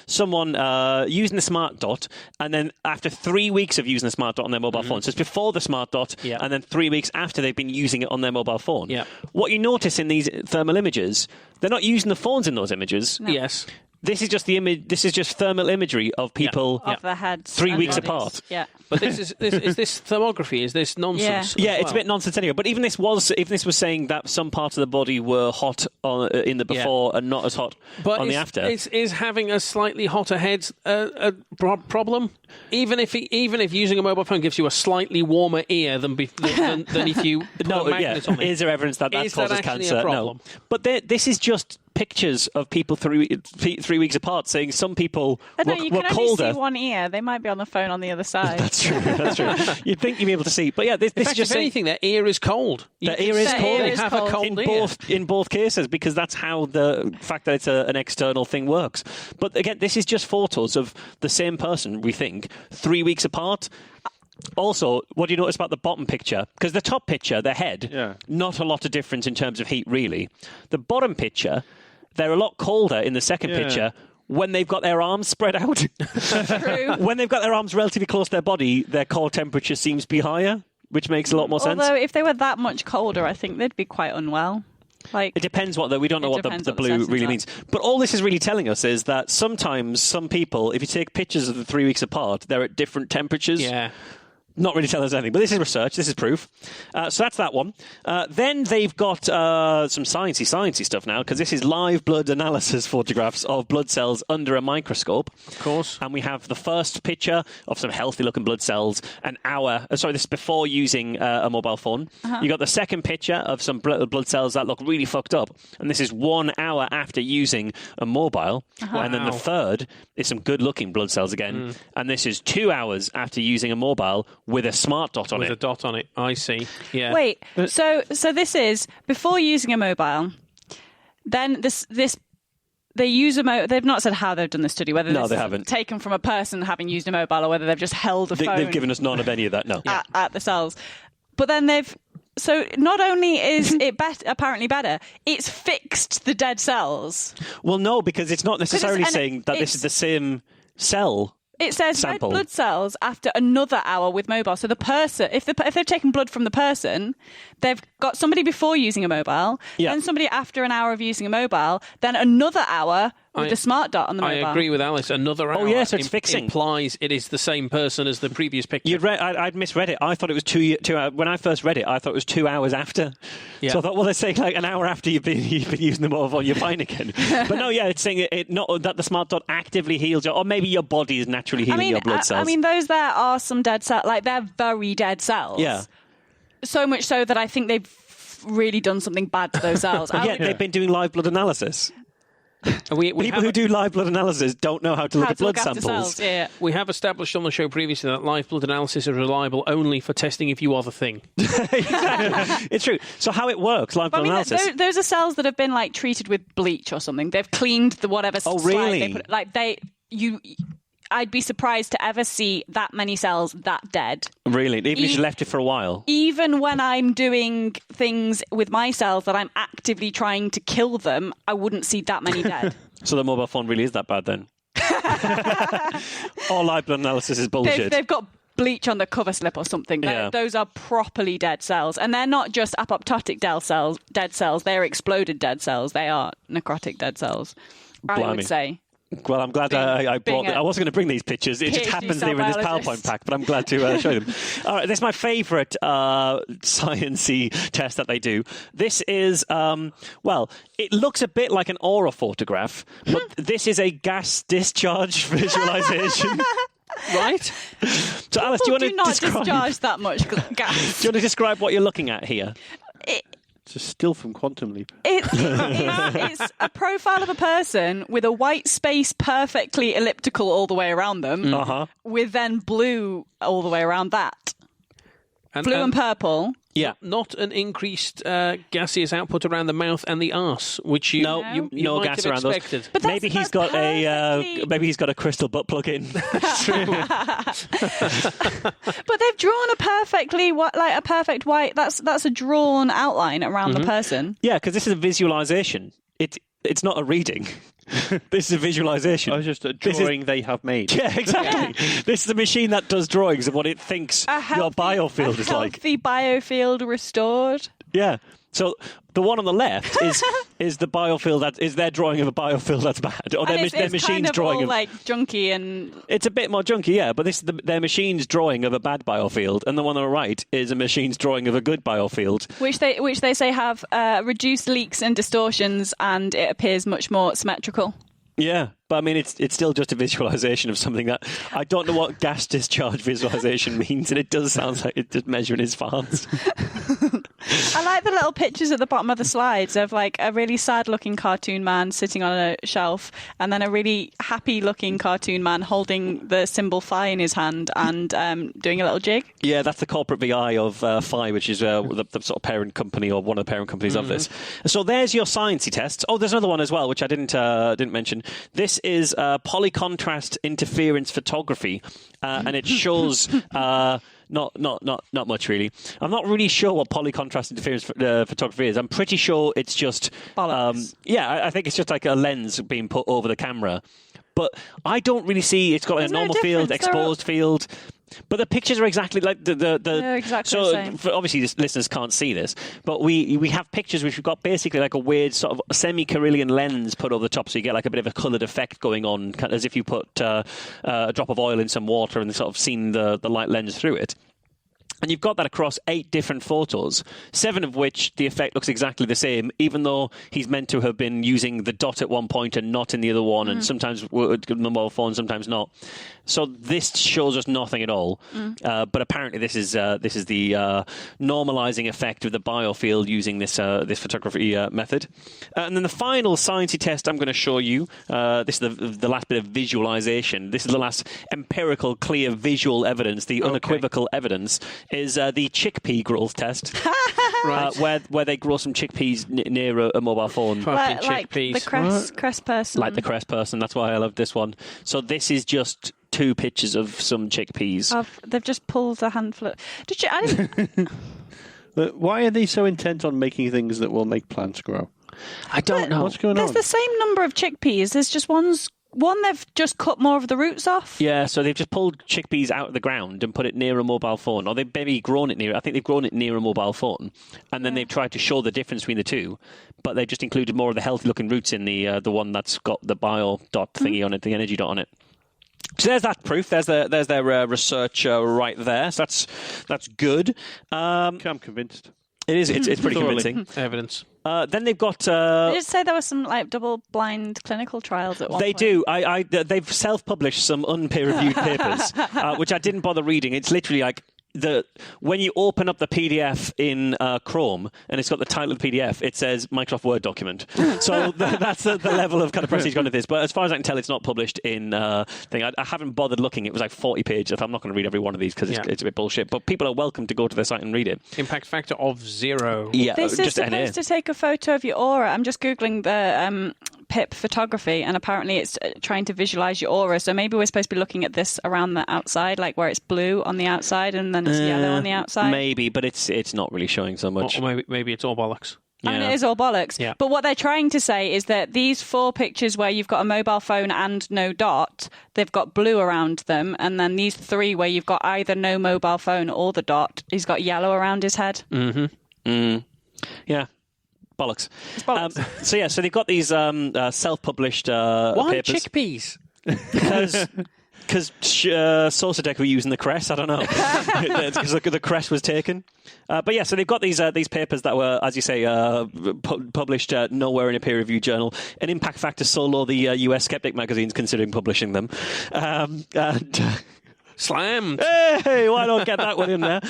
B: someone using the smart dot, and then after 3 weeks of using the smart dot on their mobile phone, so it's before the smart dot, and then 3 weeks after they've been using it on their mobile phone.
A: Yeah.
B: What you notice in these thermal images, they're not using the phones in those images.
C: No.
A: Yes.
B: This is just the image. This is just thermal imagery of people
C: Of their heads.
B: 3
C: and
B: weeks
C: bodies.
B: apart.
C: Yeah.
A: But is this thermography? Is this nonsense?
B: Yeah,
A: as
B: it's a
A: well?
B: bit nonsense anyway. But even this was saying that some parts of the body were hot in the before and not as hot on the after.
A: Is having a slightly hotter head a problem? Even if using a mobile phone gives you a slightly warmer ear than if you put a magnet on it.
B: Is there evidence that
A: Is
B: causes
A: that actually
B: cancer?
A: a problem?
B: No. But this is just pictures of people 3 weeks apart saying some people
C: I know,
B: were
C: you can only
B: colder.
C: see one ear. They might be on the phone on the other side.
B: That's true. You'd think you'd be able to see. But yeah, this is just
A: if anything, their ear is cold.
B: Their ear is cold.
A: They have a cold ear.
B: In both cases, because that's how the fact that it's an external thing works. But again, this is just photos of the same person, we think, 3 weeks apart. Also, what do you notice about the bottom picture? Because the top picture, their head, not a lot of difference in terms of heat, really. The bottom picture, they're a lot colder in the second picture when they've got their arms spread out.
C: True.
B: When they've got their arms relatively close to their body, their core temperature seems to be higher, which makes a lot more sense.
C: Although if they were that much colder, I think they'd be quite unwell. Like,
B: it depends we don't know what the blue really means. But all this is really telling us is that sometimes some people, if you take pictures of them 3 weeks apart, they're at different temperatures.
A: Yeah.
B: Not really telling us anything, but this is research, this is proof. So that's that one. Then they've got some sciencey stuff now, because this is live blood analysis photographs of blood cells under a microscope.
A: Of course.
B: And we have the first picture of some healthy-looking blood cells this is before using a mobile phone. You got the second picture of some blood cells that look really fucked up, and this is 1 hour after using a mobile. And then the third is some good-looking blood cells again, and this is 2 hours after using a mobile with a smart dot on it.
A: With a dot on it, I see. Yeah.
C: wait, so this is before using a mobile. Then they use they've not said how they've done the study, whether
B: No,
C: this
B: they
C: is
B: haven't.
C: taken from a person having used a mobile or whether they've just held a phone.
B: They've given us none of any of that, no.
C: at the cells. But then so not only is it apparently better, it's fixed the dead cells.
B: Well, no, because it's not necessarily saying that this is the same cell.
C: It says
B: sample.
C: red blood cells after another hour with mobile. So the person, if they've taken blood from the person, they've got somebody before using a mobile, then somebody after an hour of using a mobile, then another hour with the smart dot on the mobile.
A: I agree with Alice. Another hour
B: so it's fixing.
A: Implies it is the same person as the previous picture.
B: I'd misread it. I thought it was 2 hours. When I first read it, I thought it was 2 hours after.
A: Yeah.
B: So I thought, well, they're saying like an hour after you've been using the mobile phone, you're fine again. But no, it's saying not that the smart dot actively heals or maybe your body is naturally healing your blood cells.
C: I mean, those there are some dead cells. Like, they're very dead cells.
B: Yeah.
C: So much so that I think they've really done something bad to those cells.
B: They've been doing live blood analysis. People who do live blood analysis don't know how to look at blood
C: after
B: samples.
C: cells, yeah.
A: We have established on the show previously that live blood analysis is reliable only for testing if you are the thing.
B: Exactly. It's true. So how it works, live blood analysis.
C: Those are cells that have been like treated with bleach or something. They've cleaned the whatever.
B: Oh,
C: slide
B: really?
C: they put, I'd be surprised to ever see that many cells that dead.
B: Really? Even if you left it for a while?
C: Even when I'm doing things with my cells that I'm actively trying to kill them, I wouldn't see that many dead.
B: So the mobile phone really is that bad then? All live blood analysis is bullshit.
C: They've got bleach on the cover slip or something.
B: Yeah.
C: Those are properly dead cells. And they're not just apoptotic dead cells. They're exploded dead cells. They are necrotic dead cells, I
B: Blimey.
C: would say.
B: Well, I'm glad I brought. I wasn't going to bring these pictures. It just
C: PhD
B: happens they were in this
C: biologist.
B: PowerPoint pack, but I'm glad to show them. All right, this is my favourite science-y test that they do. This is, well, it looks a bit like an aura photograph, but this is a gas discharge visualization. Right? So, Alice, do you want to
C: not
B: describe?
C: discharge that much gas.
B: Do you want to describe what you're looking at here?
D: It's a still from Quantum Leap.
C: It's a profile of a person with a white space perfectly elliptical all the way around them, with then blue all the way around that. Blue and purple.
B: Yeah.
A: Not an increased gaseous output around the mouth and the arse, which you
B: No
A: might
B: gas
A: have
B: around
A: expected.
B: those.
C: But
B: Maybe he's got a crystal butt plug in.
A: True.
C: But they've drawn a perfect white. That's a drawn outline around the person.
B: Yeah, because this is a visualization. It's not a reading. This is a visualization.
D: Oh, it's just a drawing they have made.
B: Yeah, exactly. This is a machine that does drawings of what it thinks your biofield is like.
C: The biofield restored.
B: Yeah. So the one on the left is the biofield that is their drawing of a biofield that's bad, or their machine's
C: kind of
B: drawing
C: all
B: of
C: like junky and.
B: It's a bit more junky, yeah, but this is their machine's drawing of a bad biofield, and the one on the right is a machine's drawing of a good biofield.
C: Which they say have reduced leaks and distortions, and it appears much more symmetrical.
B: Yeah, but I mean, it's still just a visualization of something that I don't know what gas discharge visualization means, and it does sound like it's just measuring his farts.
C: I like the little pictures at the bottom of the slides of like a really sad-looking cartoon man sitting on a shelf, and then a really happy-looking cartoon man holding the symbol phi in his hand and doing a little jig.
B: Yeah, that's the corporate VI of Phi, which is the sort of parent company or one of the parent companies of this. So there's your sciencey tests. Oh, there's another one as well, which I didn't mention. This is polycontrast interference photography, and it shows. Not much really. I'm not really sure what polycontrast interference photography is. I'm pretty sure it's just
C: bollocks.
B: I think it's just like a lens being put over the camera. But I don't really see. It's got like a normal field, exposed field. But the pictures are exactly like
C: They're exactly the same.
B: Obviously, listeners can't see this, but we have pictures which we've got basically like a weird sort of semi-Carillion lens put over the top, so you get like a bit of a coloured effect going on, kind of as if you put a drop of oil in some water and sort of seen the light lens through it. And you've got that across 8 different photos, 7 of which the effect looks exactly the same, even though he's meant to have been using the dot at one point and not in the other one, and sometimes with the mobile phone, sometimes not. So this shows us nothing at all. But apparently this is the normalizing effect of the biofield using this photography method. And then the final sciencey test I'm going to show you, this is the last bit of visualization. This is the last empirical, clear visual evidence, the unequivocal evidence, is the chickpea growth test, right. Where they grow some chickpeas near a mobile phone.
A: Fucking
C: like
A: chickpeas.
C: the crest person.
B: Like the crest person. That's why I love this one. So this is just 2 pictures of some chickpeas.
C: They've just pulled a handful. Did you? I didn't.
D: Why are they so intent on making things that will make plants grow?
B: I don't know.
D: What's going
C: There's
D: on?
C: the same number of chickpeas. There's just one they've just cut more of the roots off.
B: Yeah, so they've just pulled chickpeas out of the ground and put it near a mobile phone, or they've maybe grown it near. I think they've grown it near a mobile phone, and then they've tried to show the difference between the two, but they've just included more of the healthy-looking roots in the one that's got the bio dot thingy on it, the energy dot on it. So there's that proof. There's their research right there. So that's good.
D: I'm convinced.
B: It is. It's pretty
D: Thoroughly.
B: convincing.
A: Evidence.
B: Then they've got.
C: They did say there were some like double-blind clinical trials at one
B: They
C: point.
B: do. They've self-published some unpeer-reviewed papers, which I didn't bother reading. It's literally like when you open up the PDF in Chrome and it's got the title of the PDF, it says Microsoft Word document. So that's the level of kind of prestige gone to this. But as far as I can tell, it's not published in thing. I haven't bothered looking. It was like 40 pages. I'm not going to read every one of these because it's a bit bullshit. But people are welcome to go to their site and read it.
A: Impact factor of 0.
B: Yeah,
C: This is
B: just
C: supposed
B: NA.
C: to take a photo of your aura. I'm just Googling the PIP photography, and apparently it's trying to visualize your aura. So maybe we're supposed to be looking at this around the outside, like where it's blue on the outside and then it's yellow on the outside.
B: Maybe, but it's not really showing so much.
A: Or maybe it's all bollocks.
C: I mean, it is all bollocks.
A: Yeah.
C: But what they're trying to say is that these 4 pictures where you've got a mobile phone and no dot, they've got blue around them. And then these 3 where you've got either no mobile phone or the dot, he's got yellow around his head.
B: Yeah. Bollocks.
C: It's bollocks.
B: So they've got these self-published
A: Why
B: papers.
A: chickpeas?
B: Because Saucerdeck were using the crest. I don't know. Because the crest was taken. But yeah, so they've got these papers that were, as you say, published nowhere in a peer-reviewed journal. An impact factor so low the US Skeptic magazine's considering publishing them.
A: Slammed.
B: Hey, why not get that one in there?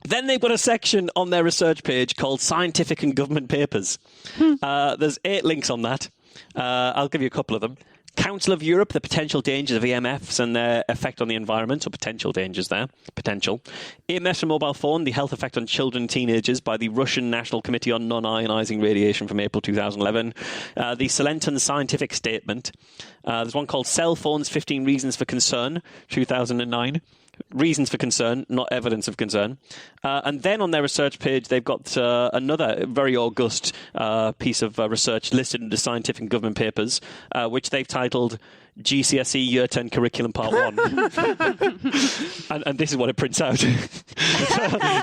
B: Then they've got a section on their research page called Scientific and Government Papers. There's 8 links on that. I'll give you a couple of them. Council of Europe, the potential dangers of EMFs and their effect on the environment, so potential dangers there. Potential. EMFs from mobile phone, the health effect on children and teenagers by the Russian National Committee on Non-Ionizing Radiation from April 2011. The Salenton Scientific Statement. There's one called Cell Phones, 15 Reasons for Concern, 2009. Reasons for concern, not evidence of concern. And then on their research page, they've got another very august piece of research listed under Scientific and Government Papers, which they've titled GCSE Year 10 Curriculum Part 1. and this is what it prints out.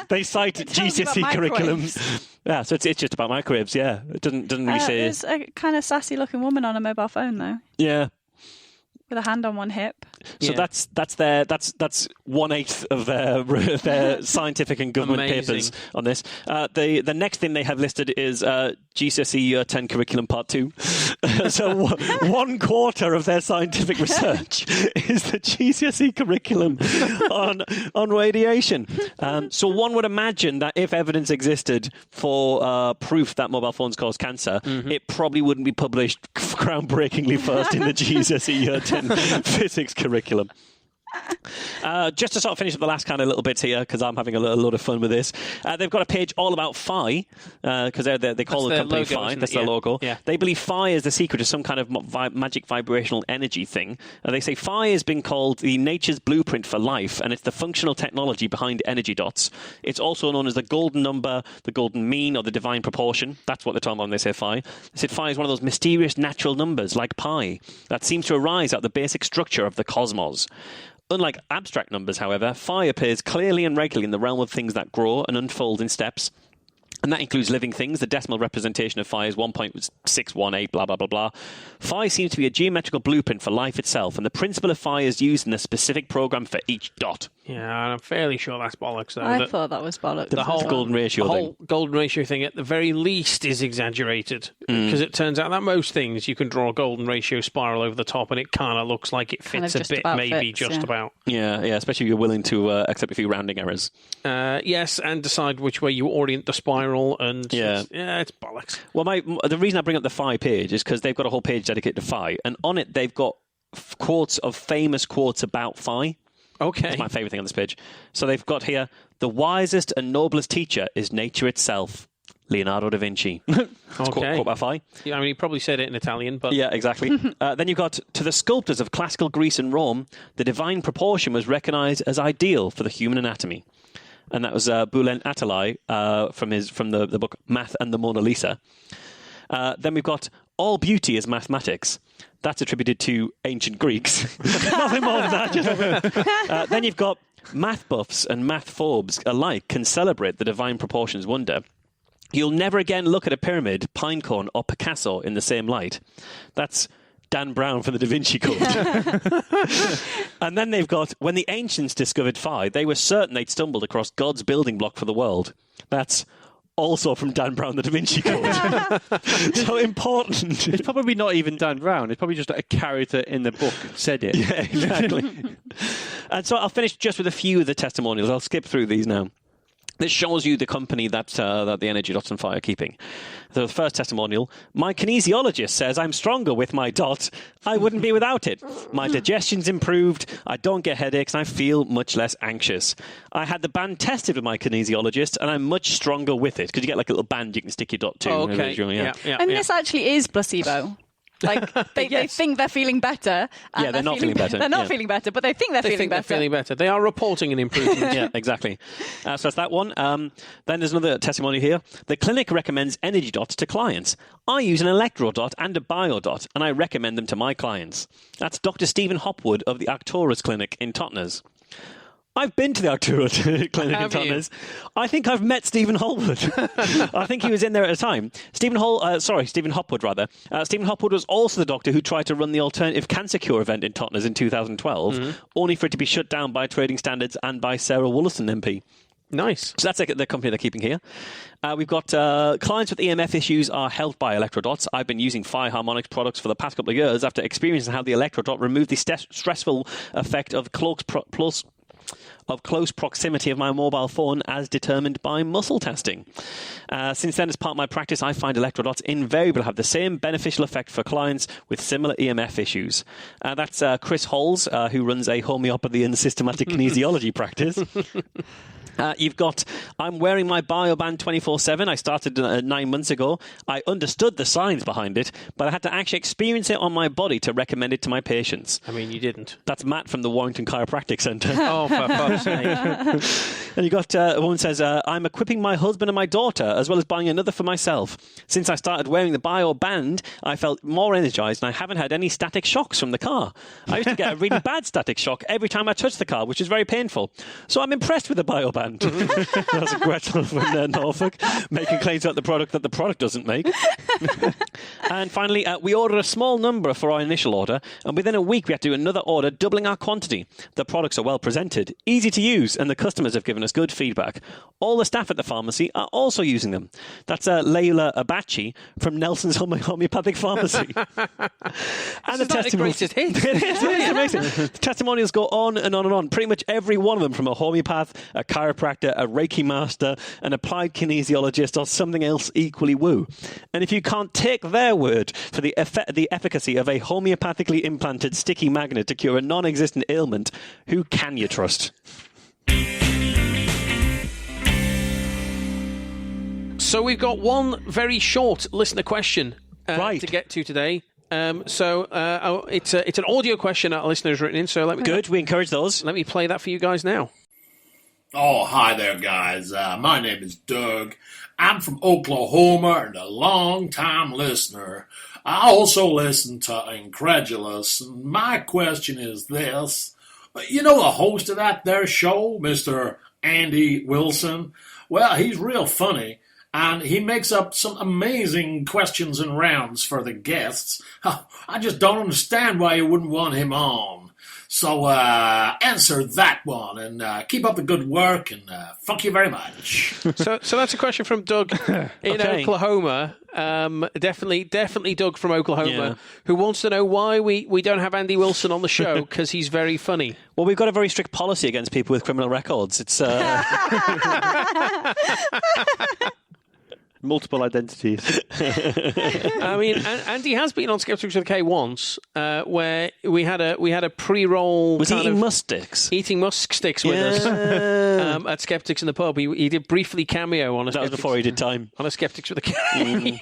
B: They cite GCSE curriculum. Yeah, so it's just about microwaves, yeah. It doesn't really say...
C: There's a kind of sassy-looking woman on a mobile phone, though.
B: Yeah.
C: With a hand on one hip.
B: So that's 1/8 of their scientific and government
A: Amazing.
B: papers on this. The next thing they have listed is GCSE Year 10 Curriculum Part 2. So 1/4 of their scientific research is the GCSE curriculum on radiation. So one would imagine that if evidence existed for proof that mobile phones cause cancer, it probably wouldn't be published groundbreakingly first in the GCSE Year 10 physics curriculum. Just to sort of finish up the last kind of little bits here, because I'm having a lot of fun with this. They've got a page all about Phi, because they call the company
A: logo,
B: Phi.
A: isn't
B: That's
A: it?
B: their
A: Yeah.
B: logo.
A: Yeah.
B: They believe Phi is the secret to some kind of magic vibrational energy thing. They say Phi has been called the nature's blueprint for life, and it's the functional technology behind energy dots. It's also known as the golden number, the golden mean, or the divine proportion. That's what they're talking about when they say Phi. They said Phi is one of those mysterious natural numbers, like pi, that seems to arise out of the basic structure of the cosmos. Unlike abstract numbers, however, Phi appears clearly and regularly in the realm of things that grow and unfold in steps. And that includes living things. The decimal representation of Phi is 1.618, blah, blah, blah, blah. Phi seems to be a geometrical blueprint for life itself, and the principle of Phi is used in a specific program for each dot.
A: Yeah, and I'm fairly sure that's bollocks, though.
C: I thought that was bollocks.
A: The whole
B: golden ratio
A: the
B: thing.
A: whole golden ratio thing, at the very least, is exaggerated. Because it turns out that most things you can draw a golden ratio spiral over the top, and it kind of looks like it
C: Kind
A: fits
C: of
A: a
C: just
A: bit,
C: about
A: maybe
C: fits,
A: just
C: yeah.
A: about.
B: Yeah, especially if you're willing to accept a few rounding errors.
A: Yes, and decide which way you orient the spiral, and
B: Yeah.
A: it's bollocks.
B: Well, the reason I bring up the Phi page is because they've got a whole page dedicated to Phi, and on it they've got famous quotes about Phi.
A: Okay.
B: That's my favourite thing on this page. So they've got here, the wisest and noblest teacher is nature itself. Leonardo da Vinci. Quote by Phi.
A: Yeah, I mean, he probably said it in Italian, but...
B: Yeah, exactly. Then you've got, to the sculptors of classical Greece and Rome, the divine proportion was recognised as ideal for the human anatomy. And that was Bülent Atalay from the book Math and the Mona Lisa. Then we've got all beauty is mathematics. That's attributed to ancient Greeks. Nothing more than that. Then you've got math buffs and math phobes alike can celebrate the divine proportions wonder. You'll never again look at a pyramid, pinecone, or Picasso in the same light. That's Dan Brown from the Da Vinci Code. And then they've got, when the ancients discovered Phi, they were certain they'd stumbled across God's building block for the world. That's also from Dan Brown, the Da Vinci Code. So important.
D: It's probably not even Dan Brown. It's probably just a character in the book said it.
B: Yeah, exactly. And so I'll finish just with a few of the testimonials. I'll skip through these now. This shows you the company that the energy dots and fire are keeping. The first testimonial, my kinesiologist says I'm stronger with my dot. I wouldn't be without it. My digestion's improved. I don't get headaches and I feel much less anxious. I had the band tested with my kinesiologist and I'm much stronger with it because you get like a little band you can stick your dot to.
A: Oh, okay.
C: And this actually is placebo. Like they think they're feeling better. And
B: Yeah, they're not feeling better.
C: They're not
B: Yeah.
C: feeling better, but they think they're feeling better.
A: They're feeling better. They are reporting an improvement.
B: Yeah, exactly. So that's that one. Then there's another testimony here. The clinic recommends energy dots to clients. I use an electro dot and a bio dot, and I recommend them to my clients. That's Dr. Stephen Hopwood of the Arcturus Clinic in Totnes. I've been to the Arcturus Clinic in
A: Have you?
B: Totnes. I think I've met Stephen Hopwood. I think he was in there at the time. Stephen Hopwood, rather. Stephen Hopwood was also the doctor who tried to run the alternative cancer cure event in Totnes in 2012, only for it to be shut down by trading standards and by Sarah Wollaston MP.
A: Nice.
B: So that's the company they're keeping here. We've got clients with EMF issues are helped by electrodots. I've been using Fire Harmonics products for the past couple of years after experiencing how the electrodot removed the stressful effect of close proximity of my mobile phone as determined by muscle testing. Since then, as part of my practice, I find electrodots invariably have the same beneficial effect for clients with similar EMF issues. That's Chris Halls, who runs a homeopathy and systematic kinesiology practice. You've got, I'm wearing my Bioband 24/7. I started 9 months ago. I understood the science behind it, but I had to actually experience it on my body to recommend it to my patients.
A: I mean, you didn't.
B: That's Matt from the Warrington Chiropractic Centre.
A: Oh, for fuck's sake.
B: And you got a woman says, I'm equipping my husband and my daughter, as well as buying another for myself. Since I started wearing the Bioband, I felt more energized and I haven't had any static shocks from the car. I used to get a really bad static shock every time I touched the car, which is very painful. So I'm impressed with the Bioband. That's Gretel from Norfolk, making claims about the product doesn't make. And finally, we ordered a small number for our initial order, and within a week we had to do another order, doubling our quantity. The products are well presented, easy to use, and the customers have given us good feedback. All the staff at the pharmacy are also using them. That's Leila Abachi from Nelson's Homeopathic Pharmacy. And
A: the greatest hit.
B: It is amazing. The testimonials go on and on and on. Pretty much every one of them, from a homeopath, a chiropractor, a Reiki master, an applied kinesiologist, or something else equally woo. And if you can't take their word for the efficacy of a homeopathically implanted sticky magnet to cure a non-existent ailment, who can you trust?
A: So we've got one very short listener question to get to today. It's an audio question our listener has written in. So
B: Good, we encourage those.
A: Let me play that for you guys now.
E: Oh, hi there, guys. My name is Doug. I'm from Oklahoma and a long-time listener. I also listen to Incredulous. And my question is this. You know the host of that there show, Mr. Andy Wilson? Well, he's real funny, and he makes up some amazing questions and rounds for the guests. I just don't understand why you wouldn't want him on. So answer that one, and keep up the good work, and thank you very much.
A: So that's a question from Doug in Oklahoma. Definitely Doug from Oklahoma, who wants to know why we don't have Andy Wilson on the show, because he's very funny.
B: Well, we've got a very strict policy against people with criminal records. It's
D: multiple identities.
A: I mean, Andy has been on Skeptics with a K once, where we had a pre-roll.
B: Was he eating musk sticks?
A: Eating musk sticks with us at Skeptics in the pub. He did briefly cameo on a.
B: That was before he did time
A: on a Skeptics with a K.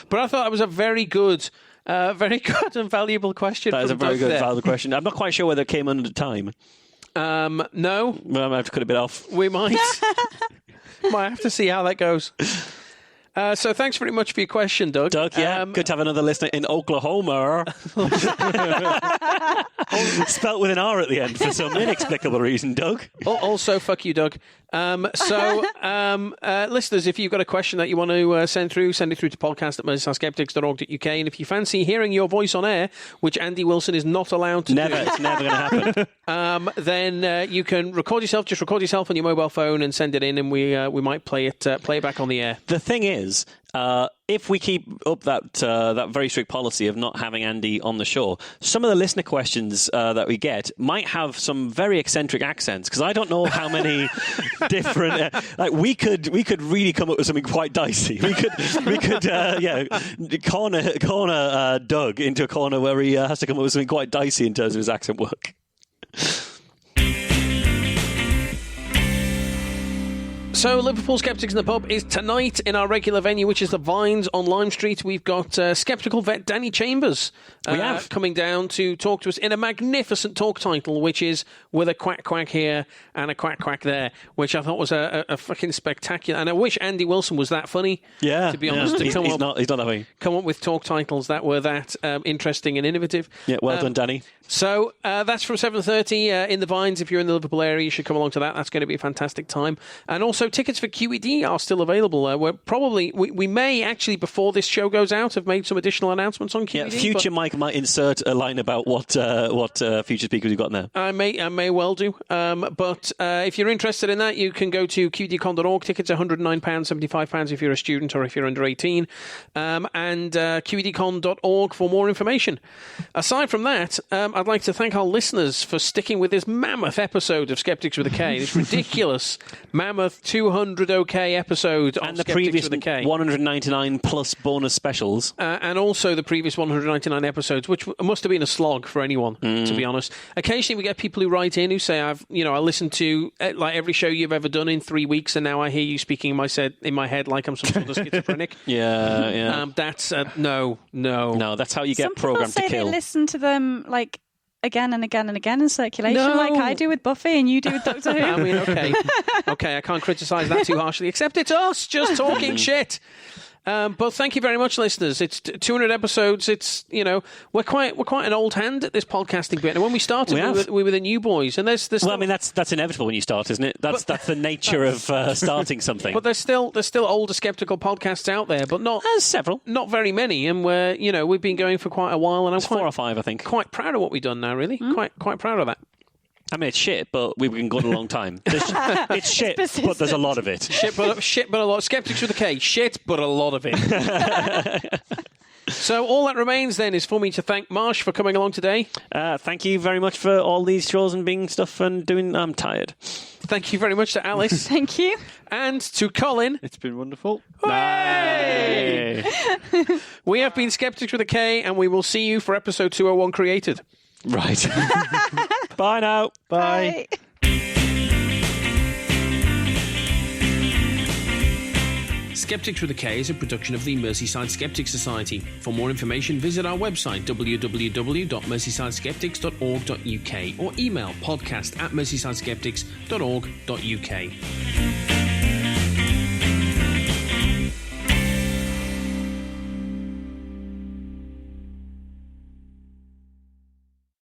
A: But I thought it was a very good and valuable question.
B: That is a very good, valuable question. I'm not quite sure whether it came under time.
A: No.
B: Well, I might have to cut a bit off.
A: We might. Might have to see how that goes. So thanks very much for your question, Doug.
B: Doug, good to have another listener in Oklahoma. Spelt with an R at the end for some inexplicable reason, Doug.
A: Also, fuck you, Doug. Listeners, if you've got a question that you want to send it through to podcast@merseysideskeptics.org.uk. And if you fancy hearing your voice on air, which Andy Wilson is not allowed to do,
B: It's never going to happen.
A: then you can record yourself on your mobile phone and send it in, and we might play it back on the air.
B: The thing is, if we keep up that very strict policy of not having Andy on the show, some of the listener questions that we get might have some very eccentric accents, because I don't know how many different. We could really come up with something quite dicey. We could corner Doug into a corner where he has to come up with something quite dicey in terms of his accent work.
A: So, Liverpool Skeptics in the Pub is tonight in our regular venue, which is the Vines on Lime Street. We've got skeptical vet Danny Chambers coming down to talk to us in a magnificent talk title, which is With a Quack Quack Here and a Quack Quack There, which I thought was a fucking spectacular. And I wish Andy Wilson was that funny, to be honest.
B: He's not that funny.
A: Come up with talk titles that were that interesting and innovative.
B: Yeah, well done, Danny.
A: So that's from 7:30 in the Vines. If you're in the Liverpool area, you should come along to that. That's going to be a fantastic time. And also, tickets for QED are still available. We may actually, before this show goes out, have made some additional announcements on QED.
B: Yeah, future Mike might insert a line about what future speakers you've got in there.
A: I may well do. But if you're interested in that, you can go to qedcon.org. Tickets are £109, £75 if you're a student or if you're under 18. And qedcon.org for more information. Aside from that, I'd like to thank our listeners for sticking with this mammoth episode of Skeptics with a K. This ridiculous mammoth 200 OK episode of
B: and the
A: Skeptics
B: previous
A: with a K.
B: 199 plus bonus specials.
A: And also the previous 199 episodes, which must have been a slog for anyone, to be honest. Occasionally we get people who write in who say, I listened to like every show you've ever done in 3 weeks, and now I hear you speaking in my head like I'm some sort of schizophrenic.
B: Yeah.
A: That's no.
B: That's how you get
C: Some
B: programmed to
C: people say
B: kill.
C: they listen to them like again and again and again in circulation,
A: No.
C: like I do with Buffy and you do with Doctor Who.
A: I mean, okay, I can't criticise that too harshly, except it's us just talking shit. But thank you very much, listeners. It's 200 episodes. It's we're quite an old hand at this podcasting bit. And when we started, we were the new boys. And there's
B: well, I mean that's inevitable when you start, isn't it? That's the nature of starting something.
A: But there's still older skeptical podcasts out there, but not
B: several,
A: not very many. And we've been going for quite a while. And I'm
B: 4 or 5, I think.
A: Quite proud of what we've done now. Really, quite proud of that.
B: I mean, it's shit, but we've been going a long time. It's shit, but there's a lot of it.
A: Shit, but a lot. Skeptics with a K. Shit, but a lot of it. So all that remains then is for me to thank Marsh for coming along today.
B: Thank you very much for all these shows and being stuff and doing. I'm tired.
A: Thank you very much to Alice.
C: Thank you.
A: And to Colin.
D: It's been wonderful.
A: Hey! We have been Skeptics with a K, and we will see you for episode 201 Created.
B: Right. Bye now. Bye.
A: Skeptics with a K is a production of the Merseyside Skeptics Society. For more information, visit our website www.merseysideskeptics.org.uk or email podcast@merseysideskeptics.org.uk.